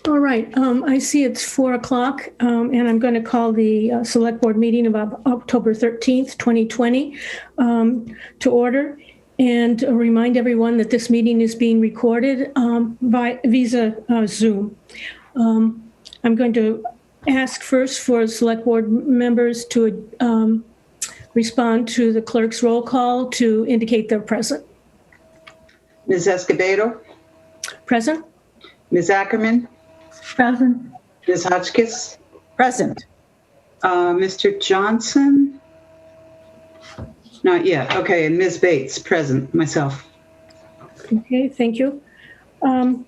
All right. I see it's 4 o'clock, and I'm going to call the Select Board meeting of October 13th, 2020 to order, and remind everyone that this meeting is being recorded via Zoom. I'm going to ask first for Select Board members to respond to the clerk's roll call to indicate they're present. Ms. Escobedo? Present? Ms. Ackerman? Present. Ms. Hotchkiss? Present. Mr. Johnson? Not yet. Okay, and Ms. Bates, present, myself. Okay, thank you. I'm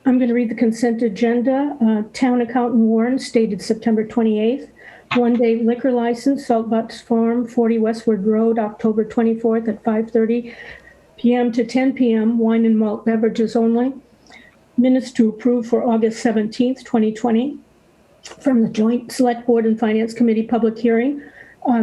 going to read the consent agenda. Town accountant warrants dated September 28th. One-day liquor license, Salt Butts Farm, 40 Westward Road, October 24th at 5:30 p.m. to 10 p.m. Wine and malt beverages only. Minutes to approve for August 17th, 2020, from the Joint Select Board and Finance Committee public hearing,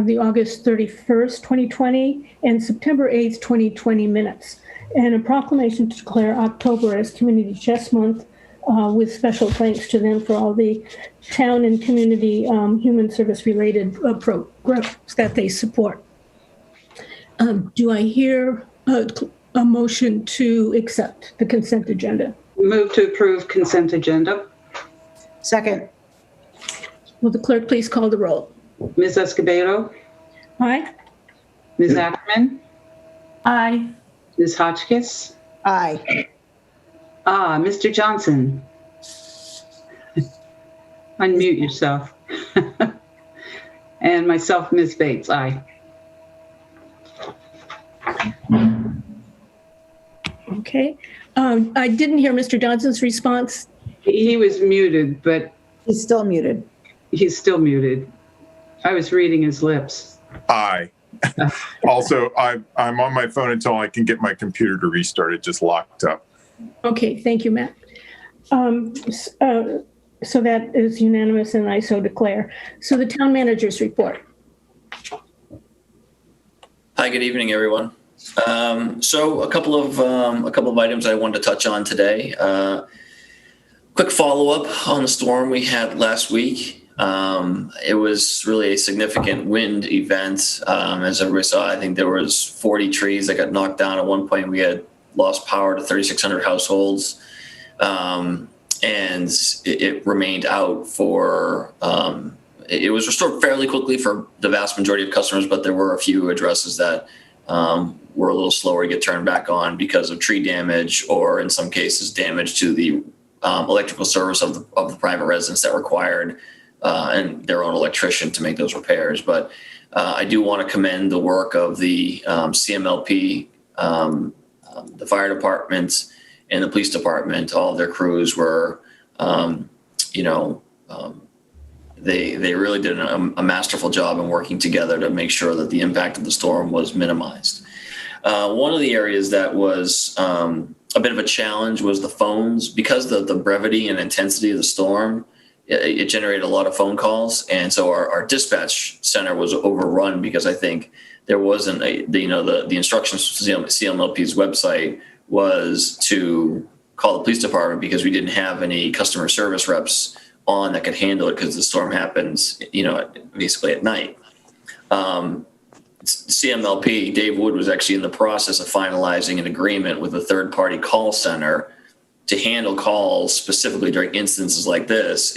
the August 31st, 2020, and September 8th, 2020 minutes. And a proclamation to declare October as Community Chess Month, with special thanks to them for all the town and community human service related programs that they support. Do I hear a motion to accept the consent agenda? Move to approve consent agenda. Second. Will the clerk please call the roll? Ms. Escobedo? Aye. Ms. Ackerman? Aye. Ms. Hotchkiss? Aye. Mr. Johnson? Unmute yourself. And myself, Ms. Bates, aye. Okay. I didn't hear Mr. Johnson's response. He was muted, but He's still muted. he's still muted. I was reading his lips. Aye. Also, I'm on my phone until I can get my computer to restart. It just locked up. Okay, thank you, Matt. So that is unanimous, and I so declare. So the town manager's report. Hi, good evening, everyone. So a couple of items I wanted to touch on today. Quick follow-up on the storm we had last week. It was really a significant wind event. As everybody saw, I think there was 40 trees that got knocked down. At one point, we had lost power to 3,600 households. And it remained out for, it was restored fairly quickly for the vast majority of customers, but there were a few addresses that were a little slower to get turned back on because of tree damage, or in some cases damage to the electrical service of the private residents that required and their own electrician to make those repairs. But I do want to commend the work of the CMLP, the fire department, and the police department. All of their crews were, they really did a masterful job in working together to make sure that the impact of the storm was minimized. One of the areas that was a bit of a challenge was the phones. Because the brevity and intensity of the storm, it generated a lot of phone calls. And so our dispatch center was overrun because I think there wasn't the instructions from CMLP's website was to call the police department because we didn't have any customer service reps on that could handle it because the storm happens, basically at night. CMLP, Dave Wood, was actually in the process of finalizing an agreement with a third-party call center to handle calls specifically during instances like this.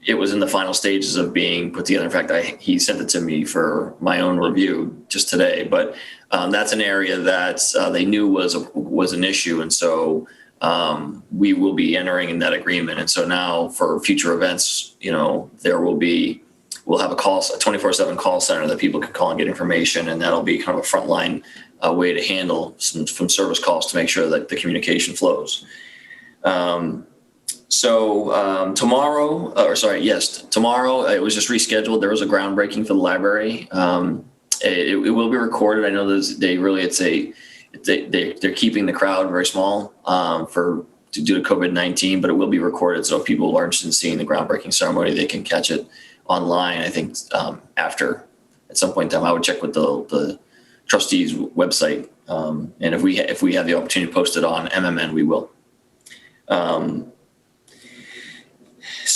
It was in the final stages of being put together. In fact, he sent it to me for my own review just today. But that's an area that they knew was an issue, and so we will be entering in that agreement. And so now for future events, we'll have a 24/7 call center that people can call and get information, and that'll be kind of a frontline way to handle some service calls to make sure that the communication flows. Tomorrow it was just rescheduled. There was a groundbreaking for the library. It will be recorded. I know they're keeping the crowd very small due to COVID-19, but it will be recorded. So if people are interested in seeing the groundbreaking ceremony, they can catch it online. I think after at some point in time, I would check with the trustees' website, and if we have the opportunity to post it on MMN, we will.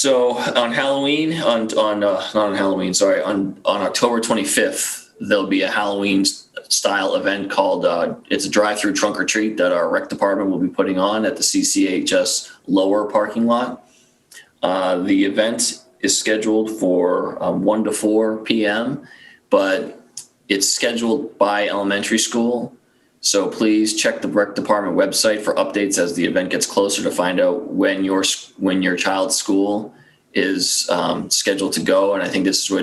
So on Halloween, not on Halloween, sorry, on October 25th, there'll be a Halloween style event called, it's a drive-through trunk or treat that our rec department will be putting on at the CCHS lower parking lot. The event is scheduled for 1 to 4 p.m., but it's scheduled by elementary school. So please check the rec department website for updates as the event gets closer to find out when your child's school is scheduled to go. And I think this is where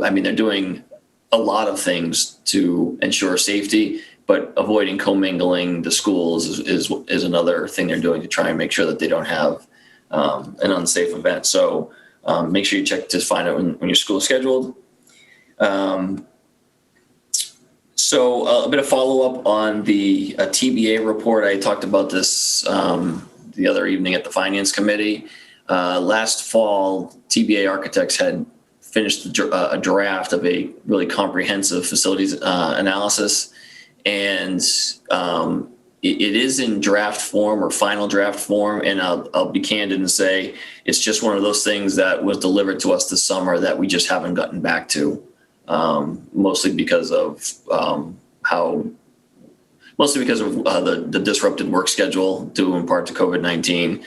I mean, they're doing a lot of things to ensure safety, but avoiding commingling the schools is another thing they're doing to try and make sure that they don't have an unsafe event. So make sure you check to find out when your school is scheduled. So a bit of follow-up on the TBA report. I talked about this the other evening at the Finance Committee. Last fall, TBA architects had finished a draft of a really comprehensive facilities analysis. And it is in draft form or final draft form. And I'll be candid and say it's just one of those things that was delivered to us this summer that we just haven't gotten back to. Mostly because of the disrupted work schedule due in part to COVID-19,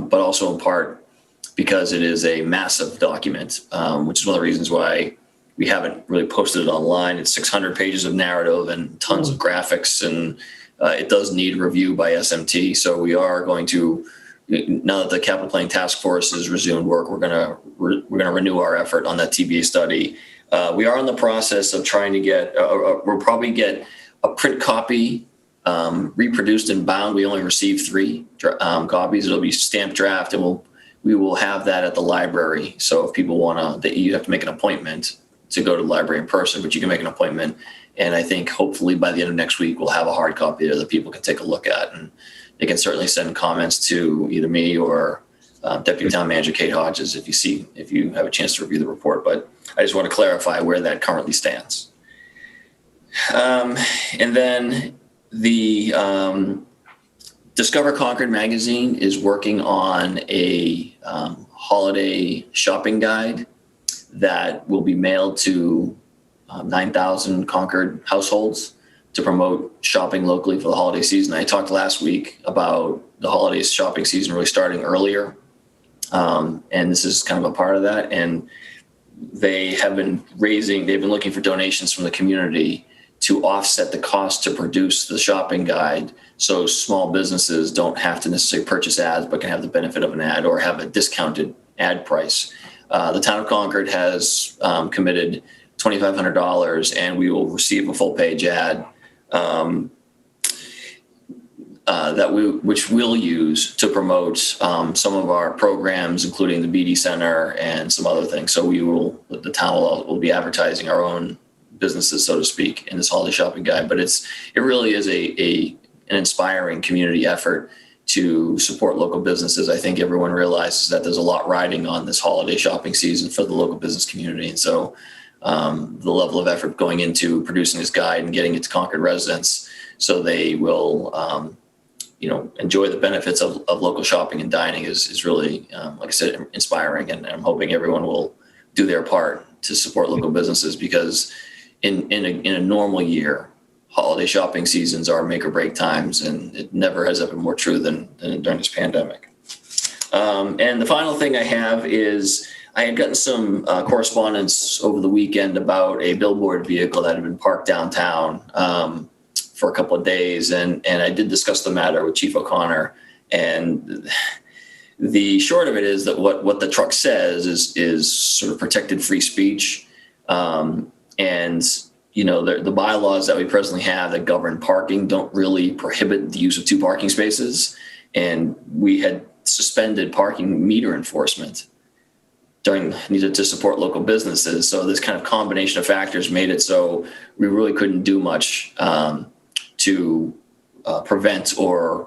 but also in part because it is a massive document, which is one of the reasons why we haven't really posted it online. It's 600 pages of narrative and tons of graphics, and it does need review by SMT. So we are going to, now that the capital planning task force has resumed work, we're going to renew our effort on that TBA study. We are in the process of trying to get, we'll probably get a print copy reproduced and bound. We only received 3 copies. It'll be stamped draft, and we will have that at the library. So if people want to, you have to make an appointment to go to the library in person, but you can make an appointment. And I think hopefully by the end of next week, we'll have a hard copy there that people can take a look at. And they can certainly send comments to either me or Deputy Town Manager Kate Hodges if you have a chance to review the report. But I just want to clarify where that currently stands. And then the Discover Concord magazine is working on a holiday shopping guide that will be mailed to 9,000 Concord households to promote shopping locally for the holiday season. I talked last week about the holiday shopping season really starting earlier. And this is kind of a part of that. And they've been looking for donations from the community to offset the cost to produce the shopping guide. So small businesses don't have to necessarily purchase ads, but can have the benefit of an ad or have a discounted ad price. The town of Concord has committed $2,500, and we will receive a full page ad which we'll use to promote some of our programs, including the BD Center and some other things. So the town will be advertising our own businesses, so to speak, in this holiday shopping guide. But it really is an inspiring community effort to support local businesses. I think everyone realizes that there's a lot riding on this holiday shopping season for the local business community. And so the level of effort going into producing this guide and getting it to Concord residents so they will enjoy the benefits of local shopping and dining is really, like I said, inspiring. And I'm hoping everyone will do their part to support local businesses, because in a normal year, holiday shopping seasons are make or break times, and it never has ever been more true than during this pandemic. And the final thing I have is I had gotten some correspondence over the weekend about a billboard vehicle that had been parked downtown for a couple of days. And I did discuss the matter with Chief O'Connor. And the short of it is that what the truck says is sort of protected free speech. And the bylaws that we presently have that govern parking don't really prohibit the use of 2 parking spaces. And we had suspended parking meter enforcement needed to support local businesses. So this kind of combination of factors made it so we really couldn't do much to prevent the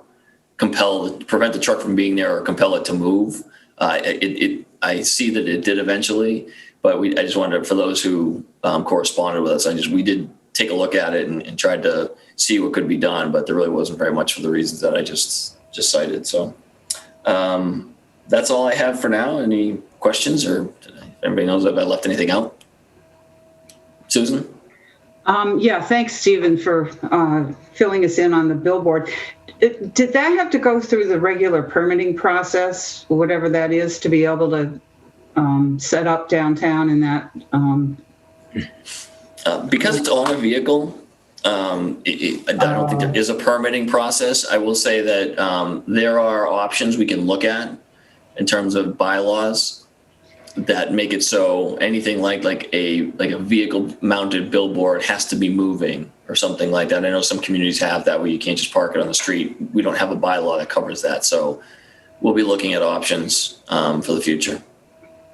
truck from being there or compel it to move. I see that it did eventually, but I just wanted to, for those who corresponded with us, we did take a look at it and tried to see what could be done, but there really wasn't very much for the reasons that I just cited. So That's all I have for now. Any questions, or everybody knows if I left anything out? Susan? Yeah, thanks, Stephen, for filling us in on the billboard. Did that have to go through the regular permitting process, whatever that is, to be able to set up downtown in that? Because it's on a vehicle, I don't think there is a permitting process. I will say that there are options we can look at in terms of bylaws that make it so anything like a vehicle mounted billboard has to be moving or something like that. I know some communities have that where you can't just park it on the street. We don't have a bylaw that covers that. So we'll be looking at options for the future.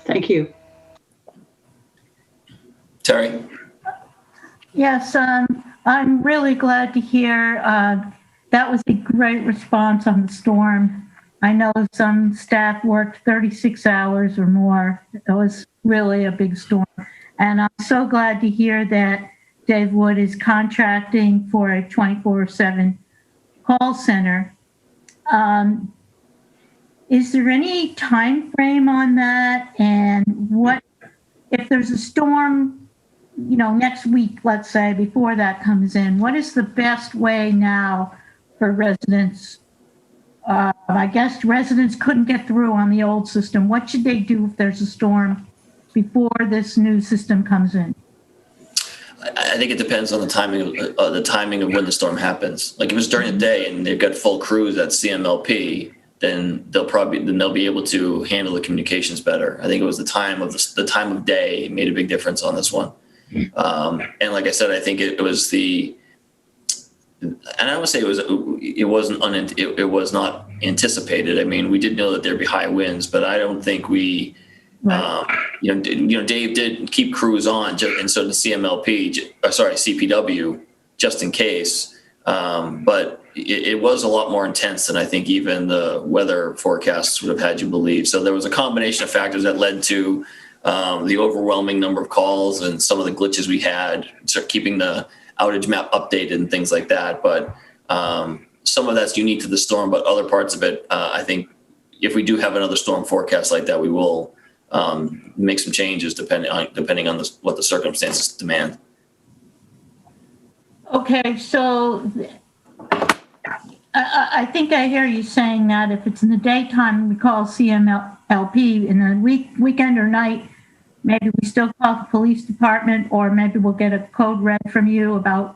Thank you. Terry? Yes, I'm really glad to hear that was a great response on the storm. I know some staff worked 36 hours or more. It was really a big storm. And I'm so glad to hear that Dave Wood is contracting for a 24/7 call center. Is there any time frame on that? And what if there's a storm, next week, let's say, before that comes in, what is the best way now for residents? I guess residents couldn't get through on the old system. What should they do if there's a storm before this new system comes in? I think it depends on the timing of when the storm happens. Like if it's during the day and they've got full crews at CMLP, then they'll be able to handle the communications better. I think it was the time of day made a big difference on this one. And like I said, I think it was and I would say it was not anticipated. I mean, we did know that there'd be high winds, but I don't think we, Dave did keep crews on, and so did CPW, just in case. But it was a lot more intense than I think even the weather forecasts would have had you believe. So there was a combination of factors that led to the overwhelming number of calls and some of the glitches we had, keeping the outage map updated and things like that. But some of that's unique to the storm, but other parts of it, I think if we do have another storm forecast like that, we will make some changes depending on what the circumstances demand. Okay, so I think I hear you saying that if it's in the daytime, we call CMLP. In the weekend or night, maybe we still call the police department, or maybe we'll get a code red from you about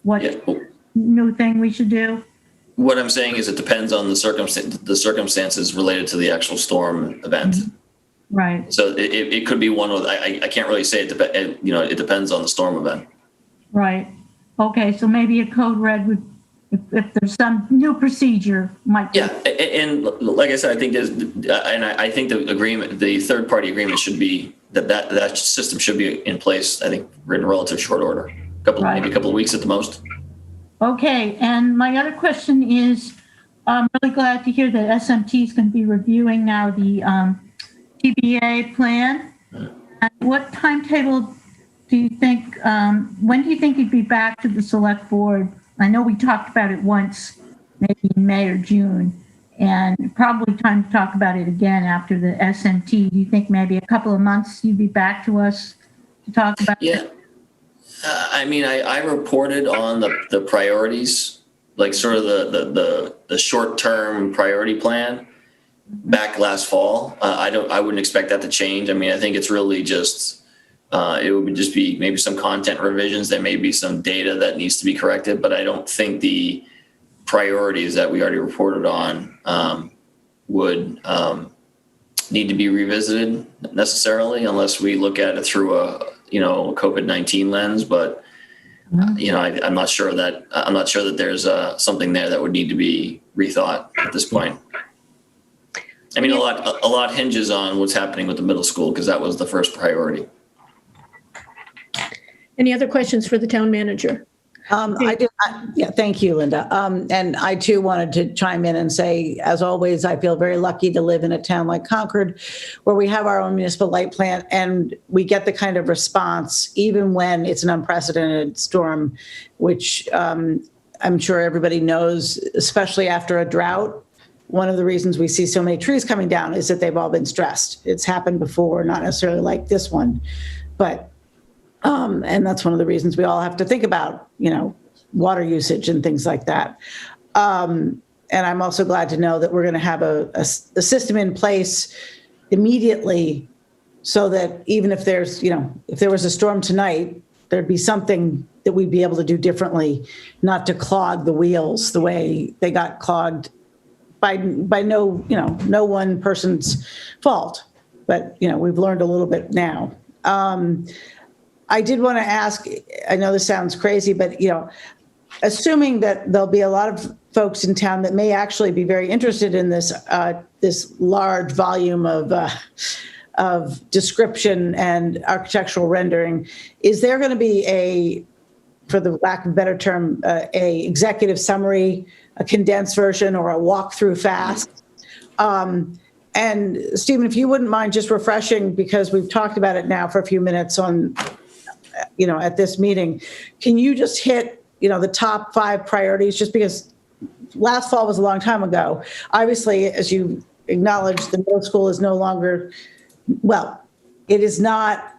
what new thing we should do. What I'm saying is it depends on the circumstances related to the actual storm event. Mm-hmm. Right. So it could be one with, I can't really say it depends on the storm event. Right. Okay, so maybe a code red would, if there's some new procedure, might be. Yeah, and like I said, I think I think the third party agreement should be that system should be in place. I think in relative short order, maybe a couple of weeks at the most. Okay, and my other question is, I'm really glad to hear that SMT is going to be reviewing now the TBA plan. And what timetable do you think? When do you think you'd be back to the select board? I know we talked about it once, maybe in May or June, and probably time to talk about it again after the SMT. Do you think maybe a couple of months you'd be back to us to talk about it? I mean, I reported on the priorities, like sort of the short-term priority plan back last fall. I wouldn't expect that to change. I mean, I think it's really just it would just be maybe some content revisions. There may be some data that needs to be corrected, but I don't think the priorities that we already reported on would need to be revisited necessarily, unless we look at it through a COVID-19 lens. But I'm not sure that there's something there that would need to be rethought at this point. I mean, a lot hinges on what's happening with the middle school, because that was the first priority. Any other questions for the town manager? Thank you, Linda. And I too wanted to chime in and say, as always, I feel very lucky to live in a town like Concord, where we have our own municipal light plant, and we get the kind of response, even when it's an unprecedented storm, which I'm sure everybody knows, especially after a drought. one of the reasons we see so many trees coming down is that they've all been stressed. It's happened before, not necessarily like this one, but, and that's one of the reasons we all have to think about, water usage and things like that. And I'm also glad to know that we're going to have a system in place immediately so that even if there's, if there was a storm tonight, there'd be something that we'd be able to do differently, not to clog the wheels the way they got clogged by no one person's fault. But, we've learned a little bit now. I did want to ask, I know this sounds crazy, but, assuming that there'll be a lot of folks in town that may actually be very interested in this large volume of description and architectural rendering, is there going to be for the lack of a better term, a executive summary, a condensed version, or a walkthrough fast? And Stephen, if you wouldn't mind just refreshing, because we've talked about it now for a few minutes on, at this meeting, can you just hit, the top 5 priorities, just because last fall was a long time ago. Obviously, as you acknowledged, the middle school is no longer, it is not,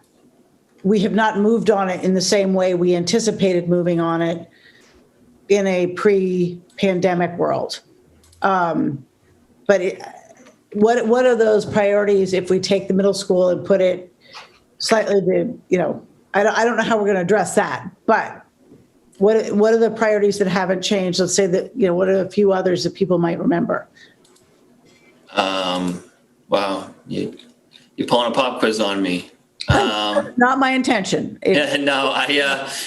we have not moved on it in the same way we anticipated moving on it in a pre-pandemic world. But what are those priorities if we take the middle school and put it slightly to, I don't know how we're going to address that, but what are the priorities that haven't changed? Let's say that, what are a few others that people might remember? Wow, you're pulling a pop quiz on me. Not my intention. No,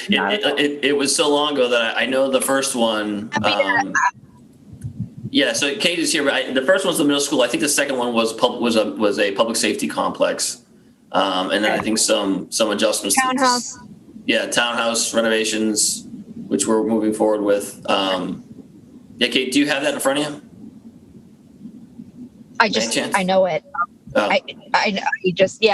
it was so long ago that I know the first one. So Kate is here. But the first one's the middle school. I think the second one was a public safety complex, and then I think some adjustments. Townhouse. Townhouse renovations, which we're moving forward with. Kate, do you have that in front of you? I know it.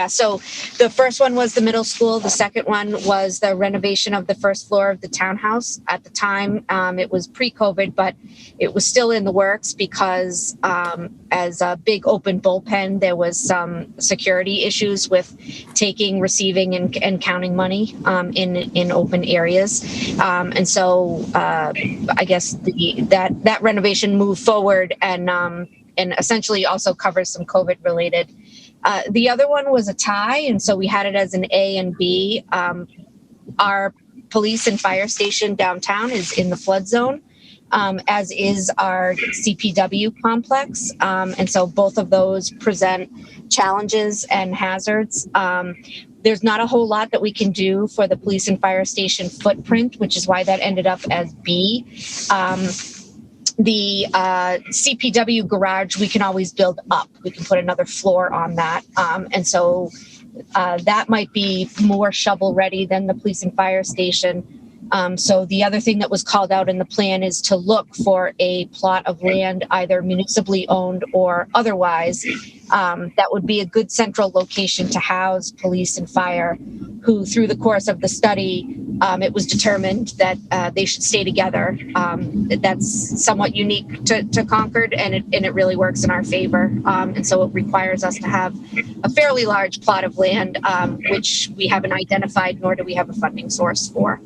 So the first one was the middle school. The second one was the renovation of the first floor of the townhouse. At the time, it was pre-COVID, but it was still in the works because as a big open bullpen, there was some security issues with taking, receiving, and counting money in open areas. And so I guess that renovation moved forward and essentially also covers some COVID related. The other one was a tie, and so we had it as an A and B. Our police and fire station downtown is in the flood zone, as is our CPW complex. And so both of those present challenges and hazards. There's not a whole lot that we can do for the police and fire station footprint, which is why that ended up as B. The CPW garage, we can always build up. We can put another floor on that. And so that might be more shovel ready than the police and fire station. So the other thing that was called out in the plan is to look for a plot of land, either municipally owned or otherwise, that would be a good central location to house police and fire, who through the course of the study, it was determined that they should stay together. That's somewhat unique to Concord, and it really works in our favor. And so it requires us to have a fairly large plot of land, which we haven't identified, nor do we have a funding source for.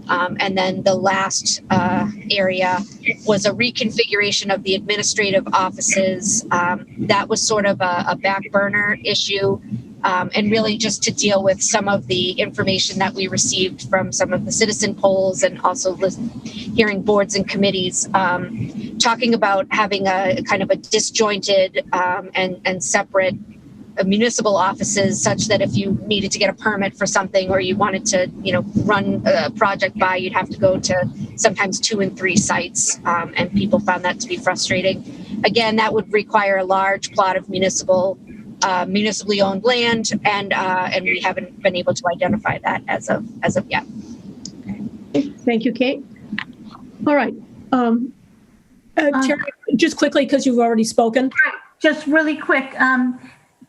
And then the last area was a reconfiguration of the administrative offices. That was sort of a back burner issue, and really just to deal with some of the information that we received from some of the citizen polls, and also hearing boards and committees talking about having a kind of a disjointed and separate municipal offices, such that if you needed to get a permit for something, or you wanted to, run a project by, you'd have to go to sometimes 2 and 3 sites, and people found that to be frustrating. Again, that would require a large plot of municipally owned land, and we haven't been able to identify that as of yet. Thank you, Kate. All right. Terry, just quickly, because you've already spoken. Just really quick.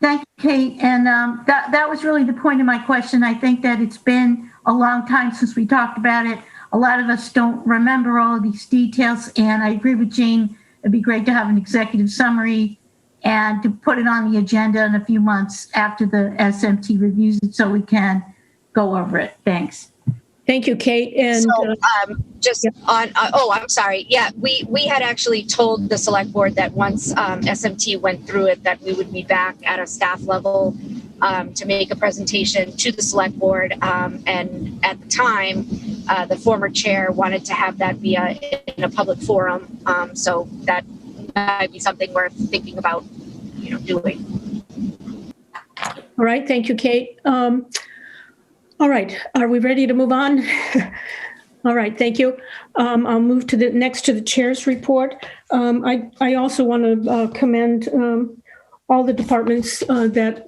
Thank you, Kate. And that was really the point of my question. I think that it's been a long time since we talked about it. A lot of us don't remember all of these details. And I agree with Jane it'd be great to have an executive summary and to put it on the agenda in a few months after the SMT reviews it so we can go over it. Thanks. Thank you, Kate. And So just on, I'm sorry. Yeah, we had actually told the select board that once SMT went through it, that we would be back at a staff level to make a presentation to the select board. And at the time, the former chair wanted to have that be in a public forum. So that might be something worth thinking about, doing. all right, thank you, Kate. All right, are we ready to move on? All right, thank you. I'll move to the chair's report. I also want to commend all the departments that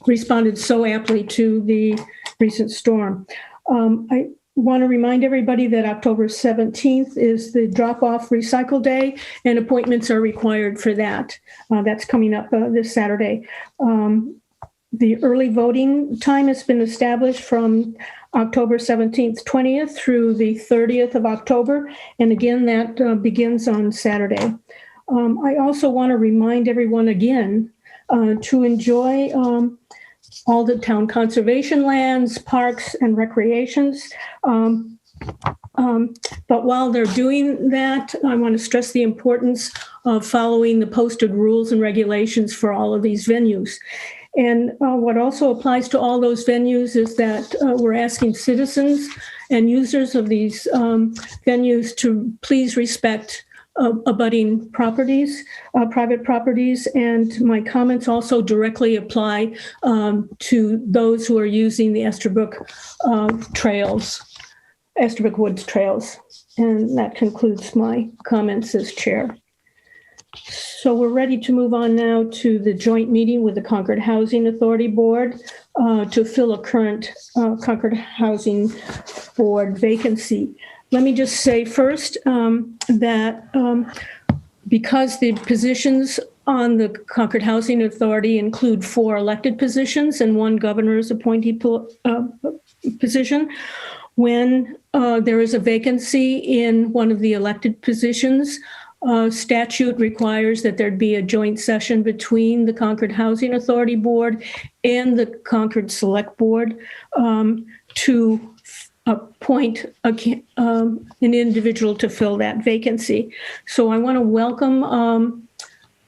responded so aptly to the recent storm. I want to remind everybody that October 17th is the drop-off recycle day, and appointments are required for that. That's coming up this Saturday. The early voting time has been established from October 17th, 20th through the 30th of October. And again, that begins on Saturday. I also want to remind everyone again to enjoy all the town conservation lands, parks, and recreations. But while they're doing that, I want to stress the importance of following the posted rules and regulations for all of these venues. And what also applies to all those venues is that we're asking citizens and users of these venues to please respect abutting properties, private properties. And my comments also directly apply to those who are using the Esterbrook Esterbrook Woods trails. And that concludes my comments as chair. So we're ready to move on now to the joint meeting with the Concord Housing Authority Board to fill a current Concord Housing Board vacancy. Let me just say first that because the positions on the Concord Housing Authority include 4 elected positions and 1 governor's appointee position, when there is a vacancy in one of the elected positions, statute requires that there be a joint session between the Concord Housing Authority Board and the Concord Select Board to appoint an individual to fill that vacancy. So I want to welcome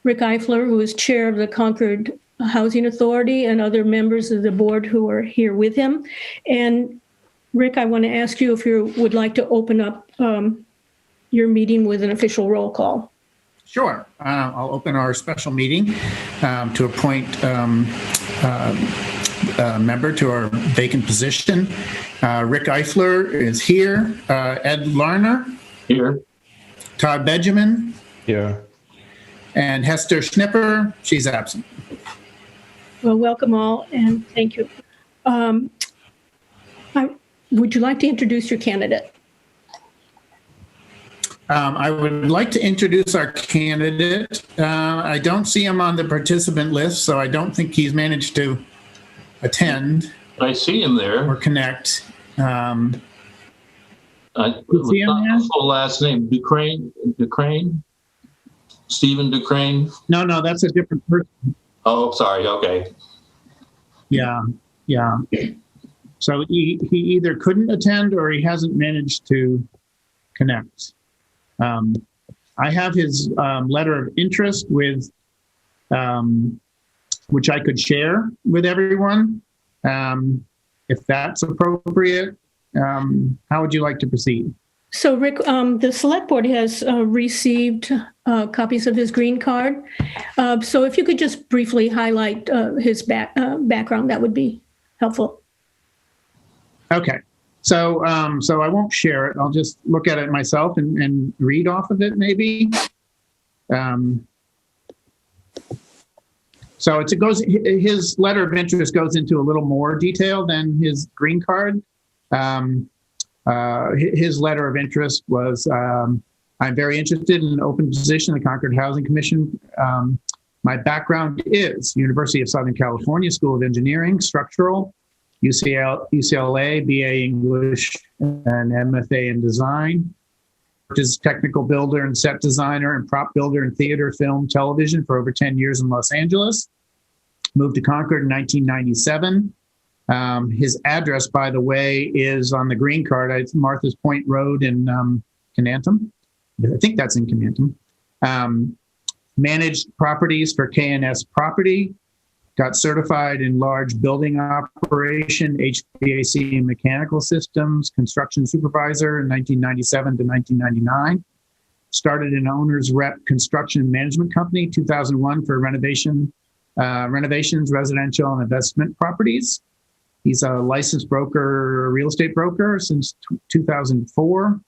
Rick Eifler, who is chair of the Concord Housing Authority, and other members of the board who are here with him. And Rick, I want to ask you if you would like to open up your meeting with an official roll call. Sure. I'll open our special meeting to appoint a member to our vacant position. Rick Eifler is here. Ed Larner. Here. Todd Benjamin. Here. And Hester Schnipper. She's absent. Well, welcome all, and thank you. Would you like to introduce your candidate? I would like to introduce our candidate. I don't see him on the participant list, so I don't think he's managed to attend. I see him there. Or connect. See him there? Full last name, Ducrane? Stephen Ducrane? No, that's a different person. Oh, sorry. Okay. Yeah. So he either couldn't attend or he hasn't managed to connect. I have his letter of interest with, which I could share with everyone, if that's appropriate. How would you like to proceed? So, Rick, the Select Board has received copies of his green card. So if you could just briefly highlight his background, that would be helpful. Okay. So I won't share it. I'll just look at it myself and read off of it, maybe. So his letter of interest goes into a little more detail than his green card. His letter of interest was, I'm very interested in an open position in the Concord Housing Commission. My background is University of Southern California School of Engineering, structural, UCLA, BA English, and MFA in design. worked as technical builder and set designer and prop builder in theater, film, television for over 10 years in Los Angeles. Moved to Concord in 1997. His address, by the way, is on the green card. It's Martha's Point Road in Canantum. I think that's in Canantum. Managed properties for K&S Property. Got certified in large building operation, HVAC and mechanical systems, construction supervisor in 1997 to 1999. Started an owner's rep construction management company, 2001 for renovations, residential and investment properties. He's a licensed broker, real estate broker since 2004.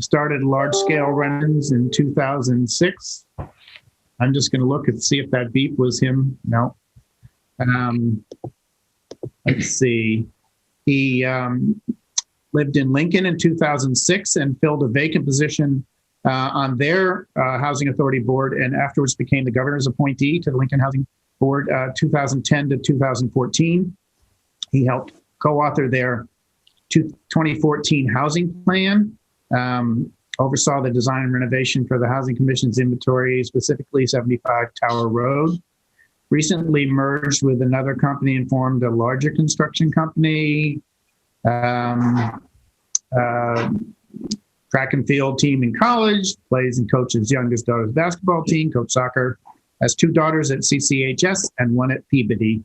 Started large scale rentals in 2006. I'm just going to look and see if that beep was him. No. Let's see. He lived in Lincoln in 2006 and filled a vacant position on their Housing Authority board, and afterwards became the governor's appointee to the Lincoln Housing Board 2010 to 2014. He helped co-author their 2014 housing plan. Oversaw the design and renovation for the Housing Commission's inventory, specifically 75 Tower Road. Recently merged with another company and formed a larger construction company. Track and field team in college, plays and coaches youngest daughter's basketball team, coach soccer, has 2 daughters at CCHS and 1 at Peabody.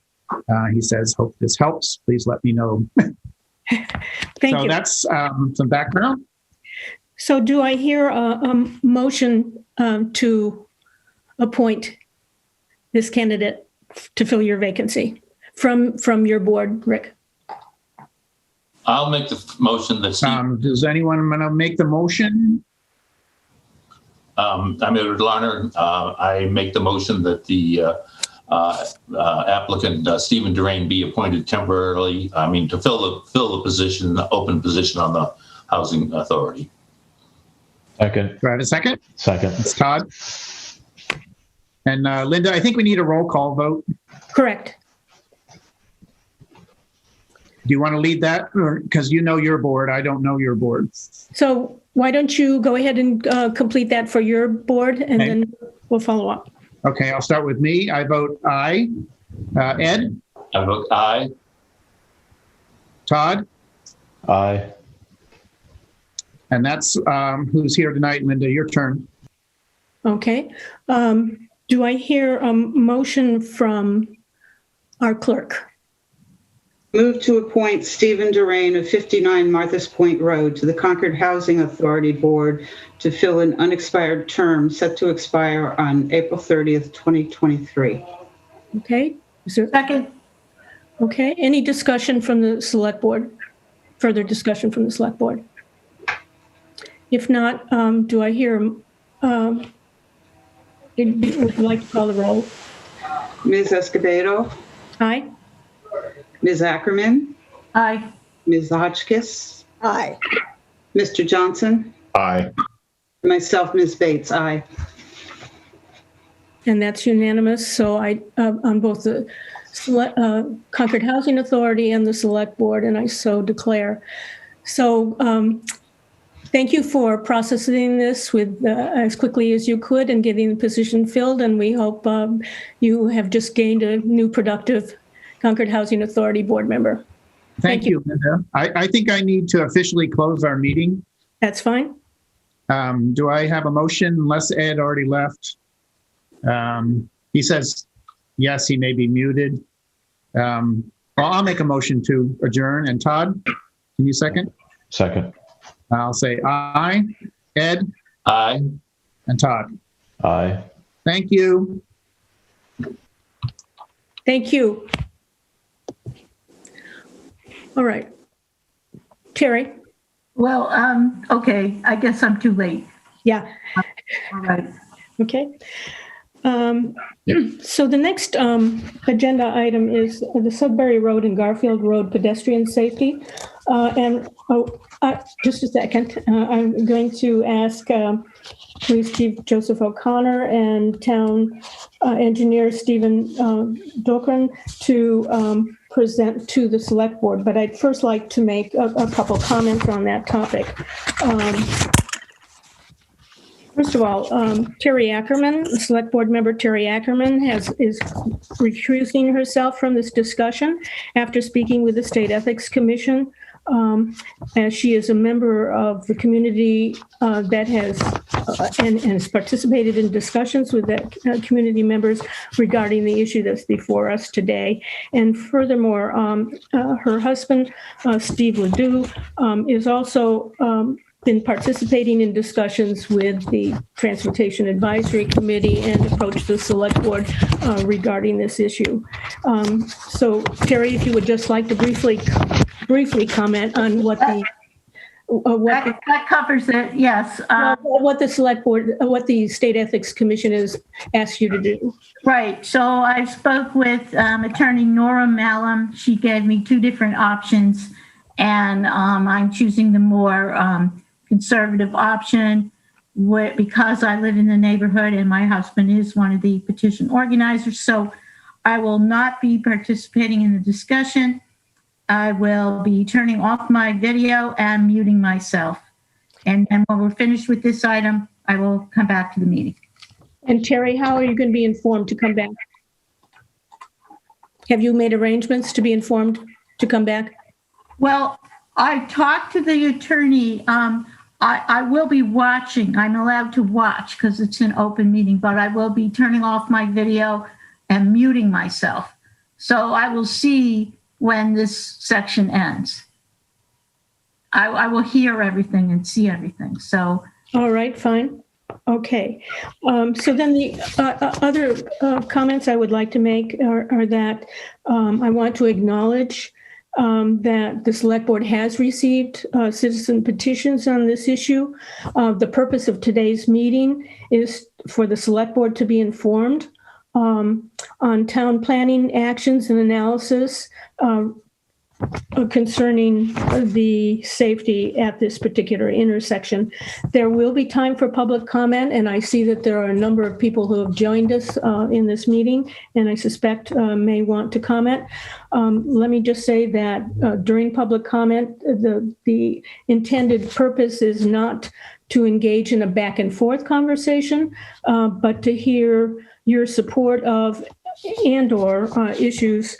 He says, hope this helps. Please let me know. Thank you. So that's some background. So do I hear a motion to appoint this candidate to fill your vacancy from your board, Rick? I'll make the motion that Steve. Does anyone want to make the motion? I'm Edward Larner. I make the motion that the applicant Stephen Durain be appointed temporarily. To fill the position, the open position on the Housing Authority. Second. Do I have a second? Second. It's Todd. And Linda, I think we need a roll call vote. Correct. Do you want to lead that? Because you know your board, I don't know your board. So why don't you go ahead and complete that for your board, and Okay. then we'll follow up. Okay, I'll start with me. I vote aye. Ed? I vote aye. Todd? Aye. And that's who's here tonight. Linda, your turn. Okay. Do I hear a motion from our clerk? Move to appoint Stephen Durain of 59 Martha's Point Road to the Concord Housing Authority Board to fill an unexpired term set to expire on April 30th, 2023. Okay. Is there, Second. okay. Any discussion from the select board? Further discussion from the select board? If not, do I hear, would you like to call the roll? Ms. Escobedo, Aye. Ms. Ackerman, Aye. Ms. Hotchkiss, Aye. Mr. Johnson, Aye. myself, Ms. Bates, aye. And that's unanimous. So I, on both the Concord Housing Authority and the Select Board, and I so declare. So thank you for processing this with as quickly as you could and getting the position filled. And we hope you have just gained a new productive Concord Housing Authority board member. Thank you, Linda. I think I need to officially close our meeting. That's fine. Do I have a motion unless Ed already left? He says, yes, he may be muted. Well, I'll make a motion to adjourn. And Todd, can you second? Second. I'll say aye. Ed? Aye. And Todd. Aye. Thank you. Thank you. All right. Terry? Well, okay, I guess I'm too late. Yeah. All right. Okay. So the next agenda item is the Sudbury Road and Garfield Road pedestrian safety. Just a second. I'm going to ask Police Chief Joseph O'Connor and Town Engineer Stephen Dokran to present to the select board, but I'd first like to make a couple comments on that topic. First of all, Terry Ackerman, select board member Terry Ackerman is recusing herself from this discussion after speaking with the State Ethics Commission, as she is a member of the community that has and has participated in discussions with that community members regarding the issue that's before us today. And furthermore, her husband, Steve Ledoux, is also been participating in discussions with the Transportation Advisory Committee and approached the Select Board regarding this issue. So, Terry, if you would just like to briefly comment on what the that covers it. Yes. What the Select Board, what the State Ethics Commission has asked you to do. Right. So I spoke with Attorney Nora Malum. She gave me two different options, and I'm choosing the more conservative option because I live in the neighborhood and my husband is one of the petition organizers. So I will not be participating in the discussion. I will be turning off my video and muting myself. And when we're finished with this item, I will come back to the meeting. And Terry, how are you going to be informed to come back? Have you made arrangements to be informed to come back? Well, I talked to the attorney. I will be watching. I'm allowed to watch because it's an open meeting, but I will be turning off my video and muting myself. So I will see when this section ends. I will hear everything and see everything. So. All right, fine. Okay. So then the other comments I would like to make are that I want to acknowledge that the Select Board has received citizen petitions on this issue. The purpose of today's meeting is for the Select Board to be informed on town planning actions and analysis concerning the safety at this particular intersection. There will be time for public comment, and I see that there are a number of people who have joined us in this meeting, and I suspect may want to comment. Let me just say that during public comment, the intended purpose is not to engage in a back and forth conversation, but to hear your support of and/or issues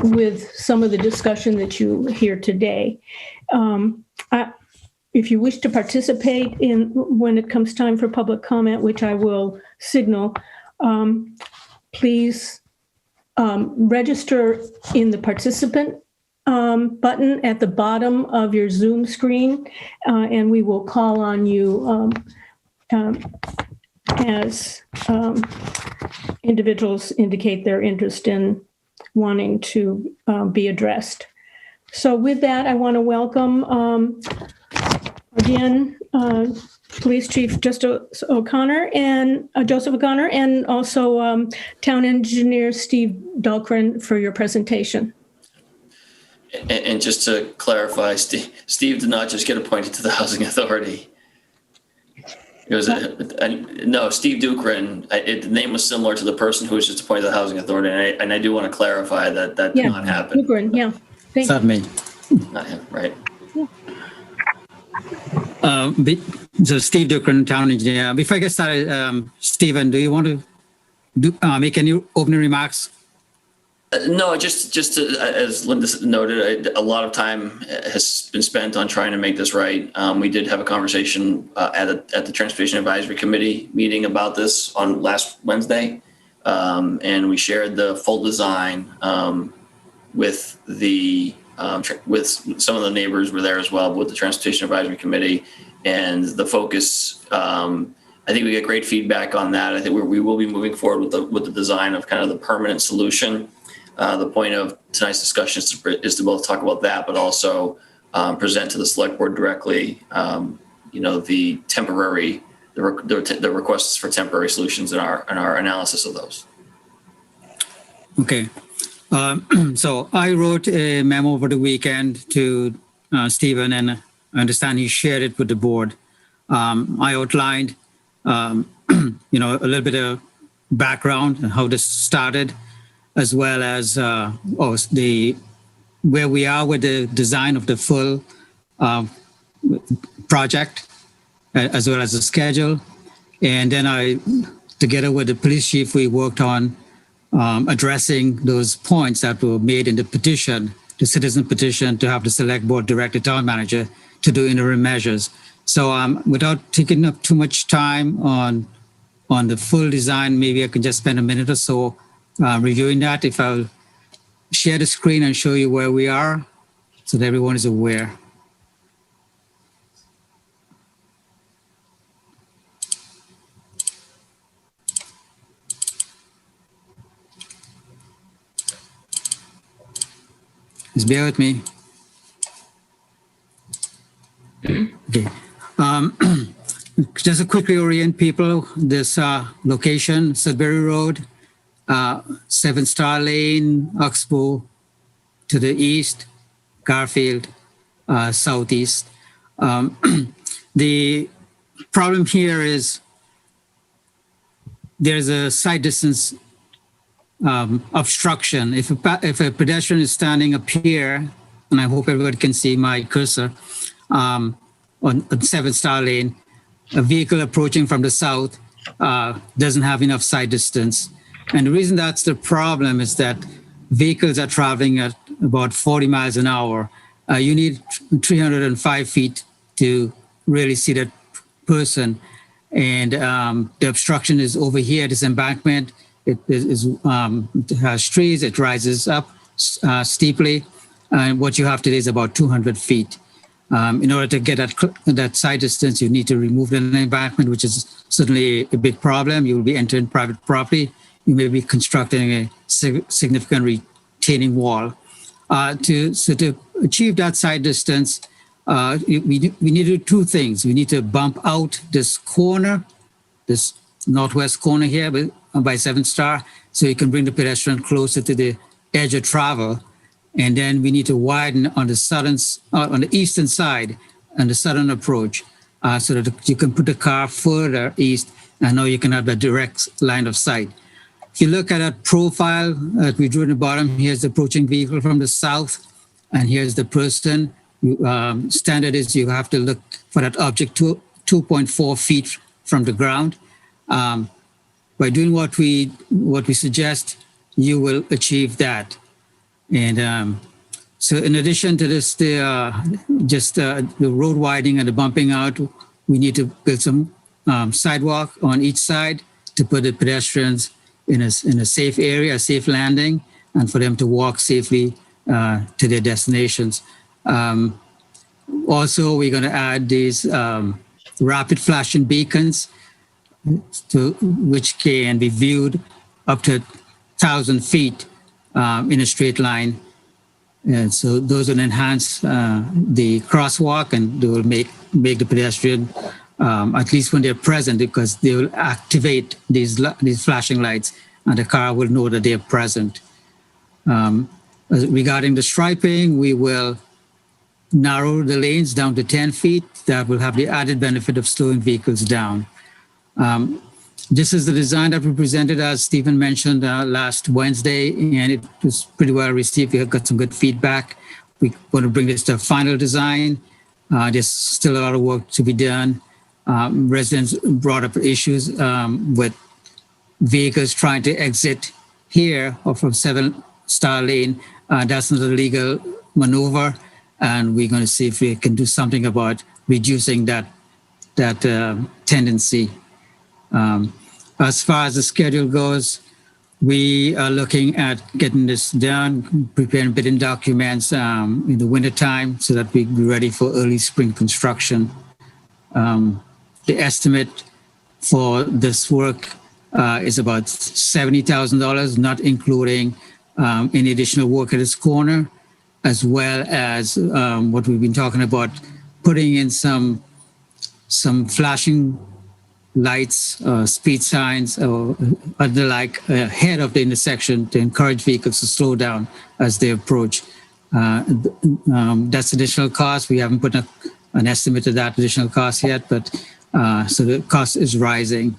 with some of the discussion that you hear today. If you wish to participate in when it comes time for public comment, which I will signal, please register in the participant button at the bottom of your Zoom screen, and we will call on you as individuals indicate their interest in wanting to be addressed. So with that, I want to welcome again Police Chief Justice O'Connor and Joseph O'Connor, and also Town Engineer Steve Dahlgren for your presentation. And just to clarify, Steve did not just get appointed to the Housing Authority. It was no, Steve Dahlgren. The name was similar to the person who was just appointed to the Housing Authority, and I do want to clarify that did not happen. Dahlgren, yeah. It's not me. Not him, right? So Steve Dahlgren, Town Engineer. Before I get started, Stephen, do you want to make any opening remarks? No, just to, as Linda noted, a lot of time has been spent on trying to make this right. We did have a conversation at the Transportation Advisory Committee meeting about this on last Wednesday, and we shared the full design with with some of the neighbors were there as well, with the Transportation Advisory Committee, and the focus. I think we get great feedback on that. I think we will be moving forward with the design of kind of the permanent solution. The point of tonight's discussion is to both talk about that, but also present to the Select Board directly, the temporary, the requests for temporary solutions in our analysis of those. Okay. So I wrote a memo over the weekend to Stephen, and I understand he shared it with the board. I outlined, a little bit of background and how this started. as well as where we are with the design of the full project, as well as the schedule. And then together with the police chief, we worked on addressing those points that were made in the petition, the citizen petition, to have the select board direct the town manager to do interim measures. So without taking up too much time on the full design, maybe I can just spend a minute or so reviewing that. If I'll share the screen and show you where we are so that everyone is aware. Just bear with me. Okay. Just to quickly orient people, this location, Sudbury Road, 7 Star Lane, Oxbow to the east, Garfield southeast. The problem here is there's a side distance obstruction. If a pedestrian is standing up here, and I hope everybody can see my cursor, on 7 Star Lane, a vehicle approaching from the south doesn't have enough side distance. And the reason that's the problem is that vehicles are traveling at about 40 miles an hour. You need 305 feet to really see that person. And the obstruction is over here, this embankment. It has trees, it rises up steeply. And what you have today is about 200 feet. In order to get that side distance, you need to remove the embankment, which is certainly a big problem. You will be entering private property. You may be constructing a significant retaining wall. To achieve that side distance, we need to do two things. We need to bump out this corner, this northwest corner here by 7 Star, so you can bring the pedestrian closer to the edge of travel. And then we need to widen on the eastern side and the southern approach, so that you can put the car further east, and now you can have a direct line of sight. If you look at that profile that we drew in the bottom, here's the approaching vehicle from the south, and here's the person. Standard is you have to look for that object 2.4 feet from the ground. By doing what we suggest, you will achieve that. And so in addition to this, the road widening and the bumping out, we need to build some sidewalk on each side to put the pedestrians in a safe area, a safe landing, and for them to walk safely to their destinations. Also, we're going to add these rapid flashing beacons, which can be viewed up to 1,000 feet in a straight line. And so those will enhance the crosswalk, and they will make the pedestrian, at least when they're present, because they will activate these flashing lights and the car will know that they're present. Regarding the striping, we will narrow the lanes down to 10 feet. That will have the added benefit of slowing vehicles down. This is the design that we presented, as Stephen mentioned, last Wednesday, and it was pretty well received. We have got some good feedback. We want to bring this to a final design. There's still a lot of work to be done. Residents brought up issues with vehicles trying to exit here or from 7 Star Lane. That's not a legal maneuver, and we're going to see if we can do something about reducing that tendency. As far as the schedule goes, we are looking at getting this done, preparing bidding documents in the wintertime so that we be ready for early spring construction. The estimate for this work is about $70,000, not including any additional work at this corner, as well as what we've been talking about, putting in some flashing lights, speed signs, or the like ahead of the intersection to encourage vehicles to slow down as they approach. That's additional cost. We haven't put an estimate of that additional cost yet, but so the cost is rising.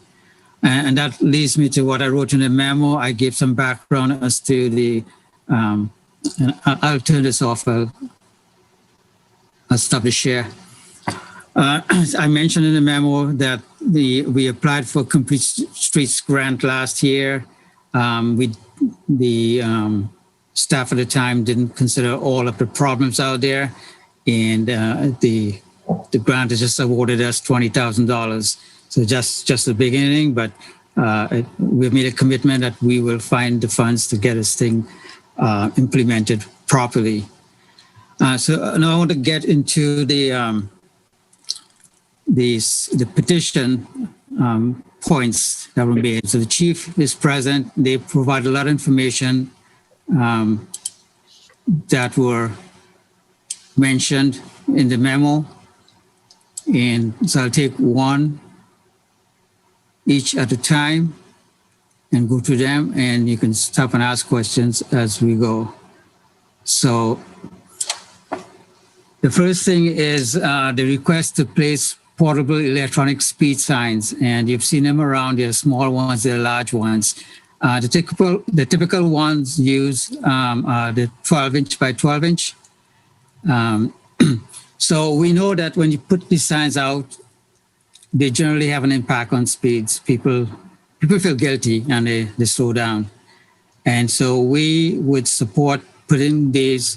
And that leads me to what I wrote in the memo. I gave some background as to the, and I'll turn this off. I'll stop the share. I mentioned in the memo that we applied for Complete Streets grant last year. The staff at the time didn't consider all of the problems out there, and the grant has just awarded us $20,000. So just the beginning, but we've made a commitment that we will find the funds to get this thing implemented properly. So now I want to get into the petition points that were made. So the chief is present. They provide a lot of information that were mentioned in the memo. And so I'll take one each at a time and go through them, and you can stop and ask questions as we go. So the first thing is the request to place portable electronic speed signs, and you've seen them around. They're small ones, they're large ones. The typical ones use are the 12-inch by 12-inch. So we know that when you put these signs out, they generally have an impact on speeds. People feel guilty and they slow down. And so we would support putting these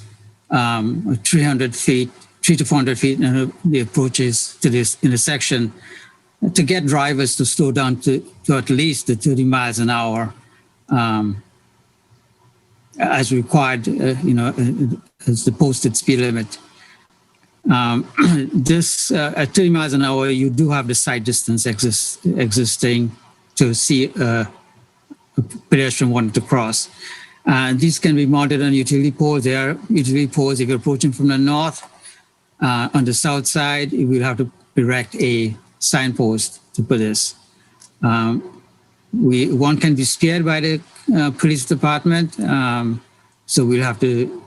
300 to 400 feet in the approaches to this intersection to get drivers to slow down to at least the 30 miles an hour as required, as the posted speed limit. This at 30 miles an hour, you do have the sight distance existing to see a pedestrian wanting to cross. These can be mounted on utility poles. They are utility poles. If you're approaching from the north, on the south side, you will have to erect a signpost to put this. One can be spared by the police department, so we'll have to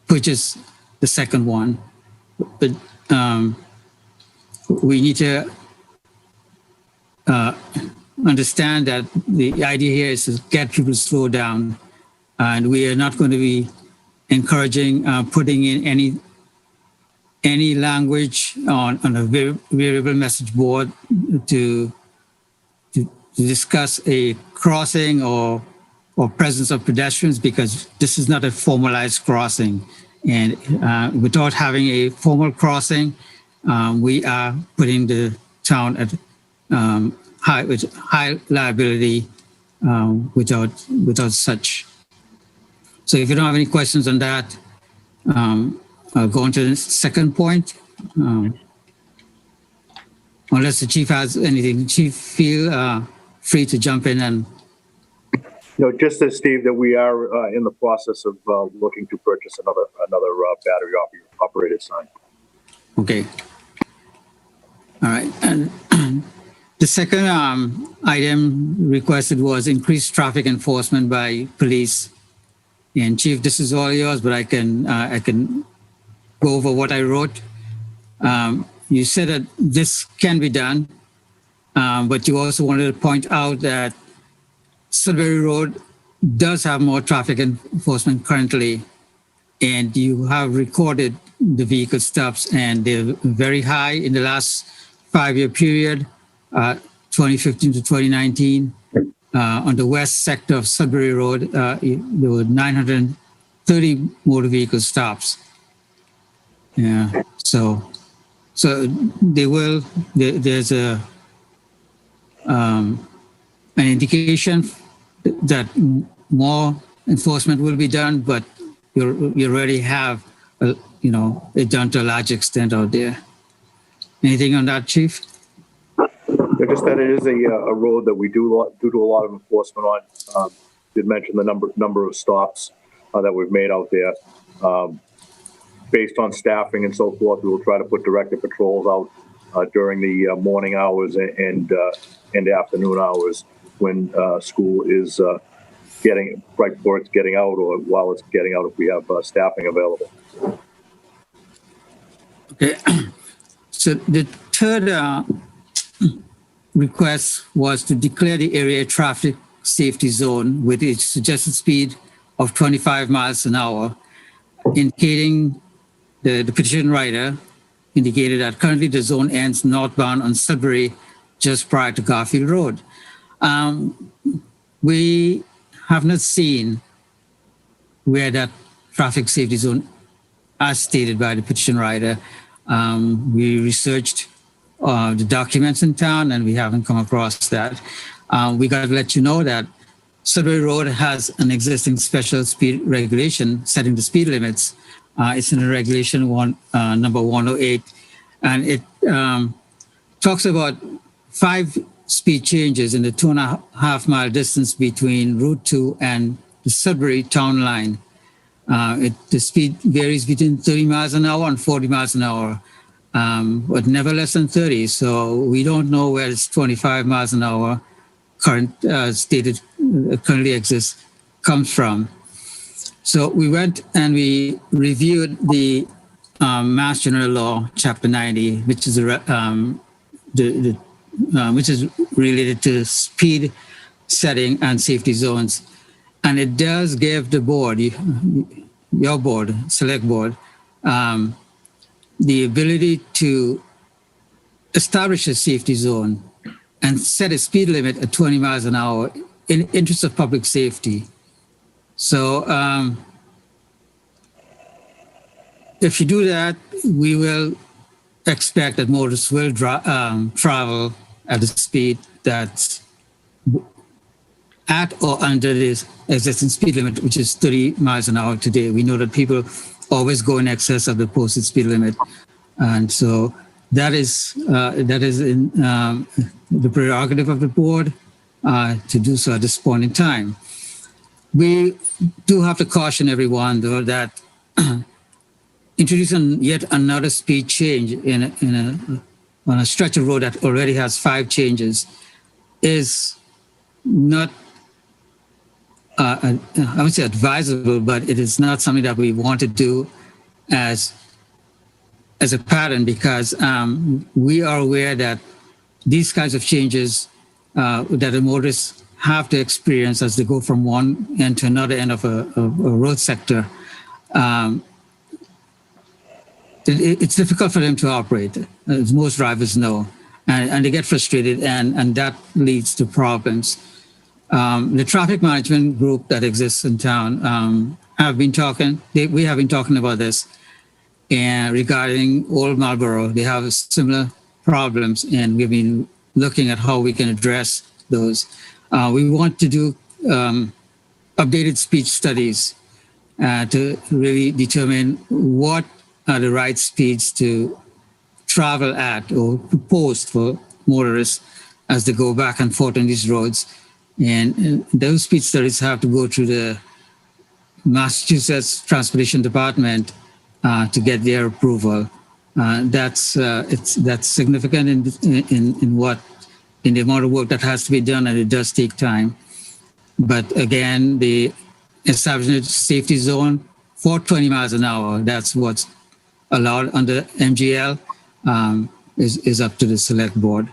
purchase the second one. But we need to understand that the idea here is to get people to slow down, and we are not going to be encouraging putting in any language on a variable message board to discuss a crossing or presence of pedestrians, because this is not a formalized crossing. And without having a formal crossing, we are putting the town at high liability without such. So if you don't have any questions on that, I'll go on to the second point. Unless the chief has anything, chief, feel free to jump in and. No, just as Steve, that we are in the process of looking to purchase another battery operated sign. Okay. All right. And the second item requested was increased traffic enforcement by police. And Chief, this is all yours, but I can go over what I wrote. You said that this can be done, but you also wanted to point out that Sudbury Road does have more traffic enforcement currently, and you have recorded the vehicle stops, and they're very high in the last 5-year period, 2015 to 2019. On the west sector of Sudbury Road, there were 930 motor vehicle stops. Yeah, so there's an indication that more enforcement will be done, but you already have, it done to a large extent out there. Anything on that, Chief? Just that it is a road that we do a lot of enforcement on. Did mention the number of stops that we've made out there. Based on staffing and so forth, we will try to put directed patrols out during the morning hours and afternoon hours when school is getting right before it's getting out, or while it's getting out if we have staffing available. request was to declare the area traffic safety zone with a suggested speed of 25 miles an hour, indicating the petition writer indicated that currently the zone ends northbound on Sudbury just prior to Garfield Road. We have not seen where that traffic safety zone, as stated by the petition writer. We researched the documents in town and we haven't come across that. We got to let you know that Sudbury Road has an existing special speed regulation setting the speed limits. It's in the regulation number 108, and it talks about 5 speed changes in the 2.5 mile distance between Route 2 and the Sudbury town line. The speed varies between 30 miles an hour and 40 miles an hour, but never less than 30. So we don't know where this 25 miles an hour currently exists comes from. So we went and we reviewed the Mass General Law, Chapter 90, which is which is related to speed setting and safety zones, and it does give the board, your board, select board, the ability to establish a safety zone and set a speed limit at 20 miles an hour in interest of public safety. So if you do that, we will expect that motorists will travel at a speed that's at or under this existing speed limit, which is 30 miles an hour today. We know that people always go in excess of the posted speed limit. And so that is in the prerogative of the board to do so at this point in time. We do have to caution everyone, though, that introducing yet another speed change on a stretch of road that already has 5 changes is not, I would say advisable, but it is not something that we want to do as a pattern, because we are aware that these kinds of changes that the motorists have to experience as they go from one end to another end of a road sector, it's difficult for them to operate, as most drivers know, and they get frustrated, and that leads to problems. The traffic management group that exists in town we have been talking about this, and regarding Old Marlborough, they have similar problems, and we've been looking at how we can address those. We want to do updated speech studies to really determine what are the right speeds to travel at or proposed for motorists as they go back and forth on these roads. And those speed studies have to go through the Massachusetts Transportation Department to get their approval. That's significant in the amount of work that has to be done, and it does take time. But again, the establishment safety zone for 20 miles an hour, that's what's allowed under MGL, is up to the select board.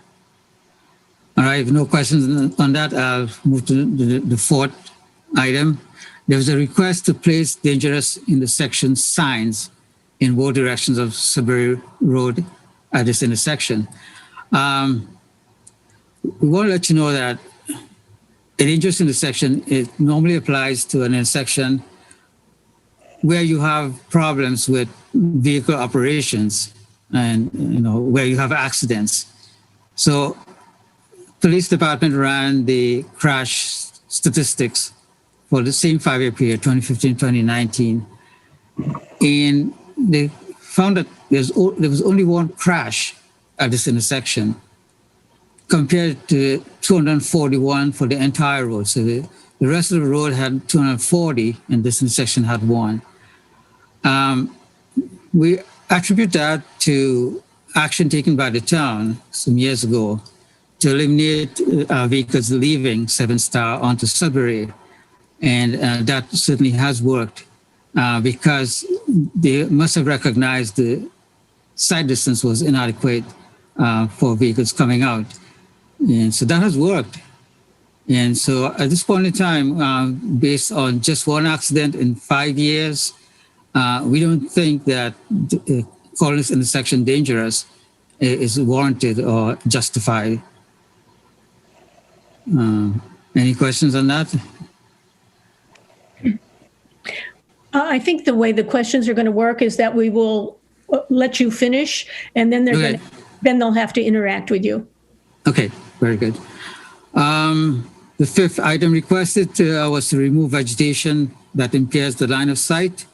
All right, if no questions on that, I'll move to the 4th item. There was a request to place dangerous intersection signs in both directions of Sudbury Road at this intersection. We want to let you know that a dangerous intersection, it normally applies to an intersection where you have problems with vehicle operations and where you have accidents. So police department ran the crash statistics for the same 5-year period, 2015-2019, and they found that there was only 1 crash at this intersection compared to 241 for the entire road. So the rest of the road had 240 and this intersection had 1. We attribute that to action taken by the town some years ago to eliminate vehicles leaving 7 Star onto Sudbury. And that certainly has worked because they must have recognized the sight distance was inadequate for vehicles coming out. And so that has worked. And so at this point in time, based on just one accident in 5 years, we don't think that calling this intersection dangerous is warranted or justified. Any questions on that? I think the way the questions are going to work is that we will let you finish, and then Okay. then they'll have to interact with you. Okay, very good. The fifth item requested was to remove vegetation that impairs the line of sight.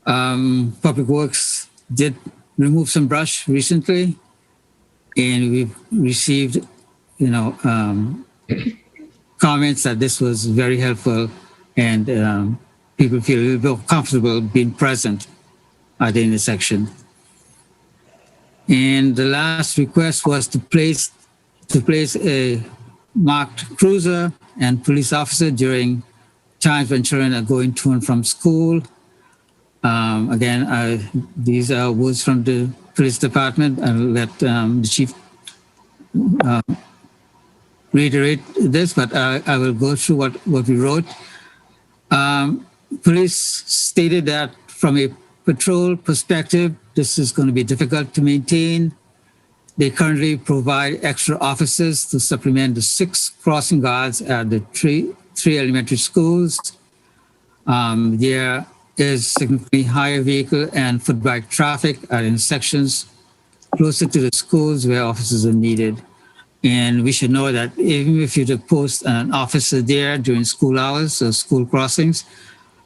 Public Works did remove some brush recently, and we've received, comments that this was very helpful, and people feel a little bit more comfortable being present at the intersection. And the last request was to place a marked cruiser and police officer during times when children are going to and from school. Again, these are words from the police department. I'll let the chief reiterate this, but I will go through what we wrote. Police stated that from a patrol perspective, this is going to be difficult to maintain. They currently provide extra officers to supplement the 6 crossing guards at the three elementary schools. There is significantly higher vehicle and foot bike traffic at intersections closer to the schools where officers are needed. And we should know that even if you post an officer there during school hours or school crossings,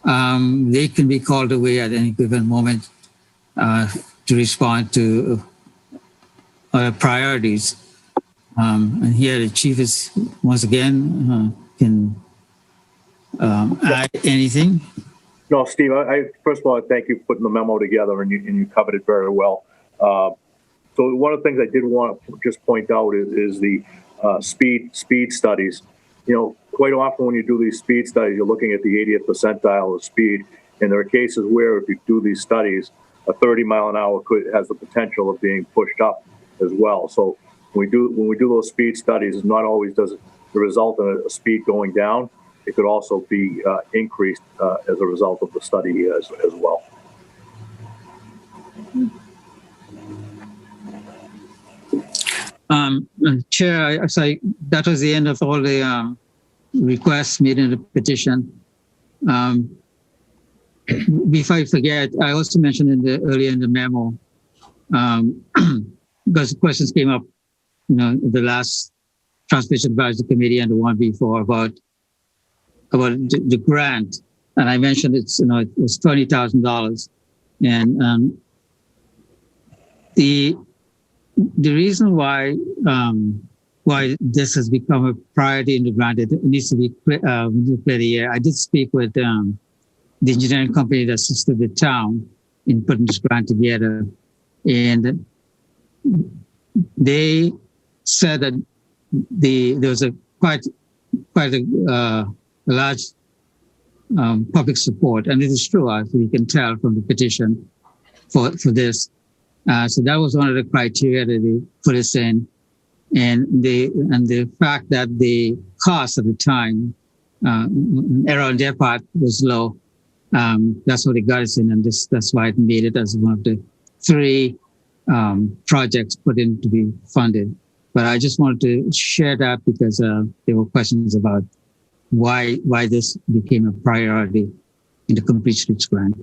they can be called away at any given moment to respond to other priorities. And here the chief is, once again, can add anything. No, Steve, I first of all, thank you for putting the memo together, and you covered it very well. So one of the things I did want to just point out is the speed studies. Quite often when you do these speed studies, you're looking at the 80th percentile of speed, and there are cases where if you do these studies, a 30 mile an hour has the potential of being pushed up as well. So when we do those speed studies, not always does it result in a speed going down. It could also be increased as a result of the study as well. Chair, that was the end of all the requests made in the petition. Before I forget, I also mentioned earlier in the memo, because the questions came up, the last Transportation Advisory Committee and the one before about the grant, and I mentioned it was $20,000, and the reason why this has become a priority in the grant, it needs to be clear here. I did speak with the engineering company that assisted the town in putting this grant together, and they said that there was quite a large public support, and it is true, as we can tell from the petition for this. So that was one of the criteria that they put us in, and the fact that the cost at the time, error on their part, was low. That's what they got us in, and that's why it made it as one of the 3 projects put in to be funded. But I just wanted to share that because there were questions about why this became a priority in the Complete Streets grant.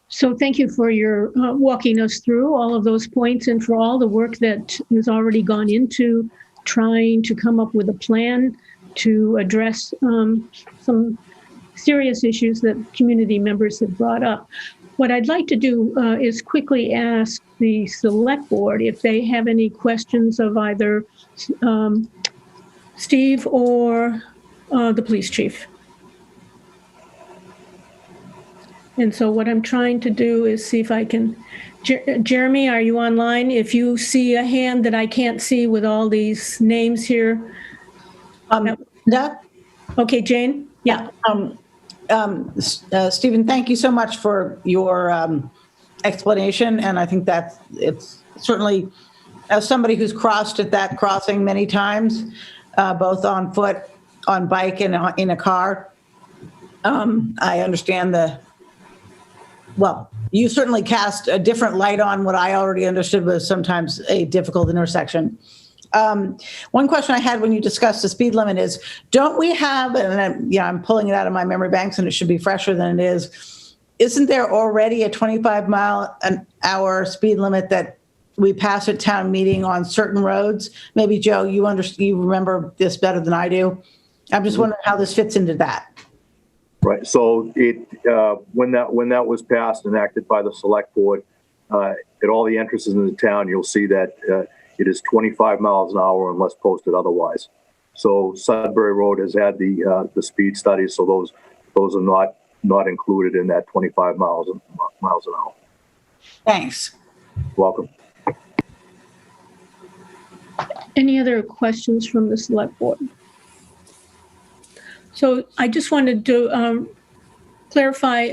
So thank you for your walking us through all of those points and for all the work that has already gone into trying to come up with a plan to address some serious issues that community members have brought up. What I'd like to do is quickly ask the select board if they have any questions of either Steve or the police chief. And so what I'm trying to do is see if I can, Jeremy, are you online? If you see a hand that I can't see with all these names here. Okay, Jane? Yeah. Stephen, thank you so much for your explanation. And I think that it's certainly as somebody who's crossed at that crossing many times, both on foot, on bike, and in a car, I understand you certainly cast a different light on what I already understood was sometimes a difficult intersection. One question I had when you discussed the speed limit is, don't we have, and I'm pulling it out of my memory banks and it should be fresher than it is, isn't there already a 25-mile-an-hour speed limit that we pass at town meeting on certain roads? Maybe, Joe, you remember this better than I do. I'm just wondering how this fits into that. Right. So when that was passed and enacted by the select board, at all the entrances in the town, you'll see that it is 25 miles an hour unless posted otherwise. So Sudbury Road has had the speed studies, so those are not included in that 25 miles an hour. Thanks. Welcome. Any other questions from the select board? So I just wanted to clarify,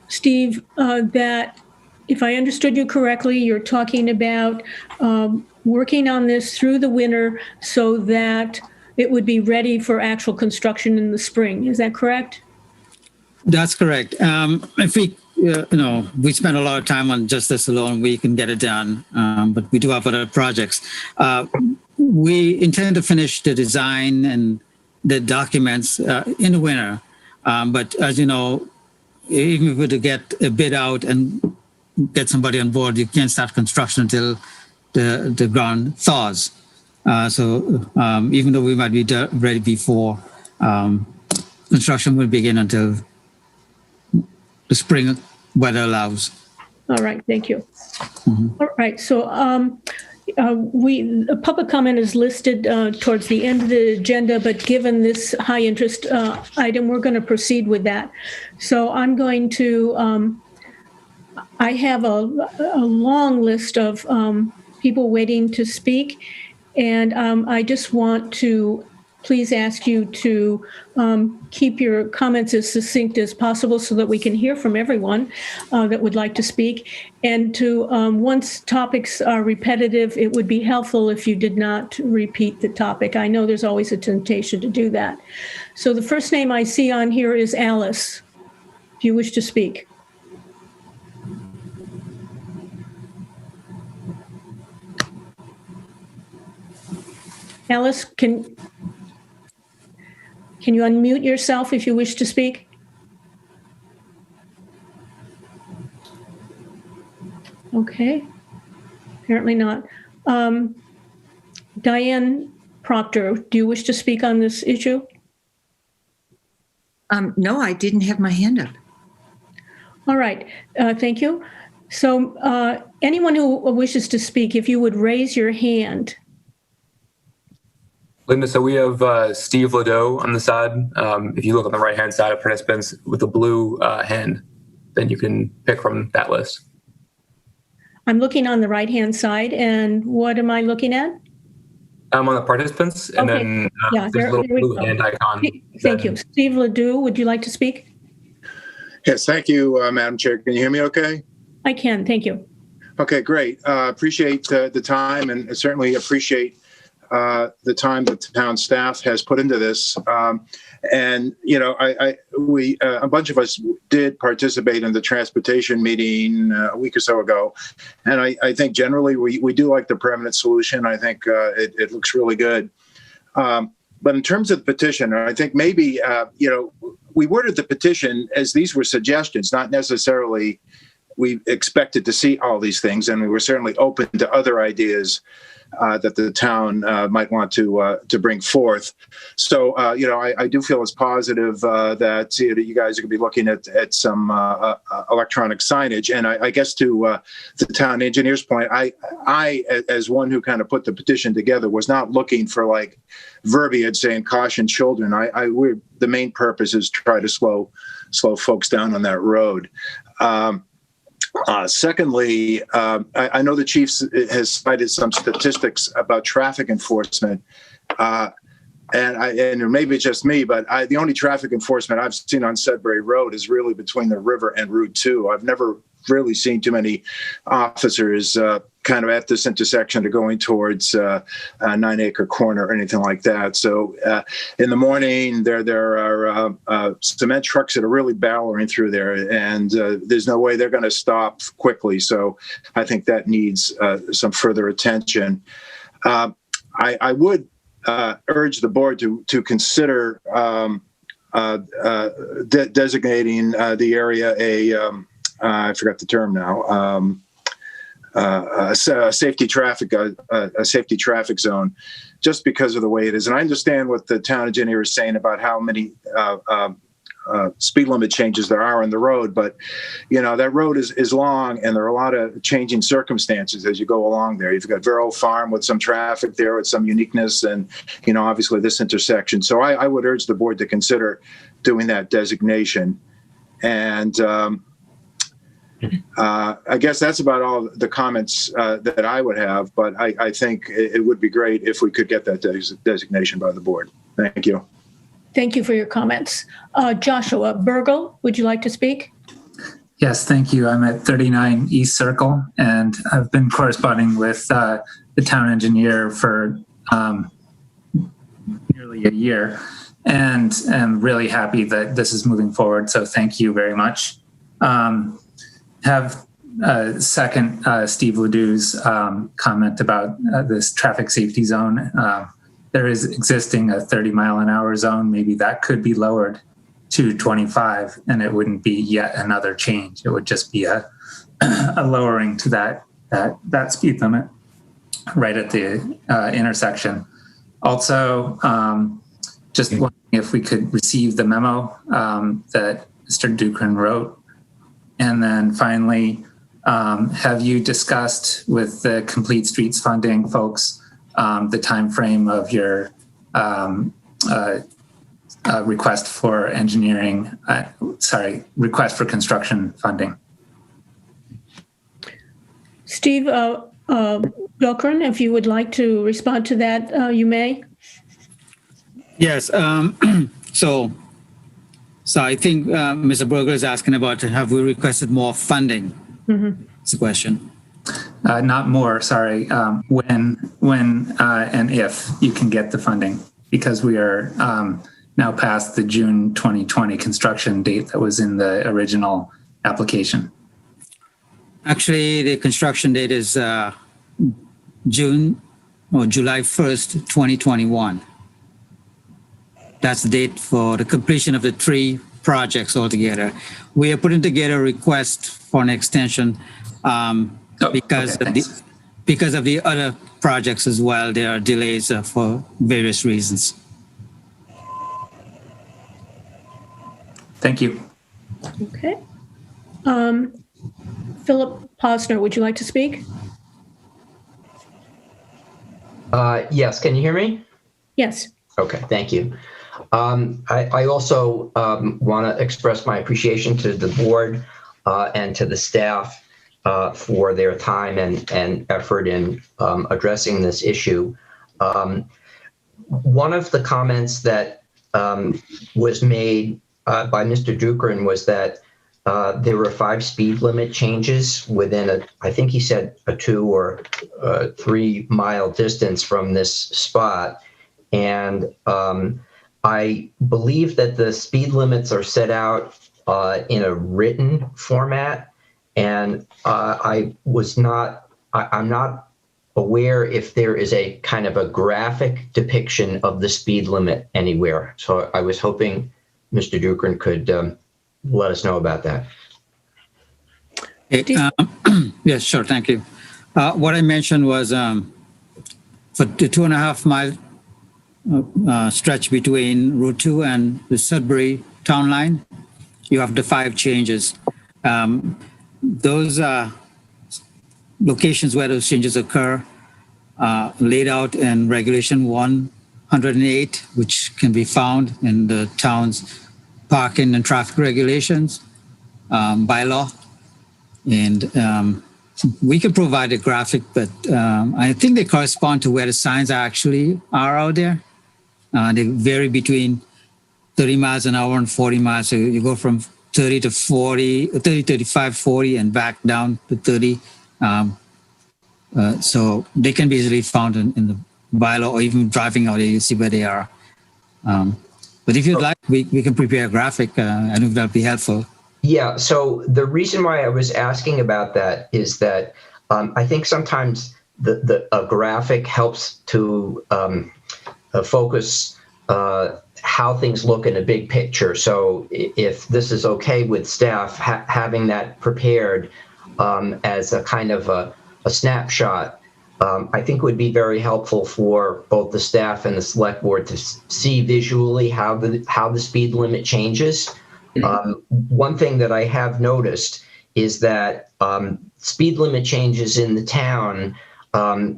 Steve, that if I understood you correctly, you're talking about working on this through the winter so that it would be ready for actual construction in the spring. Is that correct? That's correct. If we spend a lot of time on just this alone, we can get it done, but we do have other projects. We intend to finish the design and the documents in the winter. But as you know, even if we were to get a bid out and get somebody on board, you can't start construction until the ground thaws. So even though we might be ready before, construction will begin until the spring weather allows. All right, thank you. Mm-hmm. All right, so public comment is listed towards the end of the agenda, but given this high interest item, we're going to proceed with that. So I'm going to, I have a long list of people waiting to speak, and I just want to please ask you to keep your comments as succinct as possible so that we can hear from everyone that would like to speak. And to once topics are repetitive, it would be helpful if you did not repeat the topic. I know there's always a temptation to do that. So the first name I see on here is Alice. Do you wish to speak? Alice, can you unmute yourself if you wish to speak? Okay, apparently not. Diane Proctor, do you wish to speak on this issue? No, I didn't have my hand up. All right, thank you. So anyone who wishes to speak, if you would raise your hand. Linda, so we have Steve Ladeau on the side. If you look on the right-hand side of participants with the blue hand, then you can pick from that list. I'm looking on the right-hand side, and what am I looking at? I'm on the participants, and okay. Then yeah, there's a little blue hand icon. Thank you. Steve Ladeau, would you like to speak? Yes, thank you, Madam Chair. Can you hear me okay? I can, thank you. Okay, great. Appreciate the time, and certainly appreciate the time that the town staff has put into this. And, you know, we a bunch of us did participate in the transportation meeting a week or so ago. And I think generally we do like the permanent solution. I think it looks really good. But in terms of the petition, I think maybe, you know, we worded the petition as these were suggestions, not necessarily we expected to see all these things. And we were certainly open to other ideas that the town might want to bring forth. So, you know, I do feel it's positive that you guys are going to be looking at some electronic signage. And I guess to the town engineer's point, I, as one who kind of put the petition together, was not looking for like verbiage saying caution children. The main purpose is try to slow folks down on that road. Secondly, I know the chief has cited some statistics about traffic enforcement, and maybe it's just me, but the only traffic enforcement I've seen on Sudbury Road is really between the river and Route 2. I've never really seen too many officers kind of at this intersection or going towards 9 Acre Corner or anything like that. So in the morning, there are cement trucks that are really barreling through there, and there's no way they're going to stop quickly. So I think that needs some further attention. I would urge the board to consider designating the area I forgot the term now, a safety traffic zone, just because of the way it is. And I understand what the town engineer is saying about how many speed limit changes there are on the road, but that road is long, and there are a lot of changing circumstances as you go along there. You've got Vero Farm with some traffic there with some uniqueness, and obviously this intersection. So I would urge the board to consider doing that designation. And I guess that's about all the comments that I would have, but I think it would be great if we could get that designation by the board. Thank you. Thank you for your comments. Joshua Burgle, would you like to speak? Yes, thank you. I'm at 39 East Circle, and I've been corresponding with the town engineer for nearly a year, and I'm really happy that this is moving forward. So thank you very much. Have second Steve Ledoux's comment about this traffic safety zone. There is existing a 30-mile-an-hour zone. Maybe that could be lowered to 25, and it wouldn't be yet another change. It would just be a lowering to that speed limit right at the intersection. Also, just wondering if we could receive the memo that Mr. Dukran wrote. And then finally, have you discussed with the Complete Streets funding folks the time frame of your request for request for construction funding? Steve Dukran, if you would like to respond to that, you may. Yes. So I think Mr. Berger is asking about have we requested more funding? Mm-hmm. That's the question. Not more, sorry. When and if you can get the funding, because we are now past the June 2020 construction date that was in the original application. Actually, the construction date is June or July 1st, 2021. That's the date for the completion of the 3 projects altogether. We are putting together a request for an extension because of the other projects as well. There are delays for various reasons. Thank you. Okay. Philip Posner, would you like to speak? Yes, can you hear me? Yes. Okay, thank you. I also want to express my appreciation to the board and to the staff for their time and effort in addressing this issue. One of the comments that was made by Mr. Dukran was that there were 5 speed limit changes within I think he said a 2 or 3 mile distance from this spot. And I believe that the speed limits are set out in a written format, and I'm not aware if there is a kind of a graphic depiction of the speed limit anywhere. So I was hoping Mr. Dukran could let us know about that. Yes, sure. Thank you. What I mentioned was for the 2.5 mile stretch between Route 2 and the Sudbury town line, you have the 5 changes. Those locations where those changes occur laid out in Regulation 108, which can be found in the town's parking and traffic regulations bylaw. And we can provide a graphic, but I think they correspond to where the signs actually are out there. They vary between 30 miles an hour and 40 miles. So you go from 30 to 40, 30, 35, 40, and back down to 30. So they can be easily found in the bylaw, or even driving out there, you see where they are. But if you'd like, we can prepare a graphic. I think that'd be helpful. Yeah, so the reason why I was asking about that is that I think sometimes a graphic helps to focus how things look in a big picture. So if this is okay with staff, having that prepared as a kind of a snapshot, I think would be very helpful for both the staff and the select board to see visually how the speed limit changes. One thing that I have noticed is that speed limit changes in the town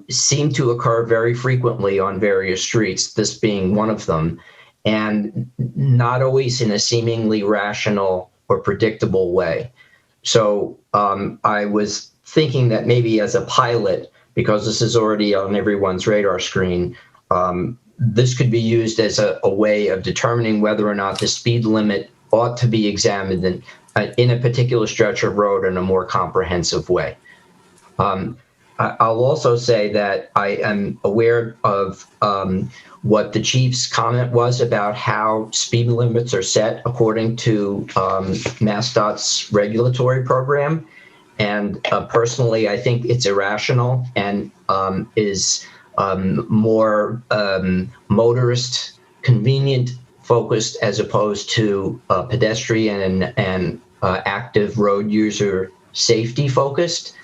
seem to occur very frequently on various streets, this being one of them, and not always in a seemingly rational or predictable way. So I was thinking that maybe as a pilot, because this is already on everyone's radar screen, this could be used as a way of determining whether or not the speed limit ought to be examined in a particular stretch of road in a more comprehensive way. I'll also say that I am aware of what the chief's comment was about how speed limits are set according to MassDOT's regulatory program. And personally, I think it's irrational and is more motorist convenient focused as opposed to pedestrian and active road user safety focused.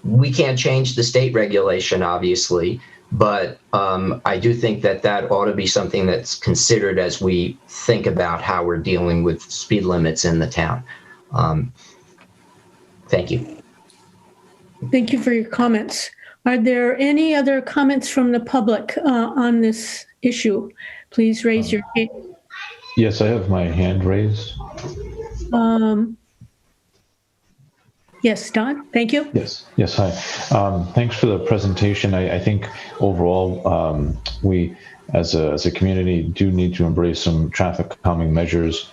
We can't change the state regulation, obviously, but I do think that ought to be something that's considered as we think about how we're dealing with speed limits in the town. Thank you. Thank you for your comments. Are there any other comments from the public on this issue? Please raise your hand. Yes, I have my hand raised. Yes, Don, thank you. Yes, hi. Thanks for the presentation. I think overall, we as a community do need to embrace some traffic calming measures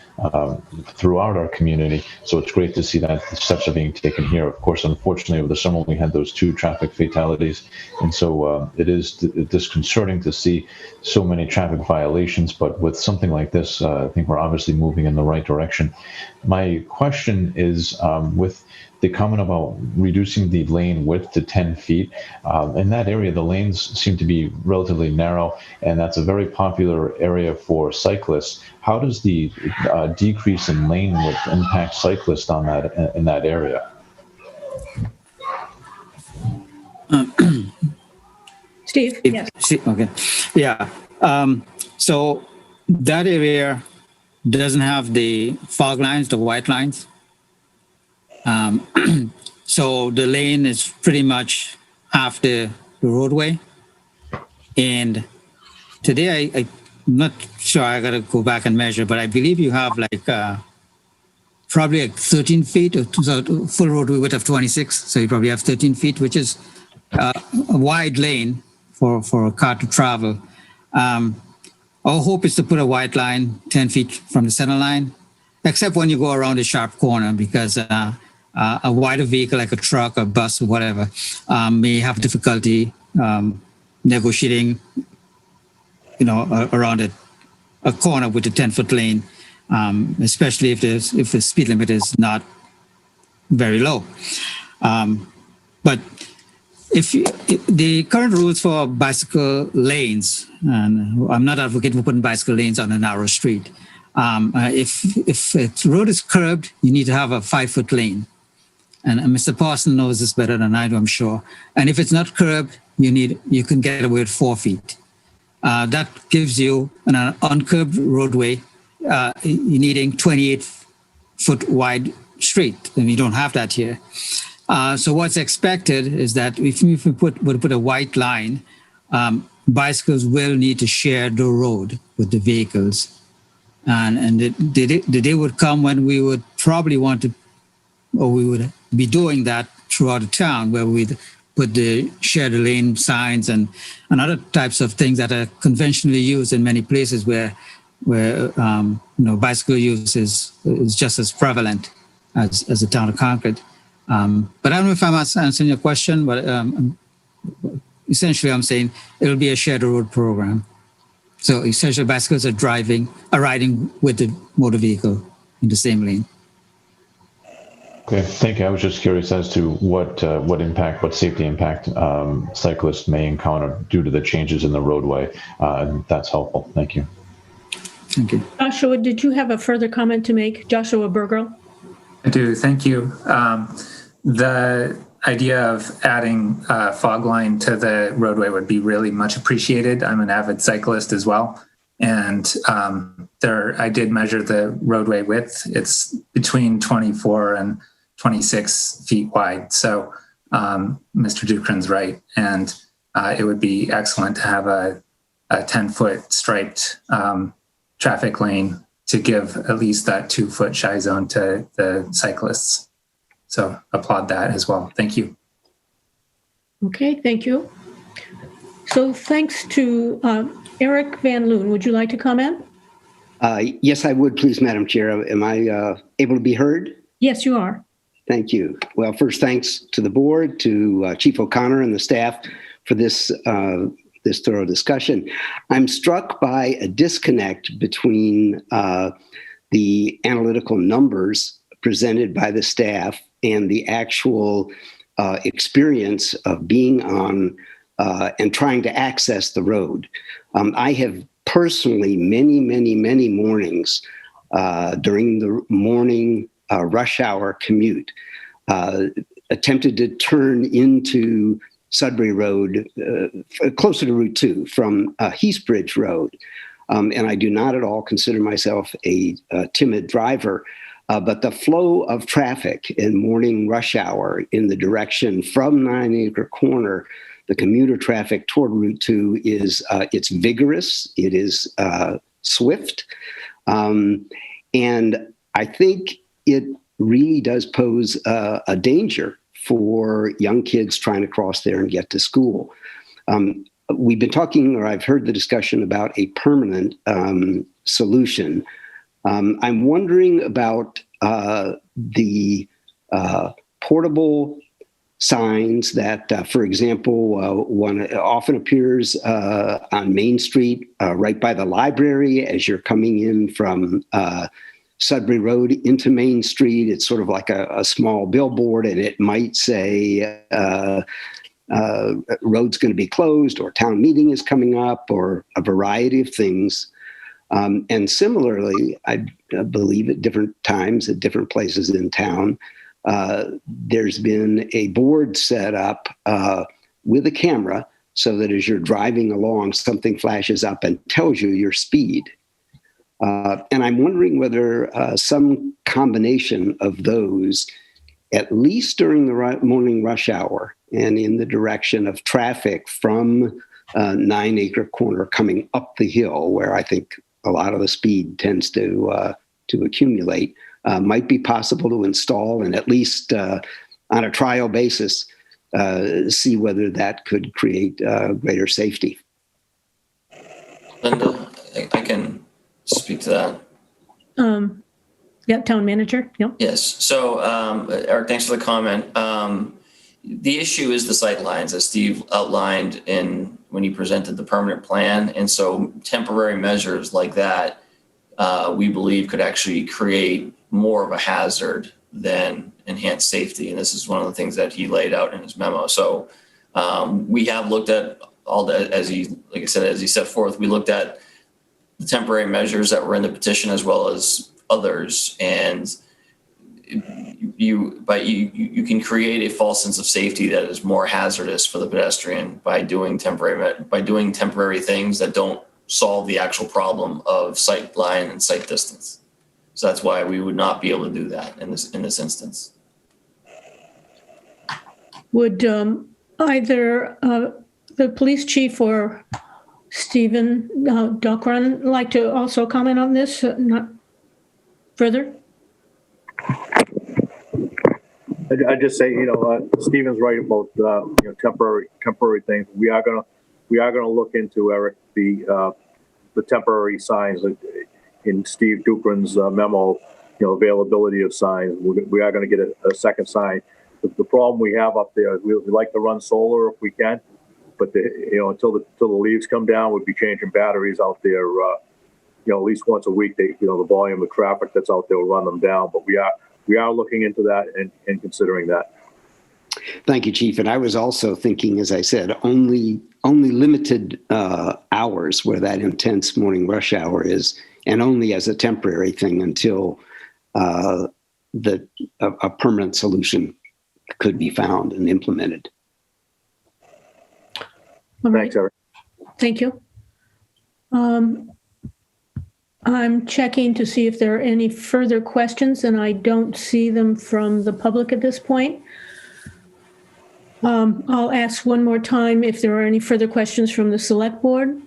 throughout our community. So it's great to see that the steps are being taken here. Of course, unfortunately, over the summer, we had those 2 traffic fatalities. And so it is disconcerting to see so many traffic violations. But with something like this, I think we're obviously moving in the right direction. My question is with the comment about reducing the lane width to 10 feet. In that area, the lanes seem to be relatively narrow, and that's a very popular area for cyclists. How does the decrease in lane width impact cyclists in that area? Steve, yes. Okay. Yeah. So that area doesn't have the fog lines, the white lines. So the lane is pretty much half the roadway. And today, I'm not sure, I got to go back and measure, but I believe you have like probably like 13 feet or full roadway width of 26. So you probably have 13 feet, which is a wide lane for a car to travel. Our hope is to put a white line 10 feet from the center line, except when you go around a sharp corner, because a wider vehicle like a truck or bus or whatever may have difficulty negotiating, around a corner with a 10-foot lane, especially if the speed limit is not very low. But if the current rules for bicycle lanes, and I'm not advocating for putting bicycle lanes on a narrow street. If the road is curbed, you need to have a 5-foot lane. And Mr. Parson knows this better than I do, I'm sure. And if it's not curbed, you can get away with 4 feet. That gives you an uncurbed roadway, needing 28-foot wide street, and we don't have that here. So what's expected is that if we put a white line, bicycles will need to share the road with the vehicles. And the day would come when we would probably we would be doing that throughout the town, where we'd put the share the lane signs and other types of things that are conventionally used in many places where bicycle use is just as prevalent as the town of Concord. But I don't know if I'm answering your question, but essentially I'm saying it'll be a shared road program. So essentially bicycles are riding with the motor vehicle in the same lane. Okay, thank you. I was just curious as to what safety impact cyclists may encounter due to the changes in the roadway. That's helpful. Thank you. Thank you. Joshua, did you have a further comment to make? Joshua Burgel? I do. Thank you. The idea of adding a fog line to the roadway would be really much appreciated. I'm an avid cyclist as well. And I did measure the roadway width. It's between 24 and 26 feet wide. So Mr. Dukran's right. And it would be excellent to have a 10-foot striped traffic lane to give at least that 2-foot shy zone to the cyclists. So applaud that as well. Thank you. Okay, thank you. So thanks to Eric Van Loon. Would you like to comment? Yes, I would, please, Madam Chair. Am I able to be heard? Yes, you are. Thank you. Well, first, thanks to the board, to Chief O'Connor and the staff for this thorough discussion. I'm struck by a disconnect between the analytical numbers presented by the staff and the actual experience of being on and trying to access the road. I have personally many mornings during the morning rush hour commute attempted to turn into Sudbury Road, closer to Route 2 from Heathbridge Road. And I do not at all consider myself a timid driver, but the flow of traffic in morning rush hour in the direction from 9 Acre Corner, the commuter traffic toward Route 2 is, it's vigorous, it is swift. And I think it really does pose a danger for young kids trying to cross there and get to school. We've been talking, or I've heard the discussion about a permanent solution. I'm wondering about the portable signs that, for example, one often appears on Main Street, right by the library as you're coming in from Sudbury Road into Main Street. It's sort of like a small billboard, and it might say road's going to be closed, or town meeting is coming up, or a variety of things. And similarly, I believe at different times, at different places in town, there's been a board set up with a camera so that as you're driving along, something flashes up and tells you your speed. And I'm wondering whether some combination of those, at least during the morning rush hour and in the direction of traffic from 9 Acre Corner coming up the hill, where I think a lot of the speed tends to accumulate, might be possible to install, and at least on a trial basis, see whether that could create greater safety. Linda, I can speak to that. Yeah, town manager. Yep. Yes. So, Eric, thanks for the comment. The issue is the sight lines, as Steve outlined when he presented the permanent plan. And so temporary measures like that, we believe could actually create more of a hazard than enhanced safety. And this is one of the things that he laid out in his memo. So we have looked at all that, as he set forth, we looked at the temporary measures that were in the petition as well as others. And you can create a false sense of safety that is more hazardous for the pedestrian by doing temporary things that don't solve the actual problem of sight line and sight distance. So that's why we would not be able to do that in this instance. Would either the police chief or Stephen Dukran like to also comment on this? Not further. I just say, Stephen's right about temporary things. We are gonna look into, Eric, the temporary signs in Steve Dukran's memo. Availability of signs. We are going to get a second sign. The problem we have up there is we like to run solar if we can, but until the leaves come down, we'd be changing batteries out there. At least once a week. The volume of traffic that's out there will run them down. But we are looking into that and considering that. Thank you, Chief. And I was also thinking, as I said, only limited hours where that intense morning rush hour is, and only as a temporary thing until a permanent solution could be found and implemented. All right. Thanks, Eric. Thank you. I'm checking to see if there are any further questions, and I don't see them from the public at this point. I'll ask one more time if there are any further questions from the Select Board.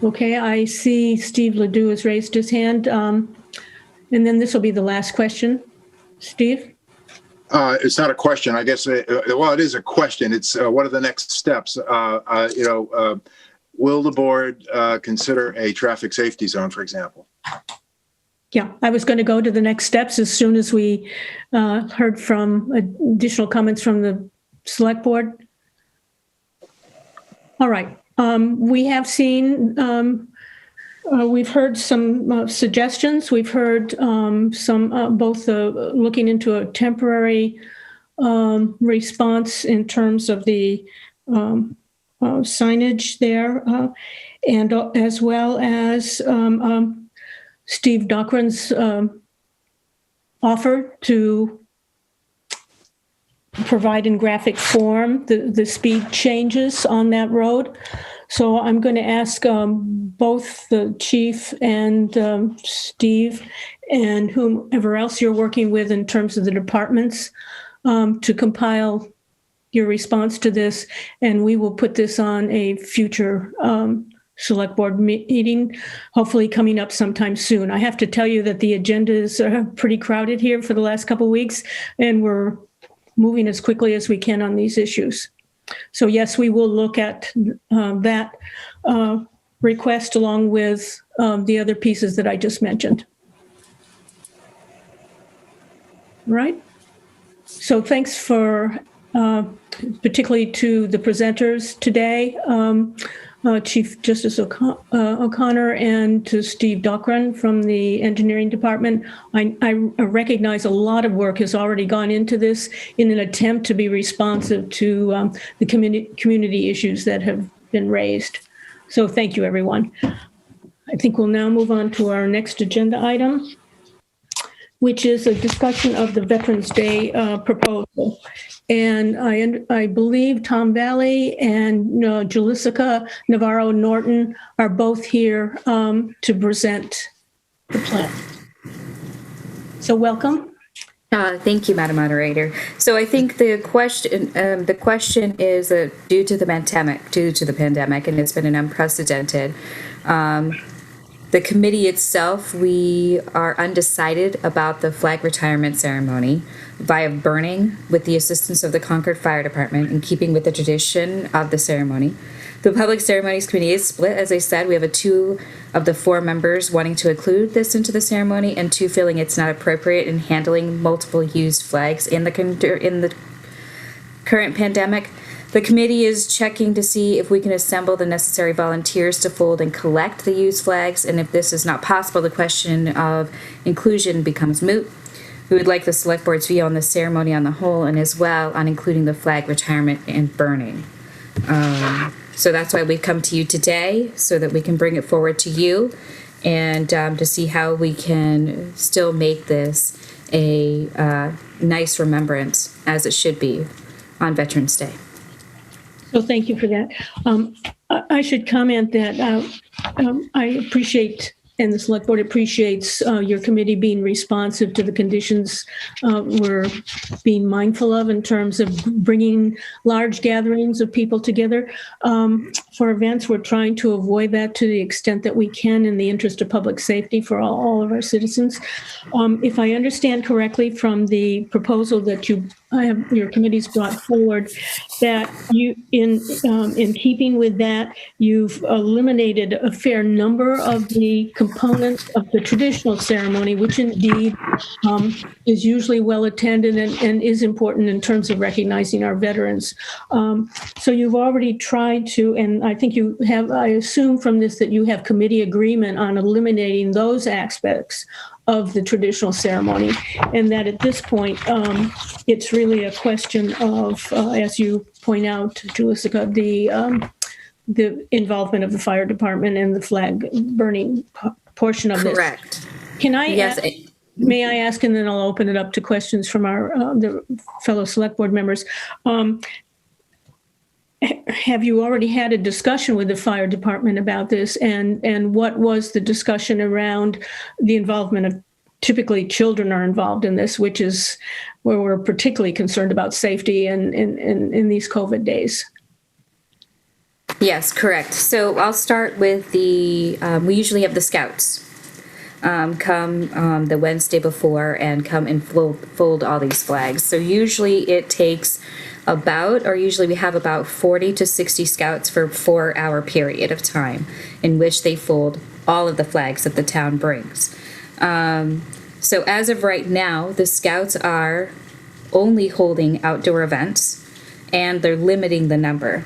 Okay, I see Steve Ledoux has raised his hand. And then this will be the last question. Steve? It's not a question, I guess. Well, it is a question. It's what are the next steps? Will the board consider a traffic safety zone, for example? Yeah, I was going to go to the next steps as soon as we heard from additional comments from the Select Board. All right. We have seen, we've heard some suggestions. We've heard some, both looking into a temporary response in terms of the signage there, and as well as Steve Dockran's offer to provide in graphic form the speed changes on that road. So I'm going to ask both the chief and Steve and whomever else you're working with in terms of the departments to compile your response to this, and we will put this on a future Select Board meeting, hopefully coming up sometime soon. I have to tell you that the agendas are pretty crowded here for the last couple of weeks, and we're moving as quickly as we can on these issues. So yes, we will look at that request along with the other pieces that I just mentioned. Right? So thanks for, particularly to the presenters today, Chief Justice O'Connor and to Steve Dockran from the engineering department. I recognize a lot of work has already gone into this in an attempt to be responsive to the community issues that have been raised. So thank you, everyone. I think we'll now move on to our next agenda item, which is a discussion of the Veterans Day proposal. And I believe Tom Valley and Julissa Navarro Norton are both here to present the plan. So welcome. Thank you, Madam Moderator. So I think the question is due to the pandemic, and it's been an unprecedented. The committee itself, we are undecided about the flag retirement ceremony via burning with the assistance of the Concord Fire Department in keeping with the tradition of the ceremony. The Public Ceremonies Committee is split, as I said. We have 2 of the 4 members wanting to include this into the ceremony and 2 feeling it's not appropriate in handling multiple used flags in the current pandemic. The committee is checking to see if we can assemble the necessary volunteers to fold and collect the used flags, and if this is not possible, the question of inclusion becomes moot. We would like the Select Board's view on the ceremony on the whole, and as well on including the flag retirement and burning. So that's why we've come to you today, so that we can bring it forward to you and to see how we can still make this a nice remembrance, as it should be, on Veterans Day. So thank you for that. I should comment that I appreciate, and the Select Board appreciates your committee being responsive to the conditions we're being mindful of in terms of bringing large gatherings of people together. For events, we're trying to avoid that to the extent that we can in the interest of public safety for all of our citizens. If I understand correctly from the proposal that you your committee's brought forward, that you, in keeping with that, you've eliminated a fair number of the components of the traditional ceremony, which indeed is usually well attended and is important in terms of recognizing our veterans. So you've already tried to, and I think you have, I assume from this that you have committee agreement on eliminating those aspects of the traditional ceremony, and that at this point, it's really a question of, as you point out, Julissa, the involvement of the fire department and the flag burning portion of this. Correct. Can I Yes. may I ask, and then I'll open it up to questions from our the fellow select board members. Have you already had a discussion with the fire department about this, and what was the discussion around the involvement of, typically children are involved in this, which is where we're particularly concerned about safety in these COVID days? Yes, correct. So I'll start with we usually have the scouts come the Wednesday before and come and fold all these flags. So usually it takes usually we have about 40 to 60 scouts for a 4-hour period of time in which they fold all of the flags that the town brings. So as of right now, the scouts are only holding outdoor events and they're limiting the number.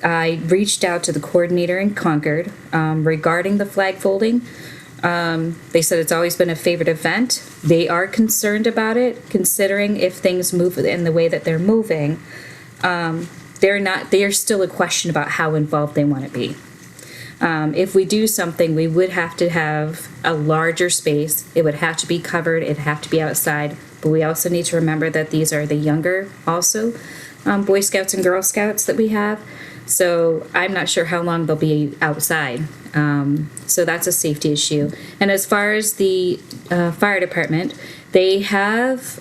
I reached out to the coordinator in Concord regarding the flag folding. They said it's always been a favorite event. They are concerned about it, considering if things move in the way that they're moving. They are still a question about how involved they want to be. If we do something, we would have to have a larger space. It would have to be covered. It'd have to be outside. But we also need to remember that these are the younger also Boy Scouts and Girl Scouts that we have. So I'm not sure how long they'll be outside. So that's a safety issue. And as far as the fire department, they have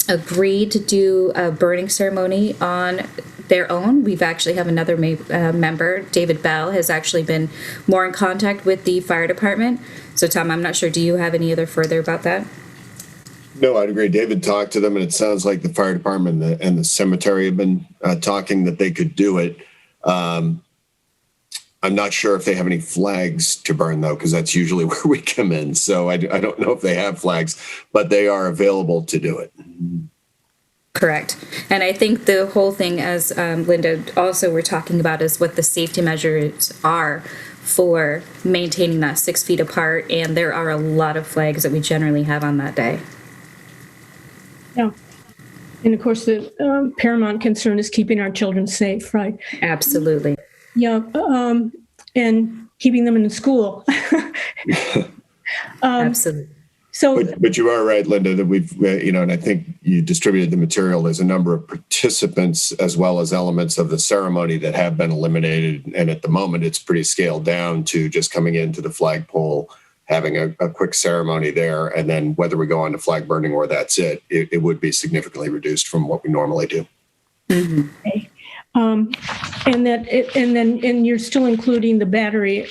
agreed to do a burning ceremony on their own. We've actually have another member, David Bell, has actually been more in contact with the fire department. So Tom, I'm not sure, do you have any other further about that? No, I'd agree. David talked to them, and it sounds like the fire department and the cemetery have been talking that they could do it. I'm not sure if they have any flags to burn, though, because that's usually where we come in. So I don't know if they have flags, but they are available to do it. Correct. And I think the whole thing, as Linda also were talking about, is what the safety measures are for maintaining that 6 feet apart. And there are a lot of flags that we generally have on that day. Yeah. And of course, the paramount concern is keeping our children safe, right? Absolutely. Yeah. And keeping them in school. Absolutely. So, but you are right, Linda, that we've, and I think you distributed the material. There's a number of participants as well as elements of the ceremony that have been eliminated. And at the moment, it's pretty scaled down to just coming into the flagpole, having a quick ceremony there, and then whether we go on to flag burning or that's it would be significantly reduced from what we normally do. Mm-hmm. Okay. And you're still including the battery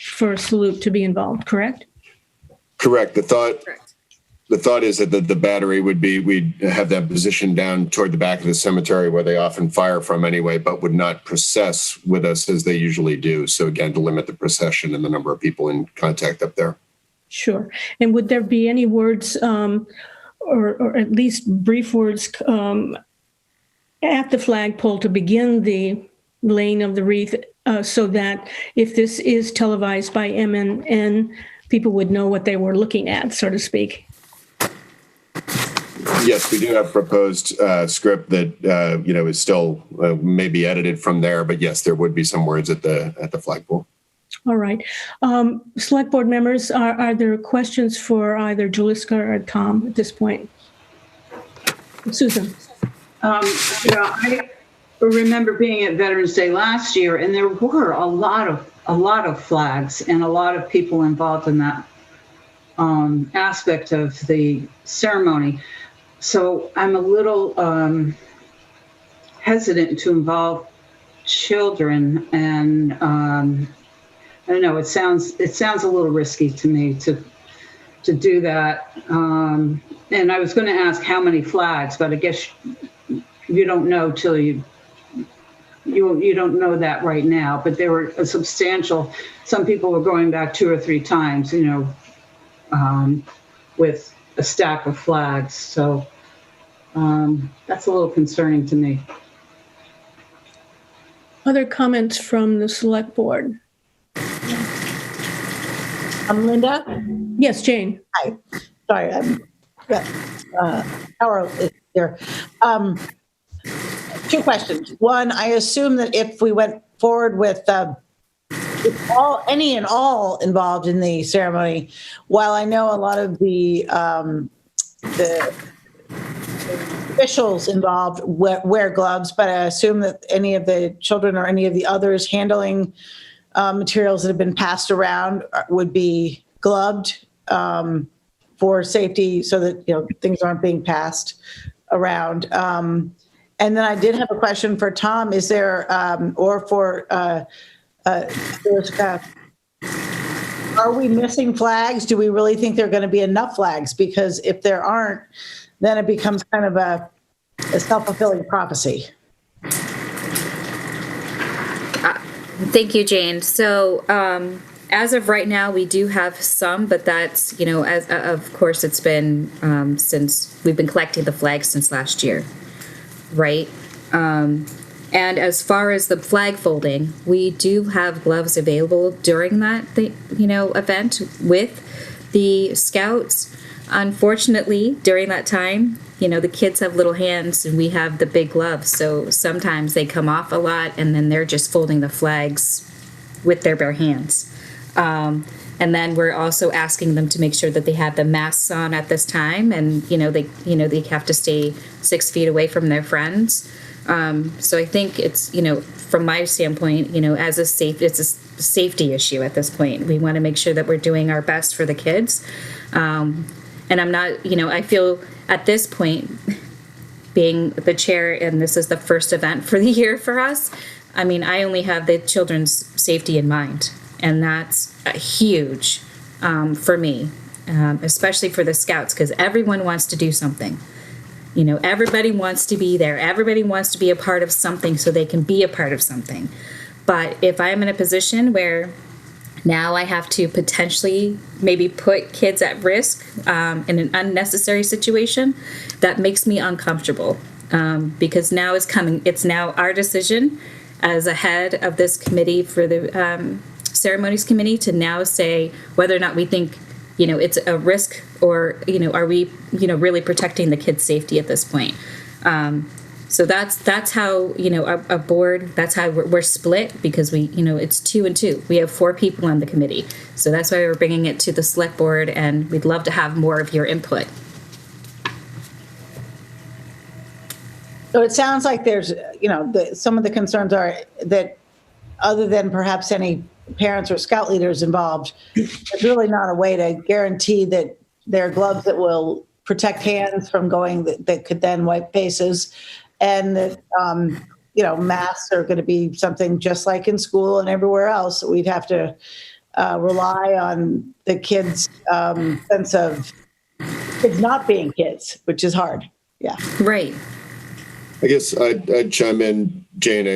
for a salute to be involved, correct? Correct. The thought is that the battery we'd have that positioned down toward the back of the cemetery where they often fire from anyway, but would not process with us as they usually do. So again, to limit the procession and the number of people in contact up there. Sure. And would there be any words or at least brief words at the flagpole to begin the laying of the wreath so that if this is televised by MNN, people would know what they were looking at, so to speak? Yes, we do have proposed script that is still maybe edited from there, but yes, there would be some words at the flagpole. All right. Select board members, are there questions for either Julissa or Tom at this point? Susan. I remember being at Veterans Day last year, and there were a lot of flags and a lot of people involved in that aspect of the ceremony. So I'm a little hesitant to involve children, and I don't know. It sounds a little risky to me to to do that. And I was going to ask how many flags, but I guess you don't know till you don't know that right now. But they were a substantial. Some people were going back 2 or 3 times, with a stack of flags. So that's a little concerning to me. Other comments from the select board? Linda? Yes, Jane. Hi. Sorry, Carol is here. 2 questions. One, I assume that if we went forward with any and all involved in the ceremony, while I know a lot of the officials involved wear gloves, but I assume that any of the children or any of the others handling materials that have been passed around would be gloved for safety, so that things aren't being passed around. And then I did have a question for Tom. Is there or for are we missing flags? Do we really think there are going to be enough flags? Because if there aren't, then it becomes kind of a self-fulfilling prophecy. Thank you, Jane. So as of right now, we do have some, but that's, as of course, it's been since we've been collecting the flags since last year, right? And as far as the flag folding, we do have gloves available during that, event with the Scouts. Unfortunately, during that time, the kids have little hands and we have the big gloves. So sometimes they come off a lot and then they're just folding the flags with their bare hands. And then we're also asking them to make sure that they have the masks on at this time, and they have to stay 6 feet away from their friends. So I think it's from my standpoint, it's a safety issue at this point. We want to make sure that we're doing our best for the kids. And I'm not, I feel at this point, being the chair, and this is the first event for the year for us, I only have the children's safety in mind. And that's huge for me, especially for the Scouts, because everyone wants to do something. Everybody wants to be there. Everybody wants to be a part of something so they can be a part of something. But if I'm in a position where now I have to potentially maybe put kids at risk in an unnecessary situation, that makes me uncomfortable, because now it's now our decision as a head of this committee for the ceremonies committee to now say whether or not we think it's a risk, or are we really protecting the kids' safety at this point. So that's how a board, that's how we're split, because we it's 2 and 2. We have 4 people on the committee, so that's why we're bringing it to the select board, and we'd love to have more of your input. So it sounds like there's some of the concerns are that, other than perhaps any parents or Scout leaders involved, there's really not a way to guarantee that there are gloves that will protect hands from going that could then wipe faces, and that masks are going to be something just like in school and everywhere else. We'd have to rely on the kids' sense of kids not being kids, which is hard. Yeah. Right. I guess I'd chime in, Jane.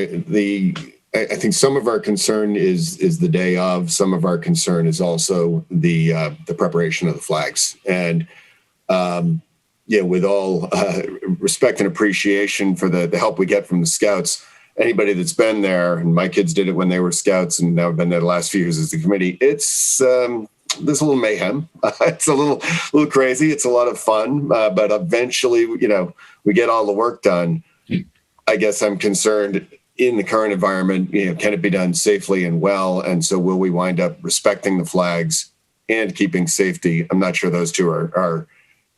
I think some of our concern is the day of. Some of our concern is also the preparation of the flags. And with all respect and appreciation for the help we get from the Scouts, anybody that's been there, and my kids did it when they were Scouts, and now I've been there the last few years as the committee. It's there's a little mayhem. It's a little crazy. It's a lot of fun, but eventually, we get all the work done. I guess I'm concerned in the current environment, can it be done safely and well? And so will we wind up respecting the flags and keeping safety? I'm not sure those two are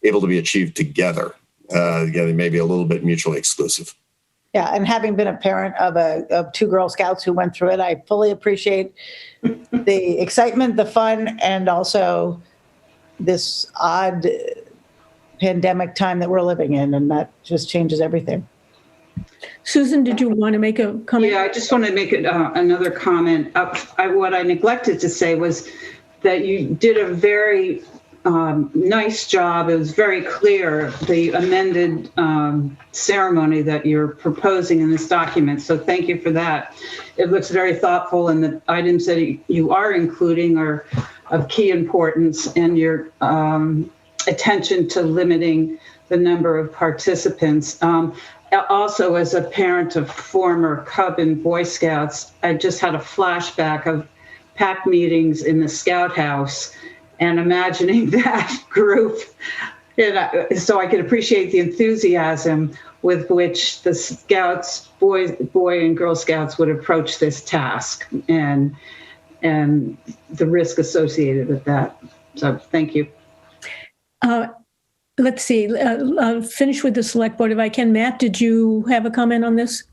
able to be achieved together. They may be a little bit mutually exclusive. Yeah, and having been a parent of 2 Girl Scouts who went through it, I fully appreciate the excitement, the fun, and also this odd pandemic time that we're living in, and that just changes everything. Susan, did you want to make a comment? Yeah, I just want to make another comment. What I neglected to say was that you did a very nice job. It was very clear, the amended ceremony that you're proposing in this document. So thank you for that. It looks very thoughtful, and the items that you are including are of key importance, and your attention to limiting the number of participants. Also, as a parent of former Cub and Boy Scouts, I just had a flashback of packed meetings in the Scout House and imagining that group. And so I could appreciate the enthusiasm with which the Scouts, Boy and Girl Scouts would approach this task, and the risk associated with that. So thank you. Let's see, I'll finish with the select board if I can. Matt, did you have a comment on this?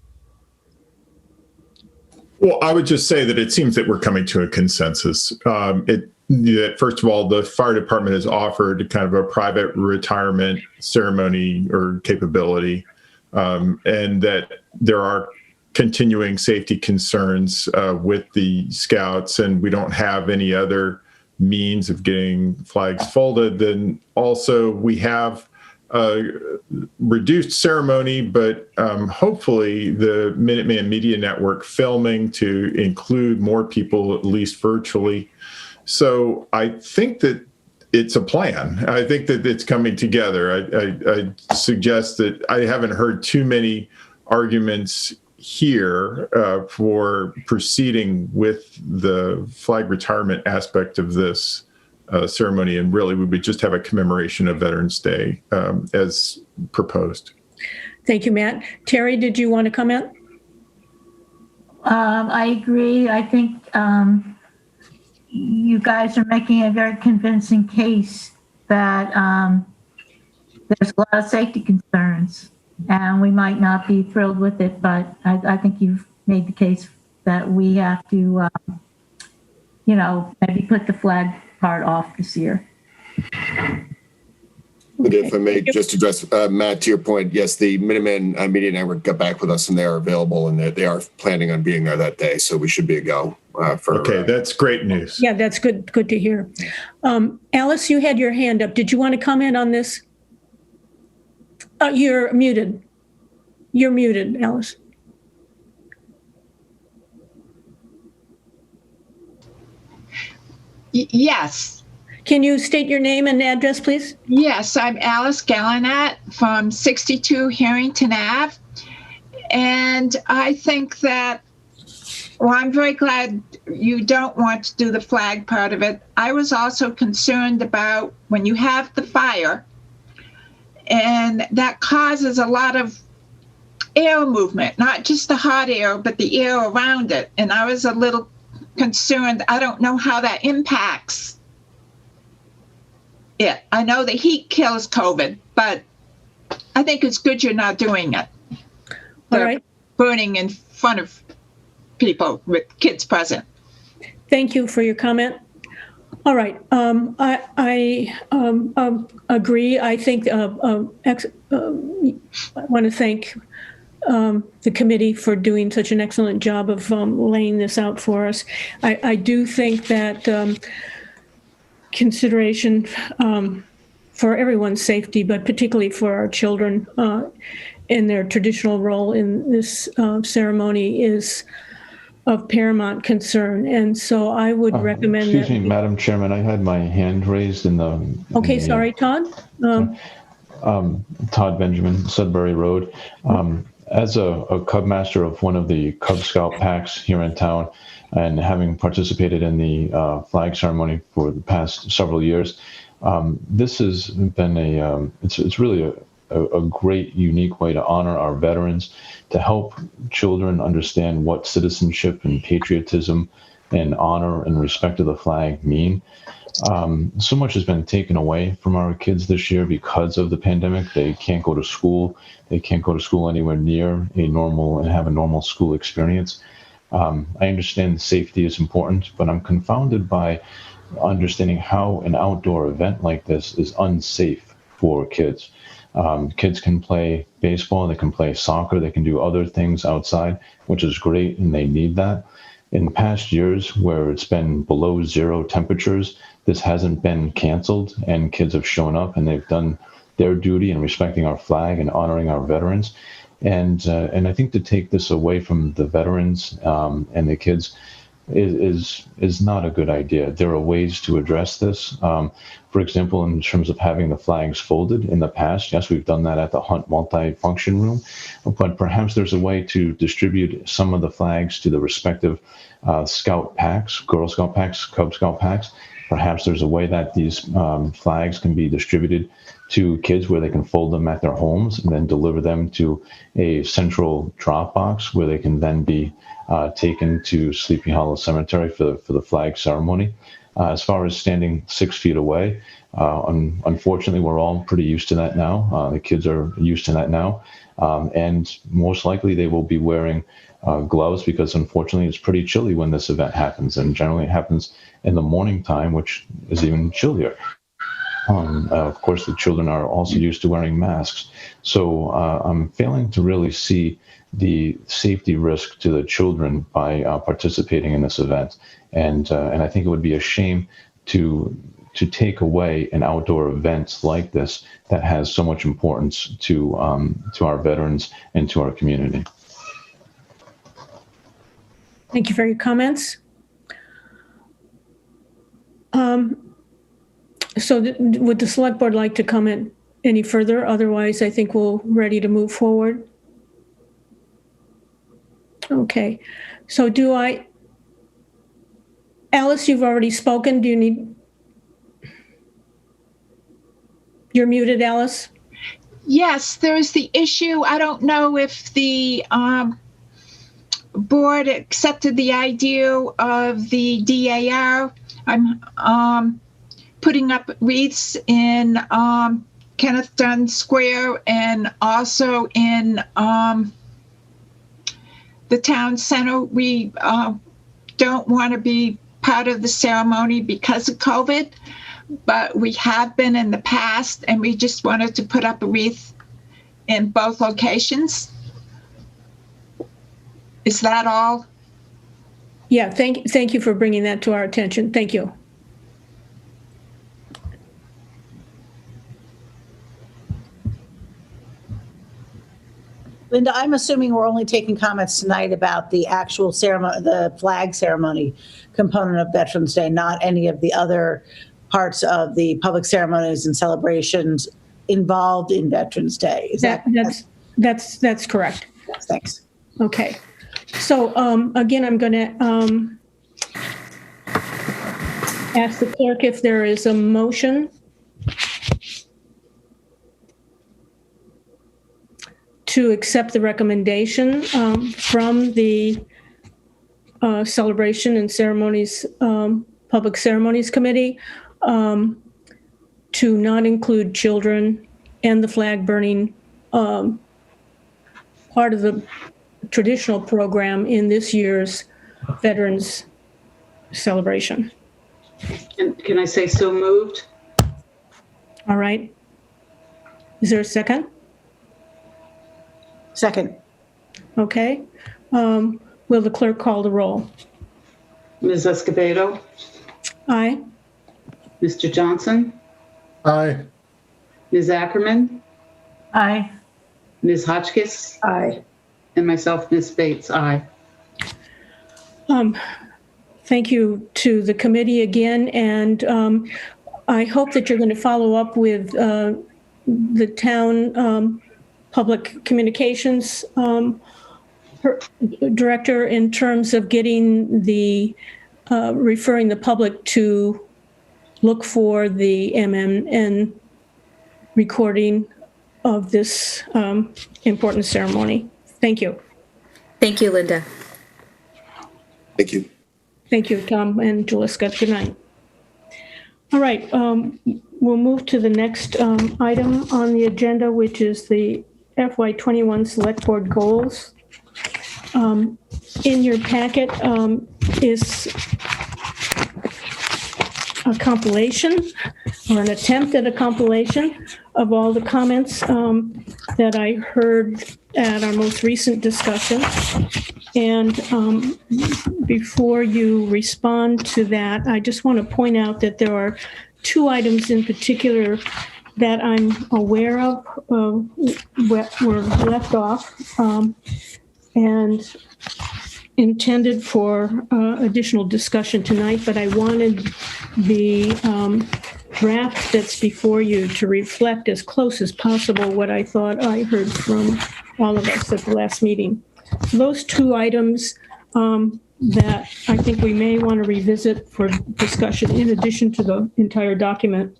Well, I would just say that it seems that we're coming to a consensus. First of all, the fire department has offered kind of a private retirement ceremony or capability, and that there are continuing safety concerns with the Scouts, and we don't have any other means of getting flags folded. Then also we have a reduced ceremony, but hopefully the Minuteman Media Network filming to include more people, at least virtually. So I think that it's a plan. I think that it's coming together. I suggest that I haven't heard too many arguments here for proceeding with the flag retirement aspect of this ceremony, and really we would just have a commemoration of Veterans Day as proposed. Thank you, Matt. Terry, did you want to comment? I agree. I think you guys are making a very convincing case that there's a lot of safety concerns, and we might not be thrilled with it, but I think you've made the case that we have to, maybe put the flag part off this year. But if I may just address, Matt, to your point, yes, the Minuteman Media Network got back with us, and they are available, and they are planning on being there that day, so we should be a go. Okay, that's great news. Yeah, that's good to hear. Alice, you had your hand up. Did you want to comment on this? You're muted. You're muted, Alice. Yes. Can you state your name and address, please? Yes, I'm Alice Gallinat from 62 Harrington Ave. And I think that, well, I'm very glad you don't want to do the flag part of it. I was also concerned about when you have the fire, and that causes a lot of air movement, not just the hot air, but the air around it. And I was a little concerned. I don't know how that impacts it. I know the heat kills COVID, but I think it's good you're not doing it. All right. Burning in front of people with kids present. Thank you for your comment. All right. I agree. I think I want to thank the committee for doing such an excellent job of laying this out for us. I do think that consideration for everyone's safety, but particularly for our children in their traditional role in this ceremony, is of paramount concern. And so I would recommend Excuse me, Madam Chairman, I had my hand raised in the... Okay, sorry, Todd. Todd Benjamin, Sudbury Road. As a Cub Master of one of the Cub Scout packs here in town, and having participated in the flag ceremony for the past several years, this has been it's really a great, unique way to honor our veterans, to help children understand what citizenship and patriotism and honor and respect of the flag mean. So much has been taken away from our kids this year because of the pandemic. They can't go to school. They can't go to school anywhere near have a normal school experience. I understand safety is important, but I'm confounded by understanding how an outdoor event like this is unsafe for kids. Kids can play baseball, they can play soccer, they can do other things outside, which is great, and they need that. in past years where it's been below 0 temperatures, this hasn't been canceled, and kids have shown up and they've done their duty in respecting our flag and honoring our veterans. And I think to take this away from the veterans and the kids is not a good idea. There are ways to address this. For example, in terms of having the flags folded in the past, yes, we've done that at the Hunt multi-function room, but perhaps there's a way to distribute some of the flags to the respective Scout packs, Girl Scout packs, Cub Scout packs. Perhaps there's a way that these flags can be distributed to kids where they can fold them at their homes and then deliver them to a central drop box where they can then be taken to Sleepy Hollow Cemetery for the flag ceremony. As far as standing 6 feet away, unfortunately, we're all pretty used to that now. The kids are used to that now. And most likely they will be wearing gloves because unfortunately it's pretty chilly when this event happens. And generally it happens in the morning time, which is even chillier. Of course, the children are also used to wearing masks. So I'm failing to really see the safety risk to the children by participating in this event. And I think it would be a shame to take away an outdoor event like this that has so much importance to our veterans and to our community. Thank you for your comments. So would the select board like to comment any further? Otherwise, I think we're ready to move forward. Okay, so Alice, you've already spoken. Do you need, you're muted, Alice? Yes, there's the issue. I don't know if the board accepted the idea of the DAR. I'm putting up wreaths in Kenneth Dunn Square and also in the town center. We don't want to be part of the ceremony because of COVID, but we have been in the past, and we just wanted to put up a wreath in both locations. Is that all? Yeah, thank you for bringing that to our attention. Thank you. Linda, I'm assuming we're only taking comments tonight about the actual ceremony, the flag ceremony component of Veterans Day, not any of the other parts of the public ceremonies and celebrations involved in Veterans Day. Is that's correct. Yes, thanks. Okay. So again, I'm going to ask the clerk if there is a motion to accept the recommendation from the Celebration and Ceremonies, Public Ceremonies Committee to not include children and the flag burning part of the traditional program in this year's Veterans Celebration. Can I say so moved? All right. Is there a second? Second. Okay. Will the clerk call the roll? Ms. Escobedo? Aye. Mr. Johnson? Aye. Ms. Ackerman? Aye. Ms. Hotchkiss? Aye. And myself, Ms. Bates, aye. Thank you to the committee again, and I hope that you're going to follow up with the town public communications director in terms of getting the referring the public to look for the MMN recording of this important ceremony. Thank you. Thank you, Linda. Thank you. Thank you, Tom and Jaliska. Good night. All right, we'll move to the next item on the agenda, which is the FY21 Select Board Goals. In your packet is a compilation or an attempt at a compilation of all the comments that I heard at our most recent discussion. And before you respond to that, I just want to point out that there are two items in particular that I'm aware of were left off and intended for additional discussion tonight, but I wanted the draft that's before you to reflect as close as possible what I thought I heard from all of us at the last meeting. Those two items that I think we may want to revisit for discussion in addition to the entire document.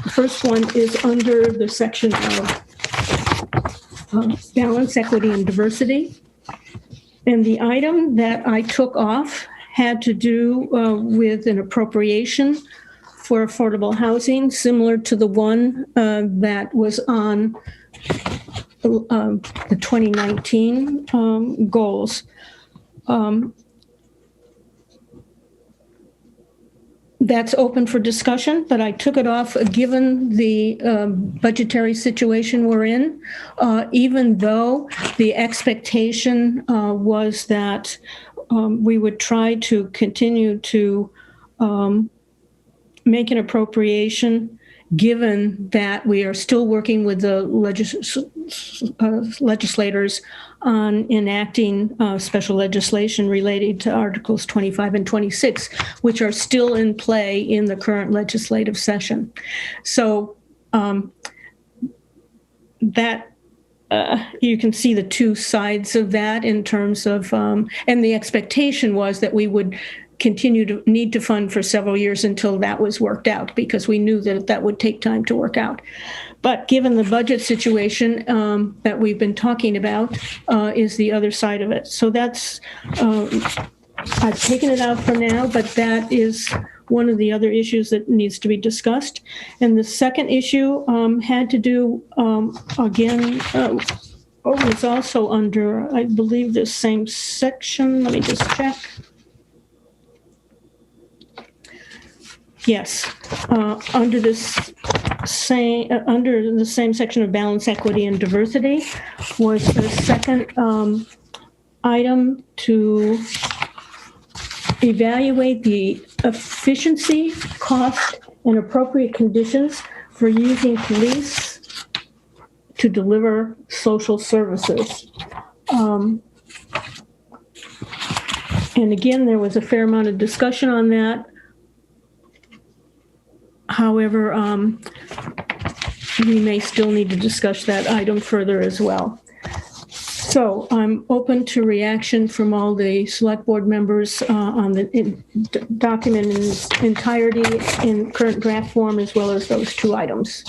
The first one is under the section of balance, equity, and diversity. And the item that I took off had to do with an appropriation for affordable housing, similar to the one that was on the 2019 goals. That's open for discussion, but I took it off given the budgetary situation we're in, even though the expectation was that we would try to continue to make an appropriation, given that we are still working with the legislators on enacting special legislation related to Articles 25 and 26, which are still in play in the current legislative session. So that you can see the two sides of that in terms of, and the expectation was that we would continue to need to fund for several years until that was worked out, because we knew that that would take time to work out. But given the budget situation that we've been talking about is the other side of it. So that's, I've taken it out for now, but that is one of the other issues that needs to be discussed. And the second issue had to do, again, it's also under, I believe, the same section. Let me just check. Yes, under the same section of balance, equity, and diversity was the second item to evaluate the efficiency, cost, and appropriate conditions for using police to deliver social services. And again, there was a fair amount of discussion on that. However, we may still need to discuss that item further as well. So I'm open to reaction from all the select board members on the document in its entirety in current draft form, as well as those two items.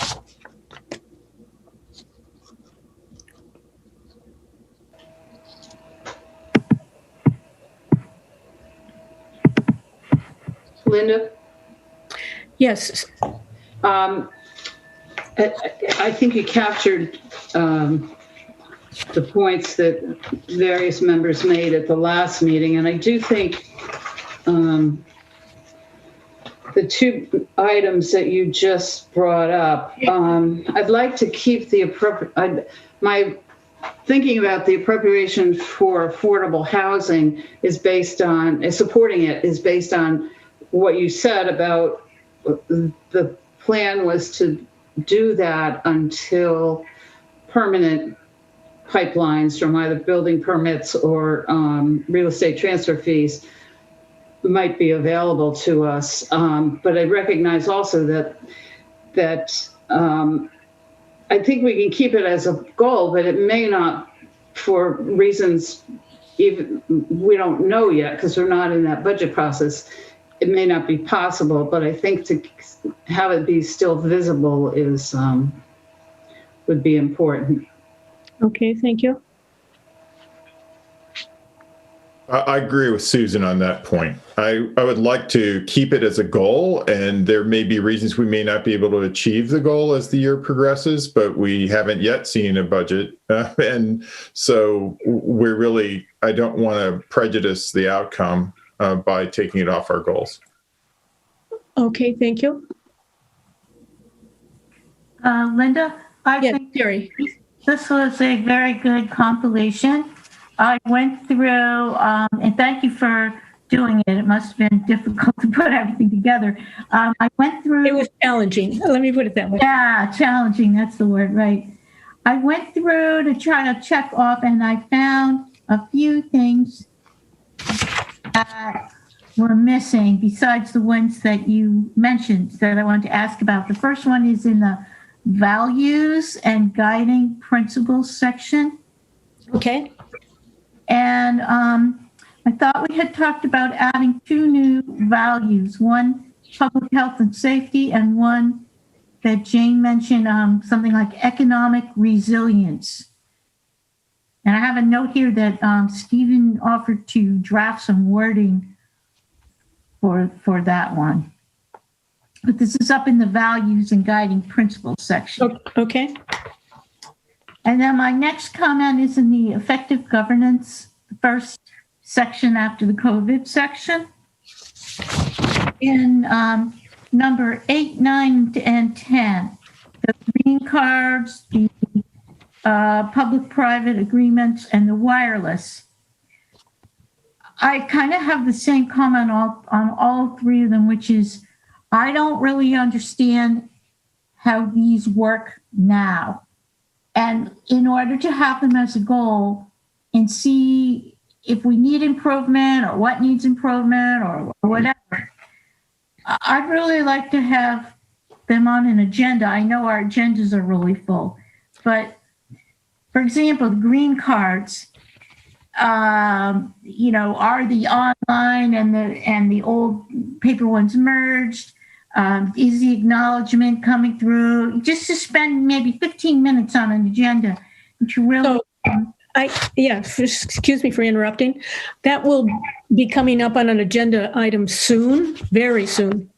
Linda? Yes. I think you captured the points that various members made at the last meeting, and I do think the two items that you just brought up, I'd like to keep the my thinking about the appropriation for affordable housing is based on, supporting it is based on what you said about the plan was to do that until permanent pipelines from either building permits or real estate transfer fees might be available to us. But I recognize also that I think we can keep it as a goal, but it may not, for reasons even we don't know yet because we're not in that budget process. It may not be possible, but I think to have it be still visible is would be important. Okay, thank you. I agree with Susan on that point. I would like to keep it as a goal, and there may be reasons we may not be able to achieve the goal as the year progresses, but we haven't yet seen a budget. And so we're really, I don't want to prejudice the outcome by taking it off our goals. Okay, thank you. Linda, I think Terry. This was a very good compilation I went through, and thank you for doing it. It must have been difficult to put everything together. I went through. It was challenging. Let me put it that way. Yeah, challenging. That's the word, right? I went through to try to check off, and I found a few things that were missing besides the ones that you mentioned that I wanted to ask about. The first one is in the values and guiding principles section. Okay. And I thought we had talked about adding 2 new values, one public health and safety, and one that Jane mentioned, something like economic resilience. And I have a note here that Stephen offered to draft some wording for that one. But this is up in the values and guiding principles section. Okay. And then my next comment is in the effective governance, the first section after the COVID section. In number 8, 9, and 10, the green cards, the public-private agreements, and the wireless. I kind of have the same comment on all 3 of them, which is I don't really understand how these work now. And in order to have them as a goal and see if we need improvement or what needs improvement or whatever, I'd really like to have them on an agenda. I know our agendas are really full, but for example, the green cards, are the online and the old paper ones merged? Is the acknowledgement coming through? Just to spend maybe 15 minutes on an agenda, which really. Excuse me for interrupting. That will be coming up on an agenda item soon, very soon.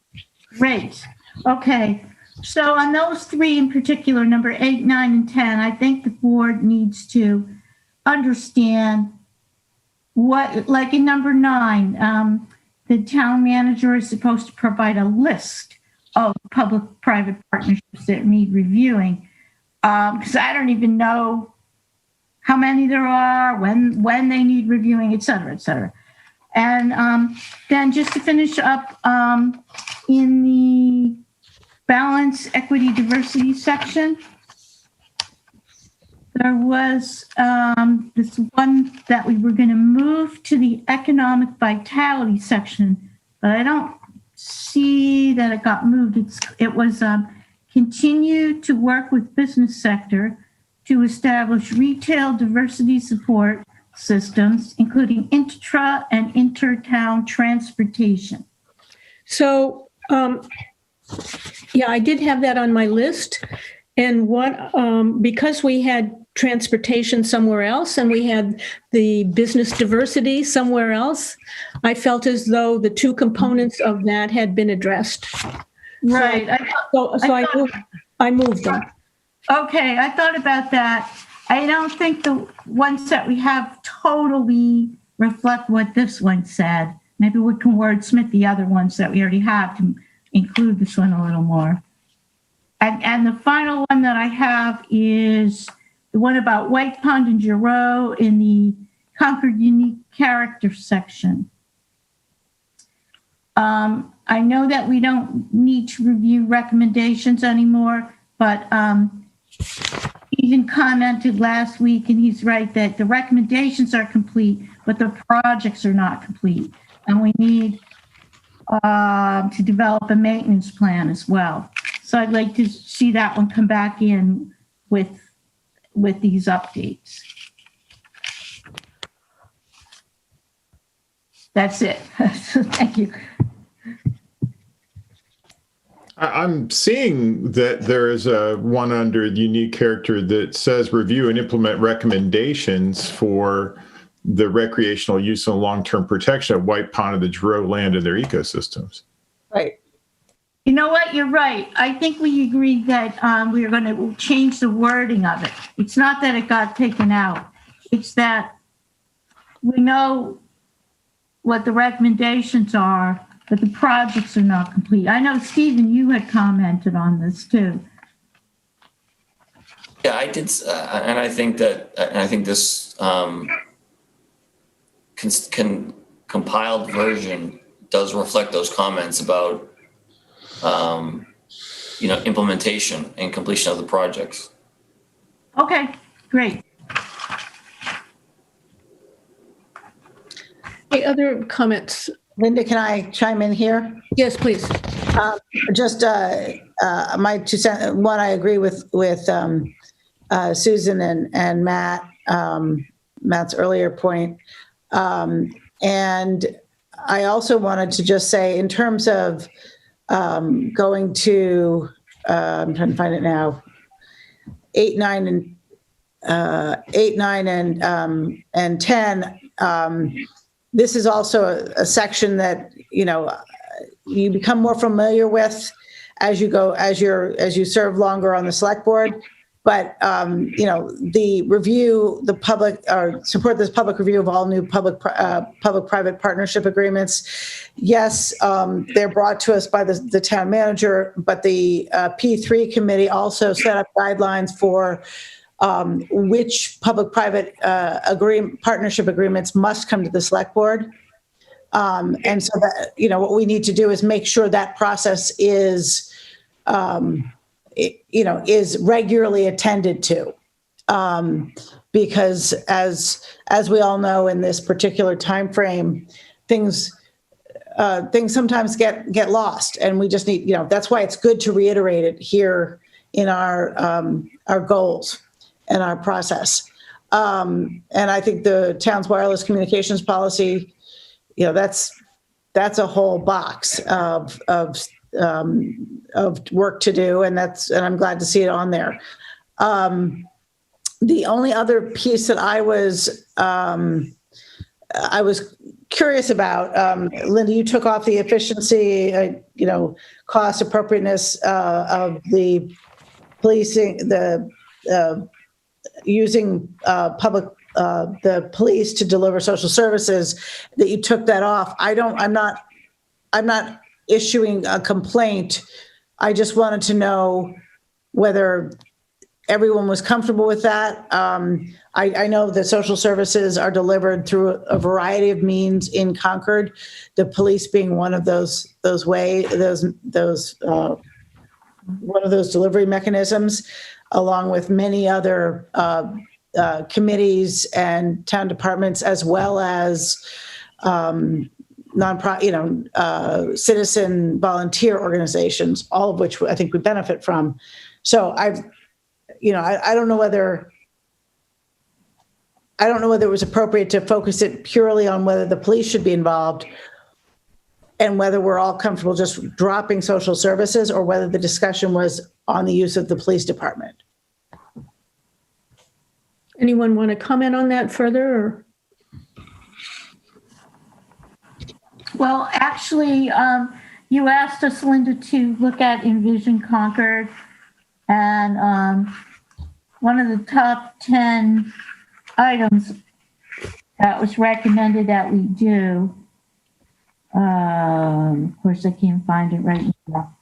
Great. Okay. So on those 3 in particular, number 8, 9, and 10, I think the board needs to understand what, like in number 9, the town manager is supposed to provide a list of public-private partnerships that need reviewing. Because I don't even know how many there are, when they need reviewing, et cetera, et cetera. And then just to finish up, in the balance, equity, diversity section, there was this one that we were going to move to the economic vitality section, but I don't see that it got moved. It was continue to work with business sector to establish retail diversity support systems, including intra and intertown transportation. So, I did have that on my list. And because we had transportation somewhere else and we had the business diversity somewhere else, I felt as though the 2 components of that had been addressed. Right. I moved them. Okay, I thought about that. I don't think the ones that we have totally reflect what this one said. Maybe we can wordsmith the other ones that we already have to include this one a little more. And the final one that I have is the one about White Pond and Giroux in the Concord Unique Character section. I know that we don't need to review recommendations anymore, but Stephen commented last week, and he's right, that the recommendations are complete, but the projects are not complete. And we need to develop a maintenance plan as well. So I'd like to see that one come back in with these updates. That's it. Thank you. I'm seeing that there is a one under the unique character that says review and implement recommendations for the recreational use and long-term protection of White Pond and the Giroux land and their ecosystems. Right. You know what? You're right. I think we agreed that we are going to change the wording of it. It's not that it got taken out. It's that we know what the recommendations are, but the projects are not complete. I know, Stephen, you had commented on this too. Yeah, I did, and I think this compiled version does reflect those comments about, implementation and completion of the projects. Okay, great. Any other comments? Linda, can I chime in here? Yes, please. Just my 2 cents. One, I agree with Susan and Matt, Matt's earlier point. And I also wanted to just say, in terms of going to, I'm trying to find it now, 8, 9, and 10. This is also a section that, you become more familiar with as you go, as you serve longer on the select board. But, the review, the public, or support this public review of all new public-private partnership agreements. Yes, they're brought to us by the town manager, but the P3 committee also set up guidelines for which public-private partnership agreements must come to the select board. And so that, what we need to do is make sure that process is, is regularly attended to. Because as we all know, in this particular time frame, things sometimes get lost, and we just need, that's why it's good to reiterate it here in our goals and our process. And I think the town's wireless communications policy, that's a whole box of work to do, and I'm glad to see it on there. The only other piece that I was curious about, Linda, you took off the efficiency, cost appropriateness of the policing, using the police to deliver social services, that you took that off. I'm not issuing a complaint. I just wanted to know whether everyone was comfortable with that. I know that social services are delivered through a variety of means in Concord, the police being one of those delivery mechanisms, along with many other committees and town departments, as well as nonprofit, citizen volunteer organizations, all of which I think we benefit from. So I don't know whether it was appropriate to focus it purely on whether the police should be involved, and whether we're all comfortable just dropping social services, or whether the discussion was on the use of the police department. Anyone want to comment on that further? Or? Well, actually, you asked us, Linda, to look at Envision Concord, and one of the top 10 items that was recommended that we do, of course, I can't find it right now.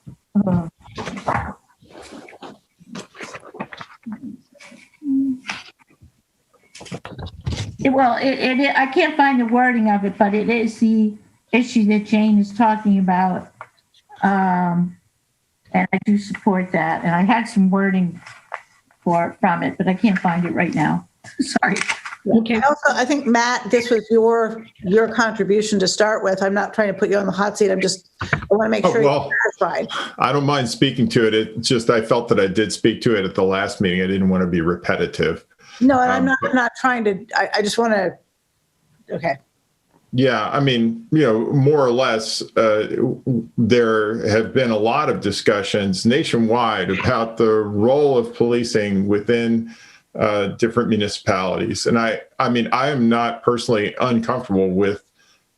I can't find the wording of it, but it is the issue that Jane is talking about. And I do support that. And I had some wording from it, but I can't find it right now. Sorry. Okay. Also, I think, Matt, this was your contribution to start with. I'm not trying to put you on the hot seat. I want to make sure you're satisfied. I don't mind speaking to it. It's just, I felt that I did speak to it at the last meeting. I didn't want to be repetitive. No, and I'm not trying to, I just want to, okay. Yeah, I mean, more or less, there have been a lot of discussions nationwide about the role of policing within different municipalities. And I am not personally uncomfortable with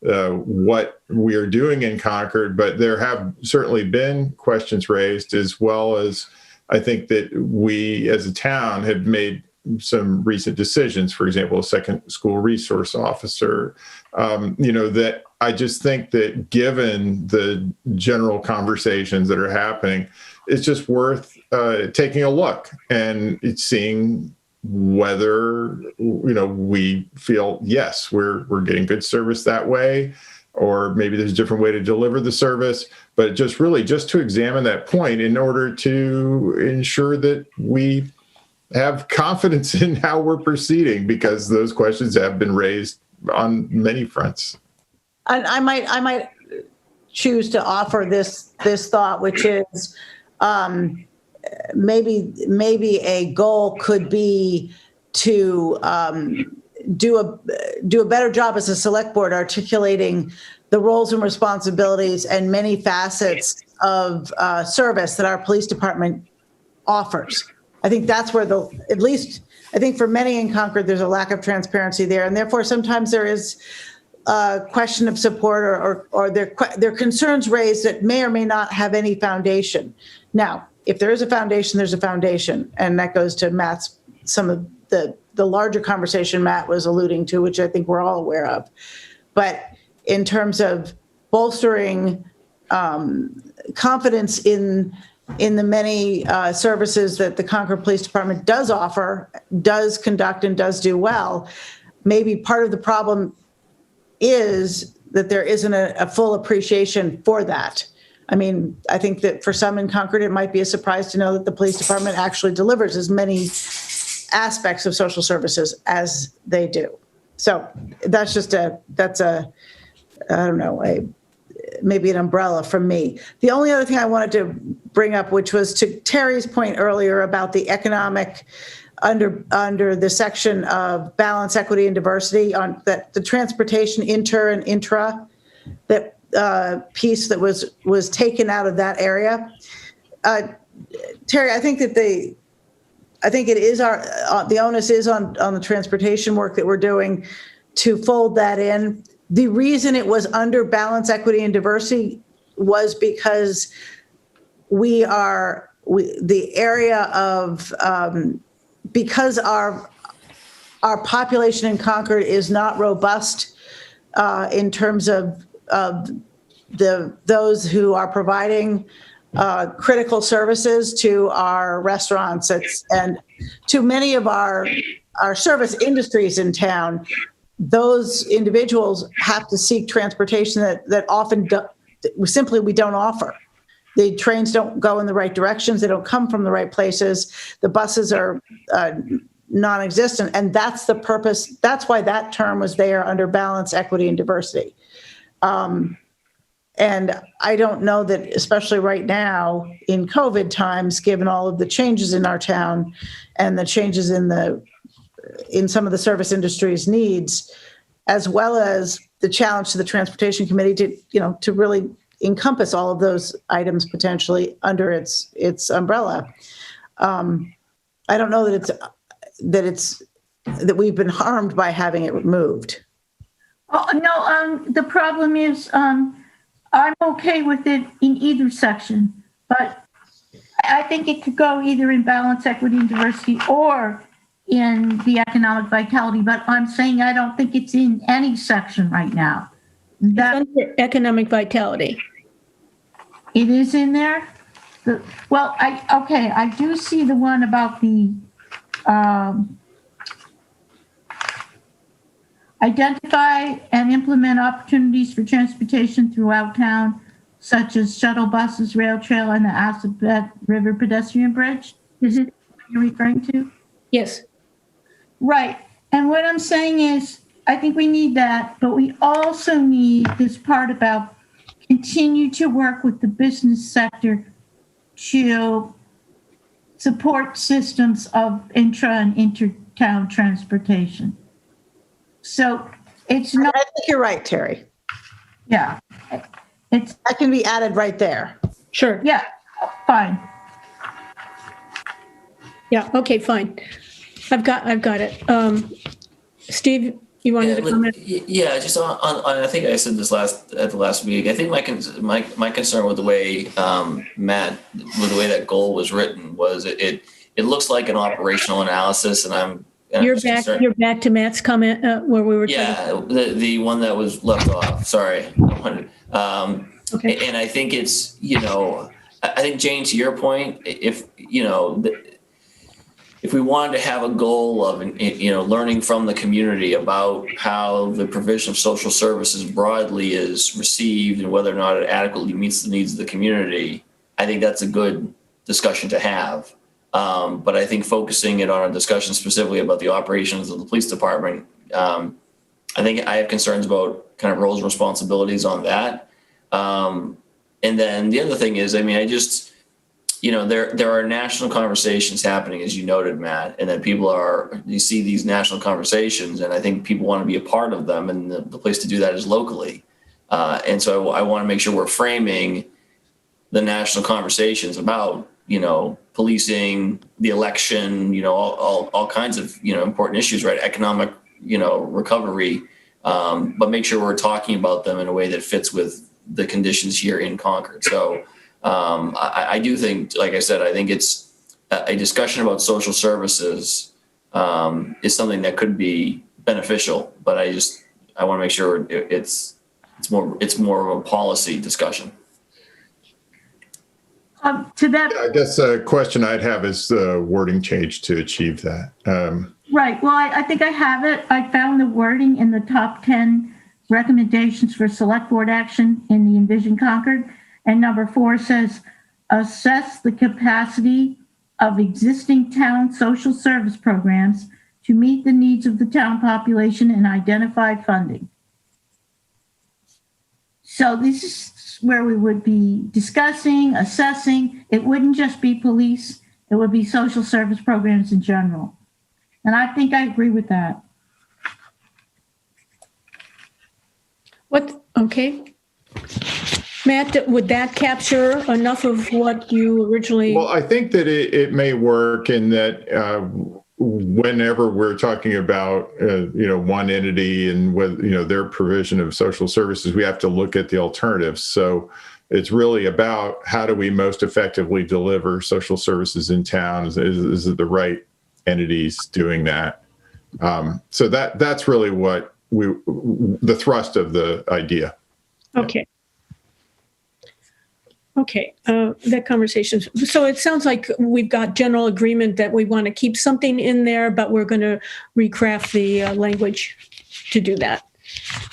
what we are doing in Concord, but there have certainly been questions raised, as well as I think that we as a town have made some recent decisions, for example, a second school resource officer, that I just think that given the general conversations that are happening, it's just worth taking a look and seeing whether, we feel, yes, we're getting good service that way, or maybe there's a different way to deliver the service, but just to examine that point in order to ensure that we have confidence in how we're proceeding, because those questions have been raised on many fronts. And I might choose to offer this thought, which is maybe a goal could be to do a better job as a select board articulating the roles and responsibilities and many facets of service that our police department offers. I think that's where at least I think for many in Concord, there's a lack of transparency there. And therefore, sometimes there is a question of support or there are concerns raised that may or may not have any foundation. Now, if there is a foundation, there's a foundation. And that goes to some of the larger conversation Matt was alluding to, which I think we're all aware of. But in terms of bolstering confidence in the many services that the Concord Police Department does offer, does conduct, and does do well, maybe part of the problem is that there isn't a full appreciation for that. I mean, I think that for some in Concord, it might be a surprise to know that the police department actually delivers as many aspects of social services as they do. So that's maybe an umbrella from me. The only other thing I wanted to bring up, which was to Terry's point earlier about the economic under the section of balance, equity, and diversity, on that the transportation inter and intra, that piece that was taken out of that area. Terry, I think that the onus is on the transportation work that we're doing to fold that in. The reason it was under balance, equity, and diversity was because because our population in Concord is not robust in terms of those who are providing critical services to our restaurants and to many of our service industries in town. Those individuals have to seek transportation that often we don't offer. The trains don't go in the right directions. They don't come from the right places. The buses are non-existent. And that's the purpose. That's why that term was there under balance, equity, and diversity. And I don't know that, especially right now in COVID times, given all of the changes in our town and the changes in some of the service industry's needs, as well as the challenge to the Transportation Committee to really encompass all of those items potentially under its umbrella. I don't know that we've been harmed by having it removed. Oh, no, the problem is I'm okay with it in either section, but I think it could go either in balance, equity, and diversity or in the economic vitality, but I'm saying I don't think it's in any section right now. That's under economic vitality. It is in there? I do see the one about the identify and implement opportunities for transportation throughout town, such as shuttle buses, rail trail, and the Assabet River pedestrian bridge. Is it what you're referring to? Yes. Right. And what I'm saying is, I think we need that, but we also need this part about continue to work with the business sector to support systems of intra and intertown transportation. So it's not. I think you're right, Terry. Yeah. That can be added right there. Sure. Yeah. Fine. Yeah. Okay. Fine. I've got it. Steve, you wanted to comment? Yeah, just on I think I said this at the last week. I think my concern with the way Matt, with the way that goal was written, was it looks like an operational analysis, and you're back to Matt's comment where we were. The one that was left off. Sorry. Okay. And I think it's I think Jane, to your point, if if we wanted to have a goal of, learning from the community about how the provision of social services broadly is received and whether or not it adequately meets the needs of the community, I think that's a good discussion to have. But I think focusing it on a discussion specifically about the operations of the police department, I think I have concerns about kind of roles and responsibilities on that. And then the other thing is, there are national conversations happening, as you noted, Matt, and then you see these national conversations, and I think people want to be a part of them, and the place to do that is locally. And so I want to make sure we're framing the national conversations about, policing, the election, all kinds of, important issues, right? Economic, recovery, but make sure we're talking about them in a way that fits with the conditions here in Concord. So I do think, like I said, I think it's a discussion about social services is something that could be beneficial, but I want to make sure it's more of a policy discussion. To that, I guess a question I'd have is the wording change to achieve that. right. Well, I think I have it. I found the wording in the top 10 recommendations for select board action in the Envision Concord. And number 4 says, assess the capacity of existing town social service programs to meet the needs of the town population and identify funding. So this is where we would be discussing, assessing. It wouldn't just be police, it would be social service programs in general. And I think I agree with that. Okay. Matt, would that capture enough of what you originally? Well, I think that it may work in that whenever we're talking about, one entity and whether, their provision of social services, we have to look at the alternatives. So it's really about how do we most effectively deliver social services in town? Is it the right entities doing that? So that's really what the thrust of the idea. Okay. Okay, that conversation. So it sounds like we've got general agreement that we want to keep something in there, but we're going to recraft the language to do that.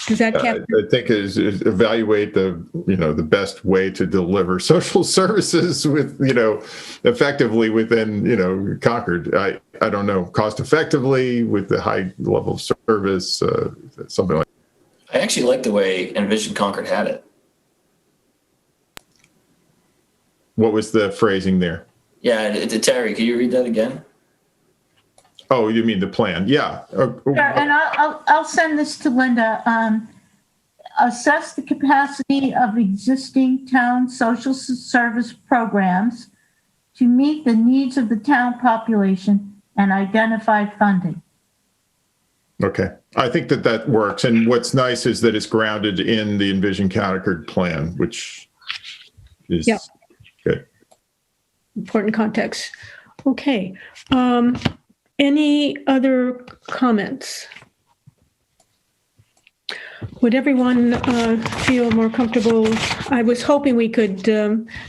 Does that capture? I think is evaluate the best way to deliver social services with effectively within Concord. I don't know, cost effectively with the high level of service, something like that. I actually like the way Envision Concord had it. What was the phrasing there? Yeah, Terry, can you read that again? Oh, you mean the plan? Yeah. Sure, and I'll send this to Linda. Assess the capacity of existing town social service programs to meet the needs of the town population and identify funding. Okay. I think that works. And what's nice is that it's grounded in the Envision Concord plan, which is good. Important context. Okay. Any other comments? Would everyone feel more comfortable? I was hoping we could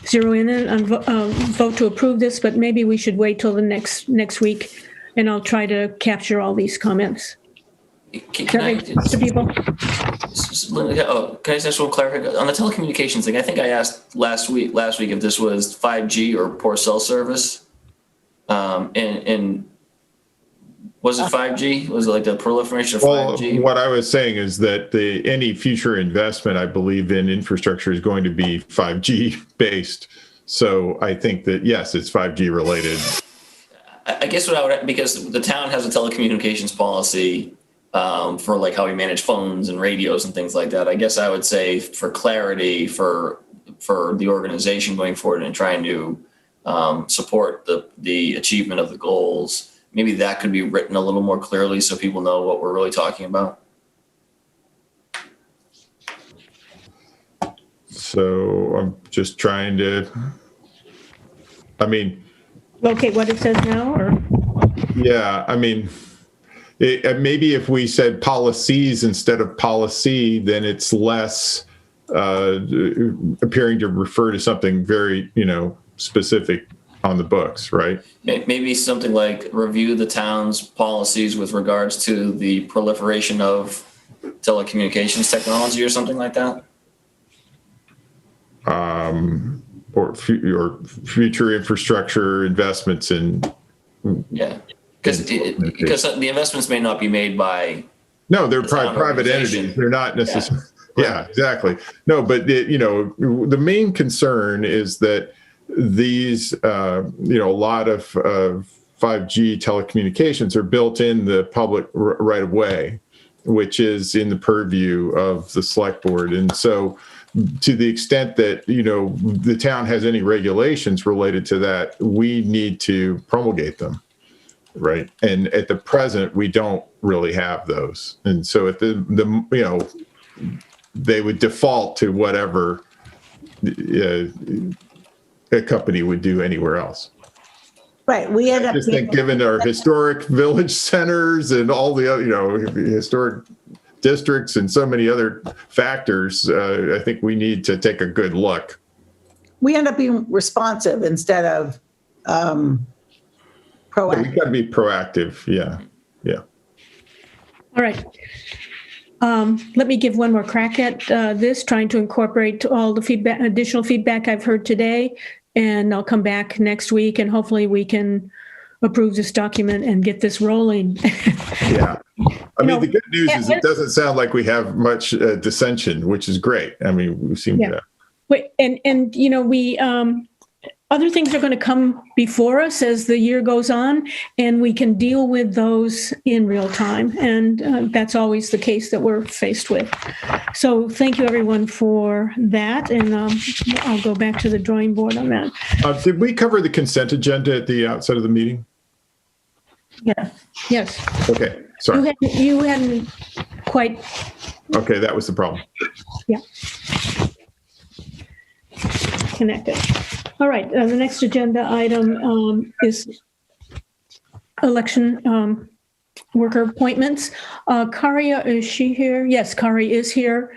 zero in and vote to approve this, but maybe we should wait till the next week, and I'll try to capture all these comments. Can I to people? Can I just one clarification on the telecommunications thing? I think I asked last week if this was 5G or poor cell service, and was it 5G? Was it like the proliferation of 5G? What I was saying is that any future investment, I believe, in infrastructure is going to be 5G based. So I think that yes, it's 5G related. I guess because the town has a telecommunications policy. For like how we manage phones and radios and things like that. I guess I would say for clarity for the organization going forward and trying to support the achievement of the goals, maybe that could be written a little more clearly so people know what we're really talking about. So I'm just trying to, locate what it says now, or? Yeah, maybe if we said policies instead of policy, then it's less appearing to refer to something very, specific on the books, right? Maybe something like review the town's policies with regards to the proliferation of telecommunications technology or something like that. Or future infrastructure investments in. Yeah, because the investments may not be made by. No, they're private entities. They're not necessarily. Yeah, exactly. No, but the main concern is that these, a lot of 5G telecommunications are built in the public right of way, which is in the purview of the select board. And so to the extent that, the town has any regulations related to that, we need to promulgate them. Right. And at the present, we don't really have those. And so at they would default to whatever a company would do anywhere else. Right. We end I up just think given our historic village centers and all the other, historic districts and so many other factors, I think we need to take a good look. We end up being responsive instead of proactive. We got to be proactive. Yeah. Yeah. All right. Let me give one more crack at this, trying to incorporate all the additional feedback I've heard today, and I'll come back next week and hopefully we can approve this document and get this rolling. Yeah. I mean, the good news is it doesn't sound like we have much dissension, which is great. I mean, we seem to. And we other things are going to come before us as the year goes on, and we can deal with those in real time. And that's always the case that we're faced with. So thank you, everyone, for that. And I'll go back to the drawing board on that. Did we cover the consent agenda at the outset of the meeting? Yes. Okay. Sorry. You hadn't quite. Okay, that was the problem. Yeah. Connected. All right. The next agenda item is election worker appointments. Kari, is she here? Yes, Kari is here.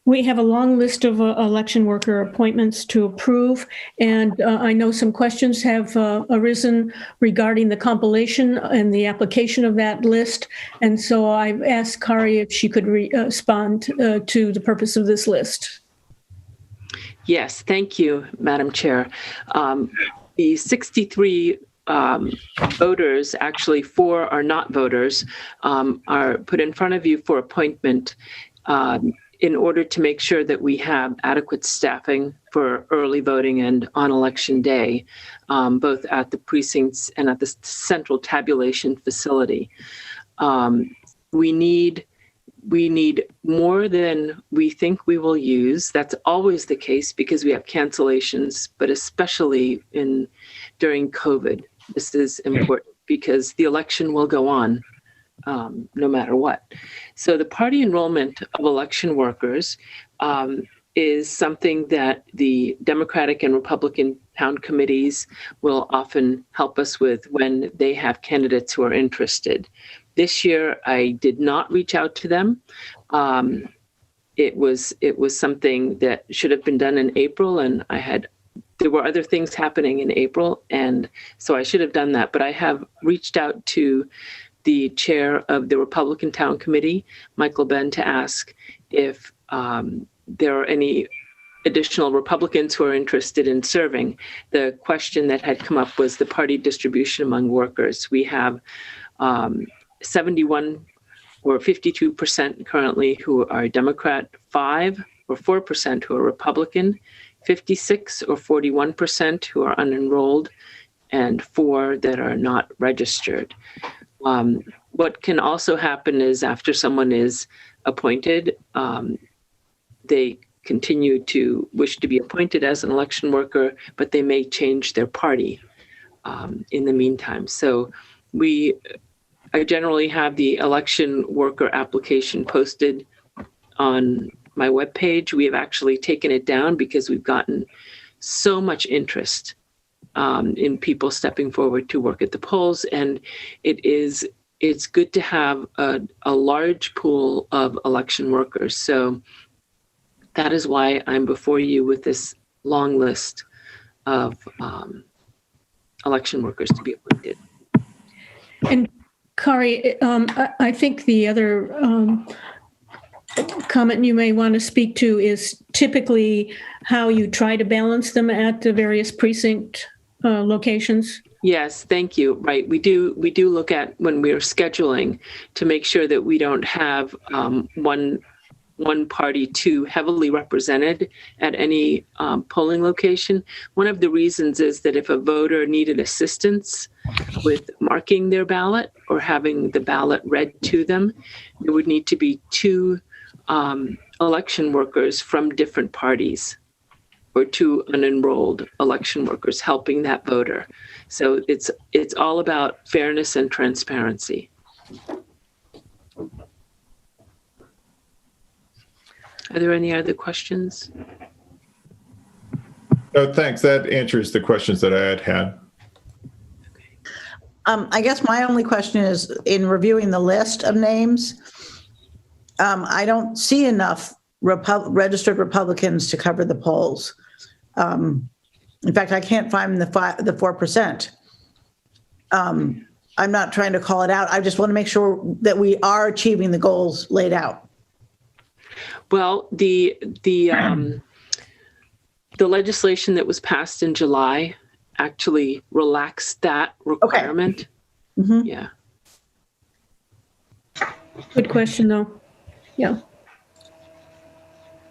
We have a long list of election worker appointments to approve, and I know some questions have arisen regarding the compilation and the application of that list, and so I've asked Kari if she could respond to the purpose of this list. Yes, thank you, Madam Chair. The 63 voters, actually 4 are not voters, are put in front of you for appointment in order to make sure that we have adequate staffing for early voting and on election day, both at the precincts and at the central tabulation facility. We need more than we think we will use. That's always the case because we have cancellations, but especially during COVID. This is important because the election will go on no matter what. So the party enrollment of election workers is something that the Democratic and Republican town committees will often help us with when they have candidates who are interested. This year, I did not reach out to them. It was something that should have been done in April, and there were other things happening in April, and so I should have done that. But I have reached out to the chair of the Republican Town Committee, Michael Benn, to ask if there are any additional Republicans who are interested in serving. The question that had come up was the party distribution among workers. We have 71 or 52% currently who are Democrat, 5 or 4% who are Republican, 56 or 41% who are unenrolled, and 4 that are not registered. What can also happen is after someone is appointed, they continue to wish to be appointed as an election worker, but they may change their party in the meantime. So I generally have the election worker application posted on my webpage. We have actually taken it down because we've gotten so much interest in people stepping forward to work at the polls. And it's good to have a large pool of election workers. So that is why I'm before you with this long list of election workers to be appointed. And Kari, I think the other comment you may want to speak to is typically how you try to balance them at the various precinct locations. Yes, thank you. Right, we do look at when we are scheduling to make sure that we don't have one party too heavily represented at any polling location. One of the reasons is that if a voter needed assistance with marking their ballot or having the ballot read to them, there would need to be two election workers from different parties or two unenrolled election workers helping that voter. So it's all about fairness and transparency. Are there any other questions? No, thanks. That answers the questions that I had. I guess my only question is, in reviewing the list of names, I don't see enough registered Republicans to cover the polls. In fact, I can't find the 4%. I'm not trying to call it out. I just want to make sure that we are achieving the goals laid out. Well, the legislation that was passed in July actually relaxed that requirement. Okay. Mm-hmm. Yeah. Good question, though. Yeah.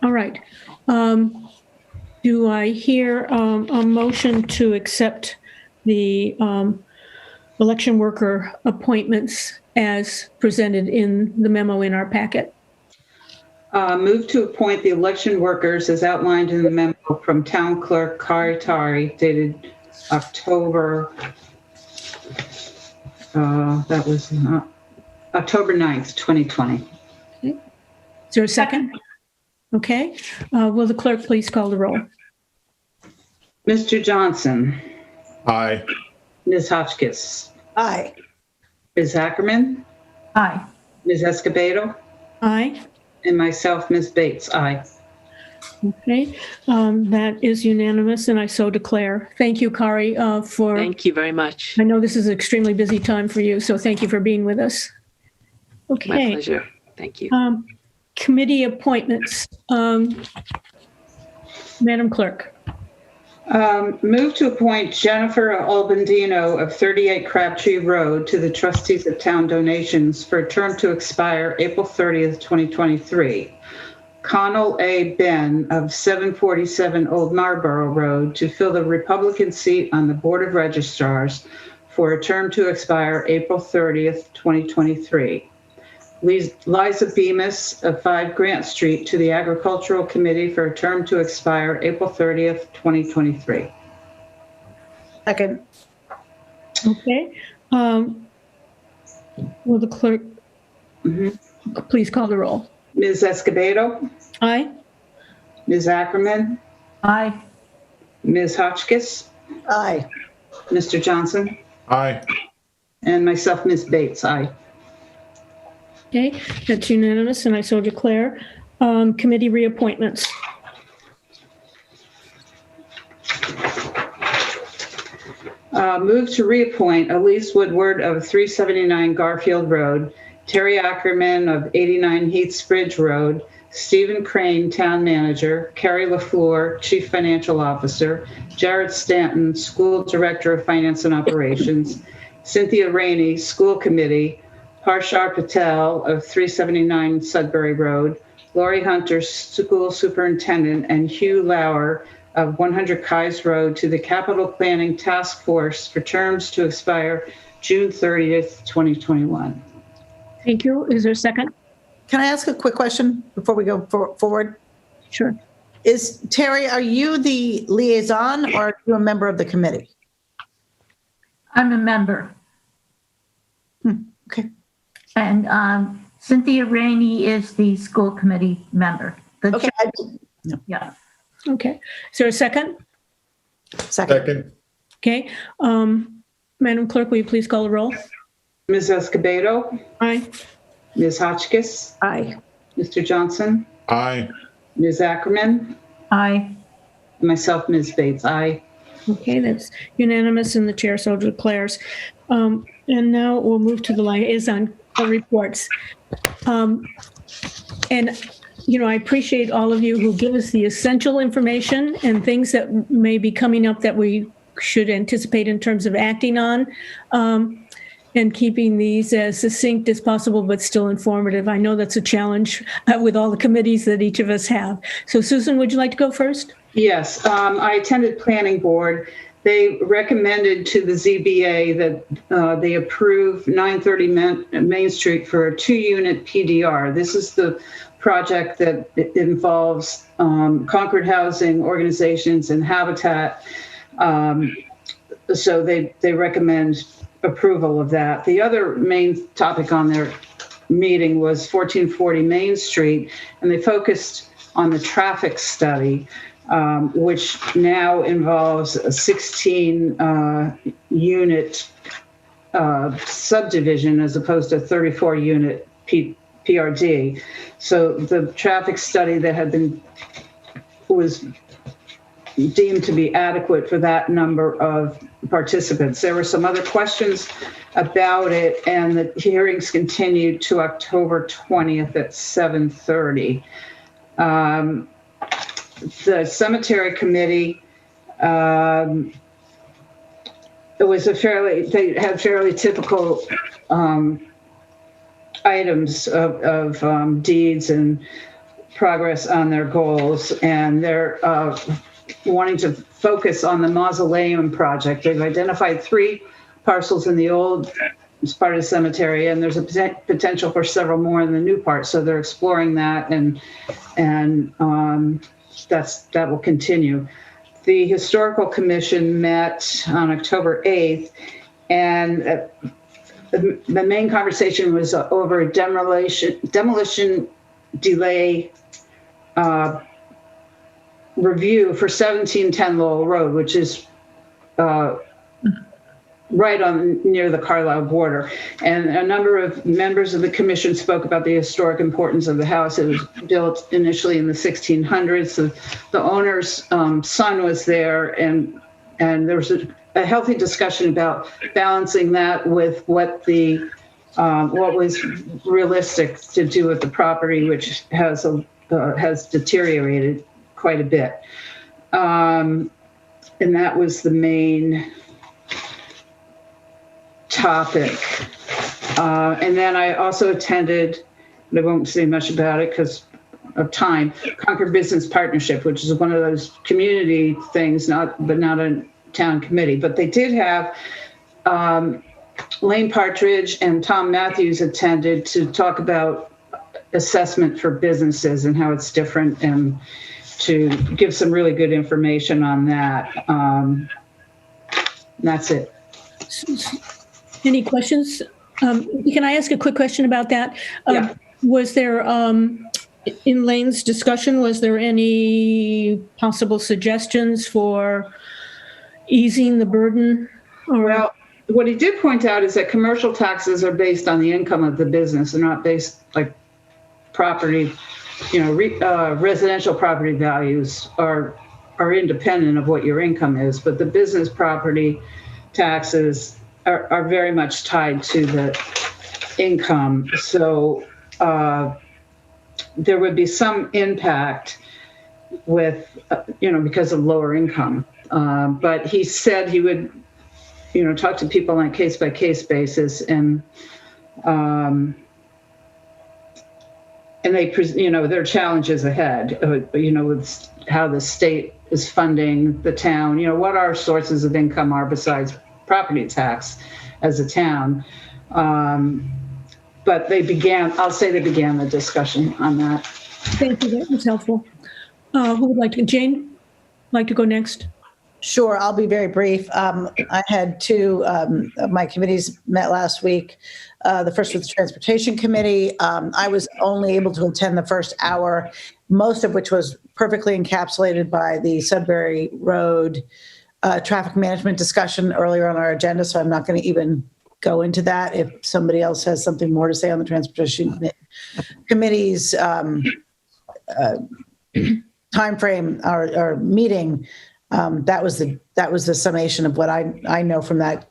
All right. Do I hear a motion to accept the election worker appointments as presented in the memo in our packet? Move to appoint the election workers as outlined in the memo from Town Clerk Kari Tari dated October, October 9th, 2020. Okay. Is there a second? Okay. Will the clerk please call the roll? Mr. Johnson. Aye. Ms. Hotchkiss. Aye. Ms. Ackerman. Aye. Ms. Escobedo. Aye. And myself, Ms. Bates. Aye. Okay. That is unanimous, and I so declare. Thank you, Kari, for... Thank you very much. I know this is an extremely busy time for you, so thank you for being with us. Okay. My pleasure. Thank you. Committee appointments. Madam Clerk. Move to appoint Jennifer Albandino of 38 Crabtree Road to the Trustees of Town Donations for a term to expire April 30th, 2023. Connell A. Ben of 747 Old Marlborough Road to fill the Republican seat on the Board of Registrars for a term to expire April 30th, 2023. Liza Bemis of 5 Grant Street to the Agricultural Committee for a term to expire April 30th, 2023. Second. Okay. Will the clerk please call the roll? Ms. Escobedo. Aye. Ms. Ackerman. Aye. Ms. Hotchkiss. Aye. Mr. Johnson. Aye. And myself, Ms. Bates. Aye. Okay, that's unanimous, and I so declare. Committee reappointments. Move to reappoint Elise Woodward of 379 Garfield Road, Terry Ackerman of 89 Heaths Bridge Road, Stephen Crane, Town Manager, Carrie LaFleur, Chief Financial Officer, Jared Stanton, School Director of Finance and Operations, Cynthia Rainey, School Committee, Harshar Patel of 379 Sudbury Road, Lori Hunter, School Superintendent, and Hugh Lauer of 100 Keyes Road to the Capital Planning Task Force for terms to expire June 30th, 2021. Thank you. Is there a second? Can I ask a quick question before we go forward? Sure. Terry, are you the liaison or are you a member of the committee? I'm a member. Okay. And Cynthia Rainey is the school committee member. Okay. Yeah. Okay. Is there a second? Second. Okay. Madam Clerk, will you please call the roll? Ms. Escobedo. Aye. Ms. Hotchkiss. Aye. Mr. Johnson. Aye. Ms. Ackerman. Aye. And myself, Ms. Bates. Aye. Okay, that's unanimous and the chair so declares. And now we'll move to the liaison reports. And, you know, I appreciate all of you who give us the essential information and things that may be coming up that we should anticipate in terms of acting on, and keeping these as succinct as possible, but still informative. I know that's a challenge with all the committees that each of us have. So Susan, would you like to go first? Yes, I attended planning board. They recommended to the ZBA that they approve 930 Main Street for a 2-unit PDR. This is the project that involves Concord housing organizations and Habitat. So they recommend approval of that. The other main topic on their meeting was 1440 Main Street, and they focused on the traffic study, which now involves a 16-unit subdivision as opposed to 34-unit PRD. So the traffic study that was deemed to be adequate for that number of participants. There were some other questions about it, and the hearings continued to October 20th at 7:30. The cemetery committee, they had fairly typical items of deeds and progress on their goals, and they're wanting to focus on the mausoleum project. They've identified 3 parcels in the old part of the cemetery, and there's a potential for several more in the new part. So they're exploring that, and that will continue. The historical commission met on October 8th, and the main conversation was over a demolition delay review for 1710 Lowell Road, which is right near the Carlisle border. And a number of members of the commission spoke about the historic importance of the house. It was built initially in the 1600s. The owner's son was there, and there was a healthy discussion about balancing that with what was realistic to do with the property, which has deteriorated quite a bit. And that was the main topic. And then I also attended, and I won't say much about it because of time, Concord Business Partnership, which is one of those community things, but not a town committee. But they did have Lane Partridge and Tom Matthews attended to talk about assessment for businesses and how it's different, and to give some really good information on that. That's it. Any questions? Can I ask a quick question about that? Yeah. Was there, in Lane's discussion, was there any possible suggestions for easing the burden? Well, what he did point out is that commercial taxes are based on the income of the business. They're not based like property, residential property values are independent of what your income is, but the business property taxes are very much tied to the income. So there would be some impact with, because of lower income. But he said he would, talk to people on a case-by-case basis, and they, there are challenges ahead, with how the state is funding the town, what our sources of income are besides property tax as a town. But they began the discussion on that. Thank you, that was helpful. Who would like to, Jane, like to go next? Sure, I'll be very brief. I had 2 of my committees met last week. The first was the Transportation Committee. I was only able to attend the first hour, most of which was perfectly encapsulated by the Sudbury Road traffic management discussion earlier on our agenda, so I'm not going to even go into that. If somebody else has something more to say on the Transportation Committee's timeframe or meeting, that was the summation of what I know from that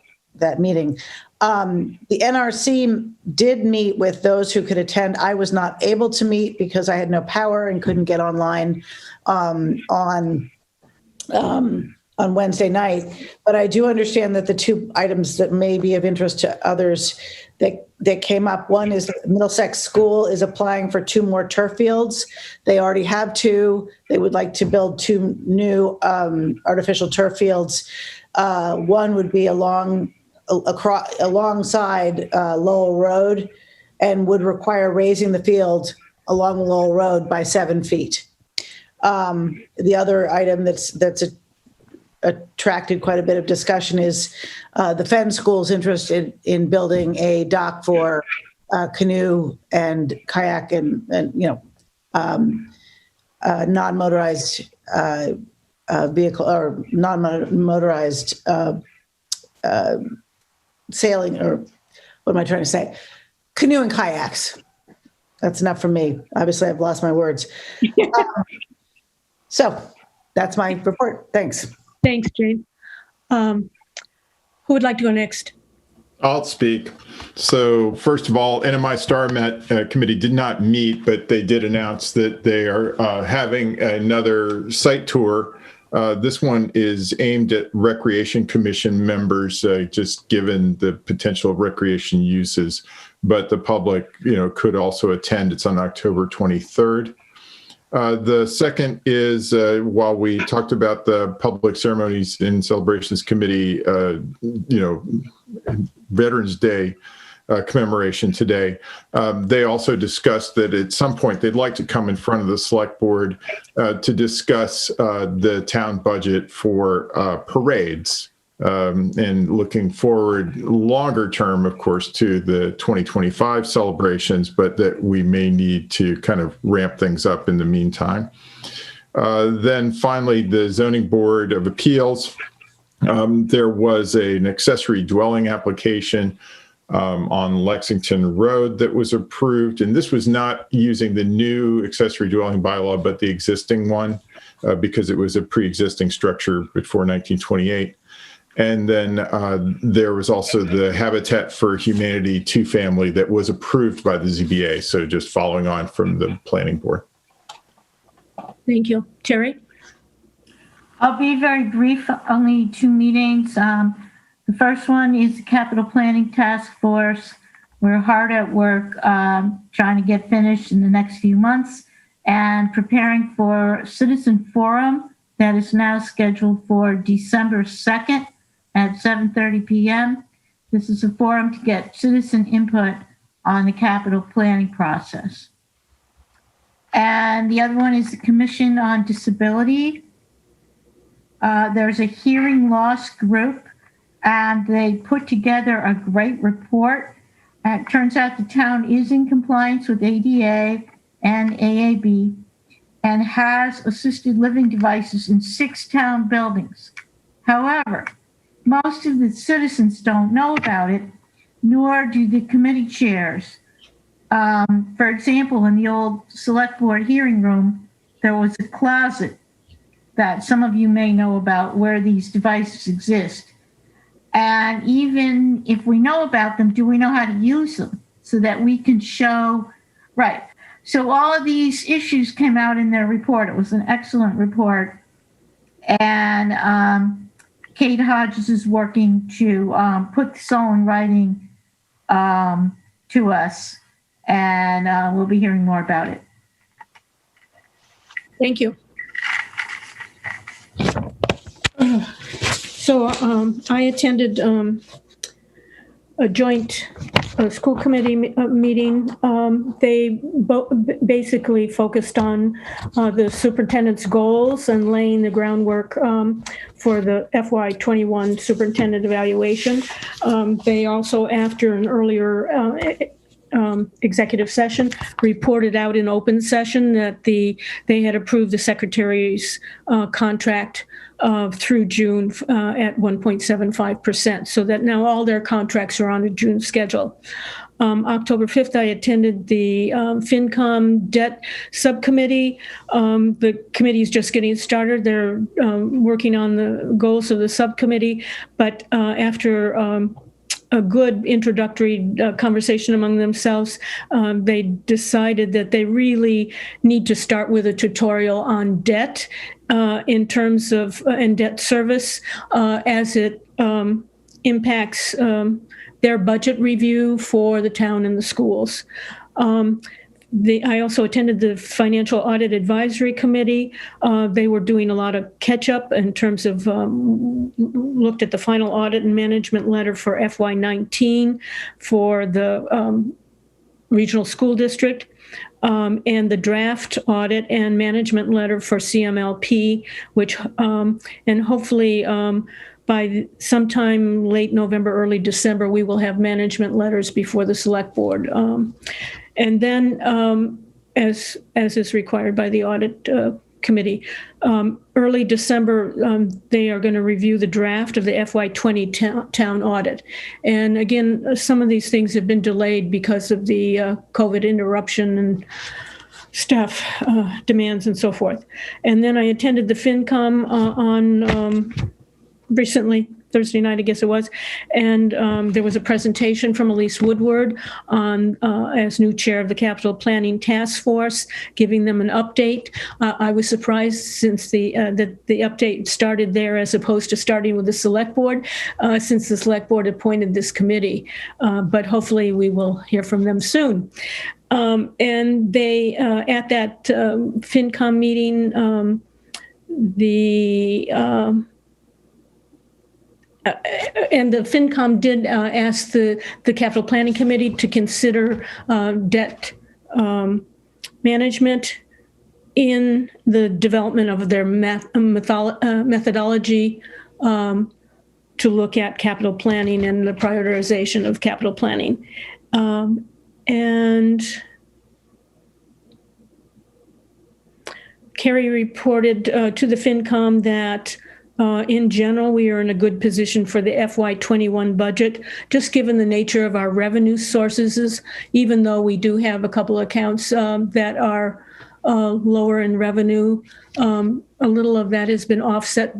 meeting. The NRC did meet with those who could attend. I was not able to meet because I had no power and couldn't get online on Wednesday night. But I do understand that the two items that may be of interest to others that came up. One is Middlesex School is applying for 2 more turf fields. They already have 2. They would like to build 2 new artificial turf fields. One would be alongside Lowell Road, and would require raising the field along Lowell Road by 7 feet. The other item that's attracted quite a bit of discussion is the Fenn School's interest in building a dock for canoe and kayak and non-motorized vehicle or non-motorized sailing, or what am I trying to say? Canoe and kayaks. That's enough for me. Obviously, I've lost my words. So that's my report. Thanks. Thanks, Jane. Who would like to go next? I'll speak. So first of all, NMI StarMet committee did not meet, but they did announce that they are having another site tour. This one is aimed at Recreation Commission members, just given the potential recreation uses, but the public, could also attend. It's on October 23rd. The second is, while we talked about the Public Ceremonies and Celebrations Committee, Veterans Day commemoration today, they also discussed that at some point they'd like to come in front of the select board to discuss the town budget for parades. And looking forward longer term, of course, to the 2025 celebrations, but that we may need to kind of ramp things up in the meantime. Then finally, the Zoning Board of Appeals. There was an accessory dwelling application on Lexington Road that was approved. And this was not using the new accessory dwelling bylaw, but the existing one, because it was a pre-existing structure before 1928. And then there was also the Habitat for Humanity 2-family that was approved by the ZBA. So just following on from the planning board. Thank you. Terry? I'll be very brief, only 2 meetings. The first one is the Capital Planning Task Force. We're hard at work trying to get finished in the next few months and preparing for Citizen Forum that is now scheduled for December 2nd at 7:30 p.m. This is a forum to get citizen input on the capital planning process. And the other one is the Commission on Disability. There's a hearing loss group, and they put together a great report. It turns out the town is in compliance with ADA and AAB and has assisted living devices in 6 town buildings. However, most of the citizens don't know about it, nor do the committee chairs. For example, in the old select board hearing room, there was a closet that some of you may know about where these devices exist. And even if we know about them, do we know how to use them so that we can show, right? So all of these issues came out in their report. It was an excellent report. And Kate Hodges is working to put this all in writing to us, and we'll be hearing more about it. Thank you. So I attended a joint school committee meeting. They basically focused on the superintendent's goals and laying the groundwork for the FY21 superintendent evaluation. They also, after an earlier executive session, reported out in open session that they had approved the secretary's contract through June at 1.75%, so that now all their contracts are on a June schedule. October 5th, I attended the FinCom Debt Subcommittee. The committee is just getting started. They're working on the goals of the subcommittee, but after a good introductory conversation among themselves, they decided that they really need to start with a tutorial on debt in terms of and debt service as it impacts their budget review for the town and the schools. I also attended the Financial Audit Advisory Committee. They were doing a lot of catch-up in terms of looked at the final audit and management letter for FY19 for the regional school district, and the draft audit and management letter for CMLP, which and hopefully by sometime late November, early December, we will have management letters before the select board. And then, as is required by the audit committee, early December, they are going to review the draft of the FY20 town audit. And again, some of these things have been delayed because of the COVID interruption and staff demands and so forth. And then I attended the FinCom on recently, Thursday night, I guess it was, and there was a presentation from Elise Woodward on as new chair of the Capital Planning Task Force, giving them an update. I was surprised since that the update started there as opposed to starting with the select board, since the select board appointed this committee. But hopefully we will hear from them soon. And they at that FinCom meeting, and the FinCom did ask the Capital Planning Committee to consider debt management in the development of their methodology to look at capital planning and the prioritization of capital planning. And Carrie reported to the FinCom that in general, we are in a good position for the FY21 budget, just given the nature of our revenue sources, even though we do have a couple of accounts that are lower in revenue. A little of that has been offset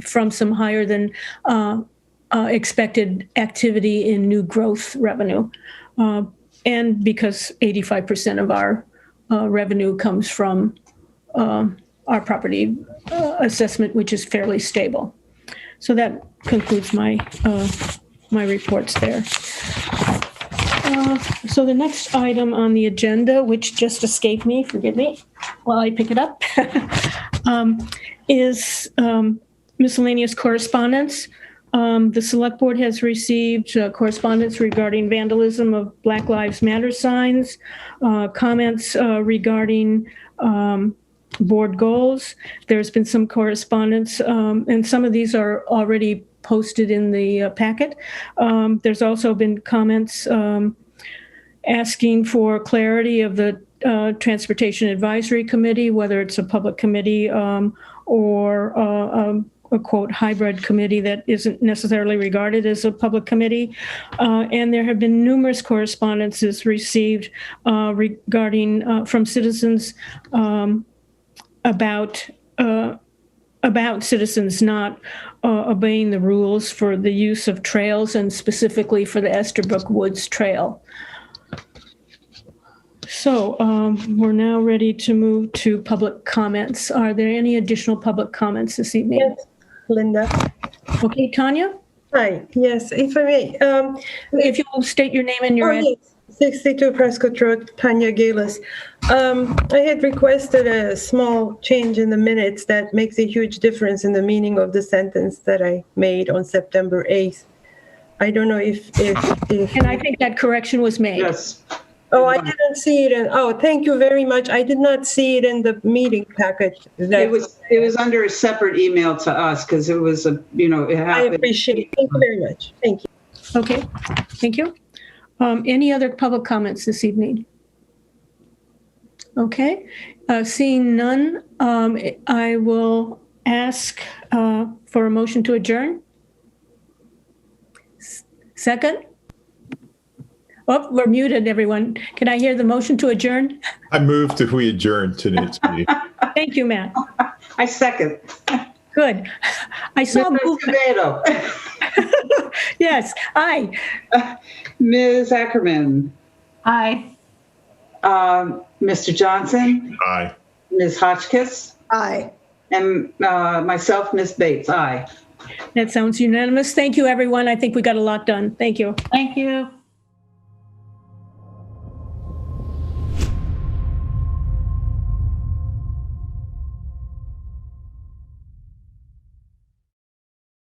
from some higher than expected activity in new growth revenue. And because 85% of our revenue comes from our property assessment, which is fairly stable. So that concludes my my reports there. So the next item on the agenda, which just escaped me, forgive me while I pick it up, is miscellaneous correspondence. The select board has received correspondence regarding vandalism of Black Lives Matter signs, comments regarding board goals. There's been some correspondence, and some of these are already posted in the packet. There's also been comments asking for clarity of the Transportation Advisory Committee, whether it's a public committee or a quote hybrid committee that isn't necessarily regarded as a public committee. And there have been numerous correspondences received regarding from citizens about citizens not obeying the rules for the use of trails, and specifically for the Esterbrook Woods Trail. So we're now ready to move to public comments. Are there any additional public comments this evening? Yes, Linda. Okay, Tanya? Hi, yes, if I may. If you will state your name and your address. Yes. 62 Prescott Road, Tanya Galis. I had requested a small change in the minutes that makes a huge difference in the meaning of the sentence that I made on September 8th. I don't know if And I think that correction was made. Yes. Oh, I didn't see it thank you very much. I did not see it in the meeting package. It was under a separate email to us because it was it happened. I appreciate it. Thank you very much. Thank you. Okay, thank you. Any other public comments this evening? Okay, seeing none, I will ask for a motion to adjourn. Second? Oh, we're muted, everyone. Can I hear the motion to adjourn? I moved if we adjourn tonight's meeting. Thank you, Matt. I second. Good. I saw movement. Tomato. Yes, aye. Ms. Ackerman. Aye. Mr. Johnson. Aye. Ms. Hotchkiss. Aye. And myself, Ms. Bates. Aye. That sounds unanimous. Thank you, everyone. I think we got a lot done. Thank you. Thank you.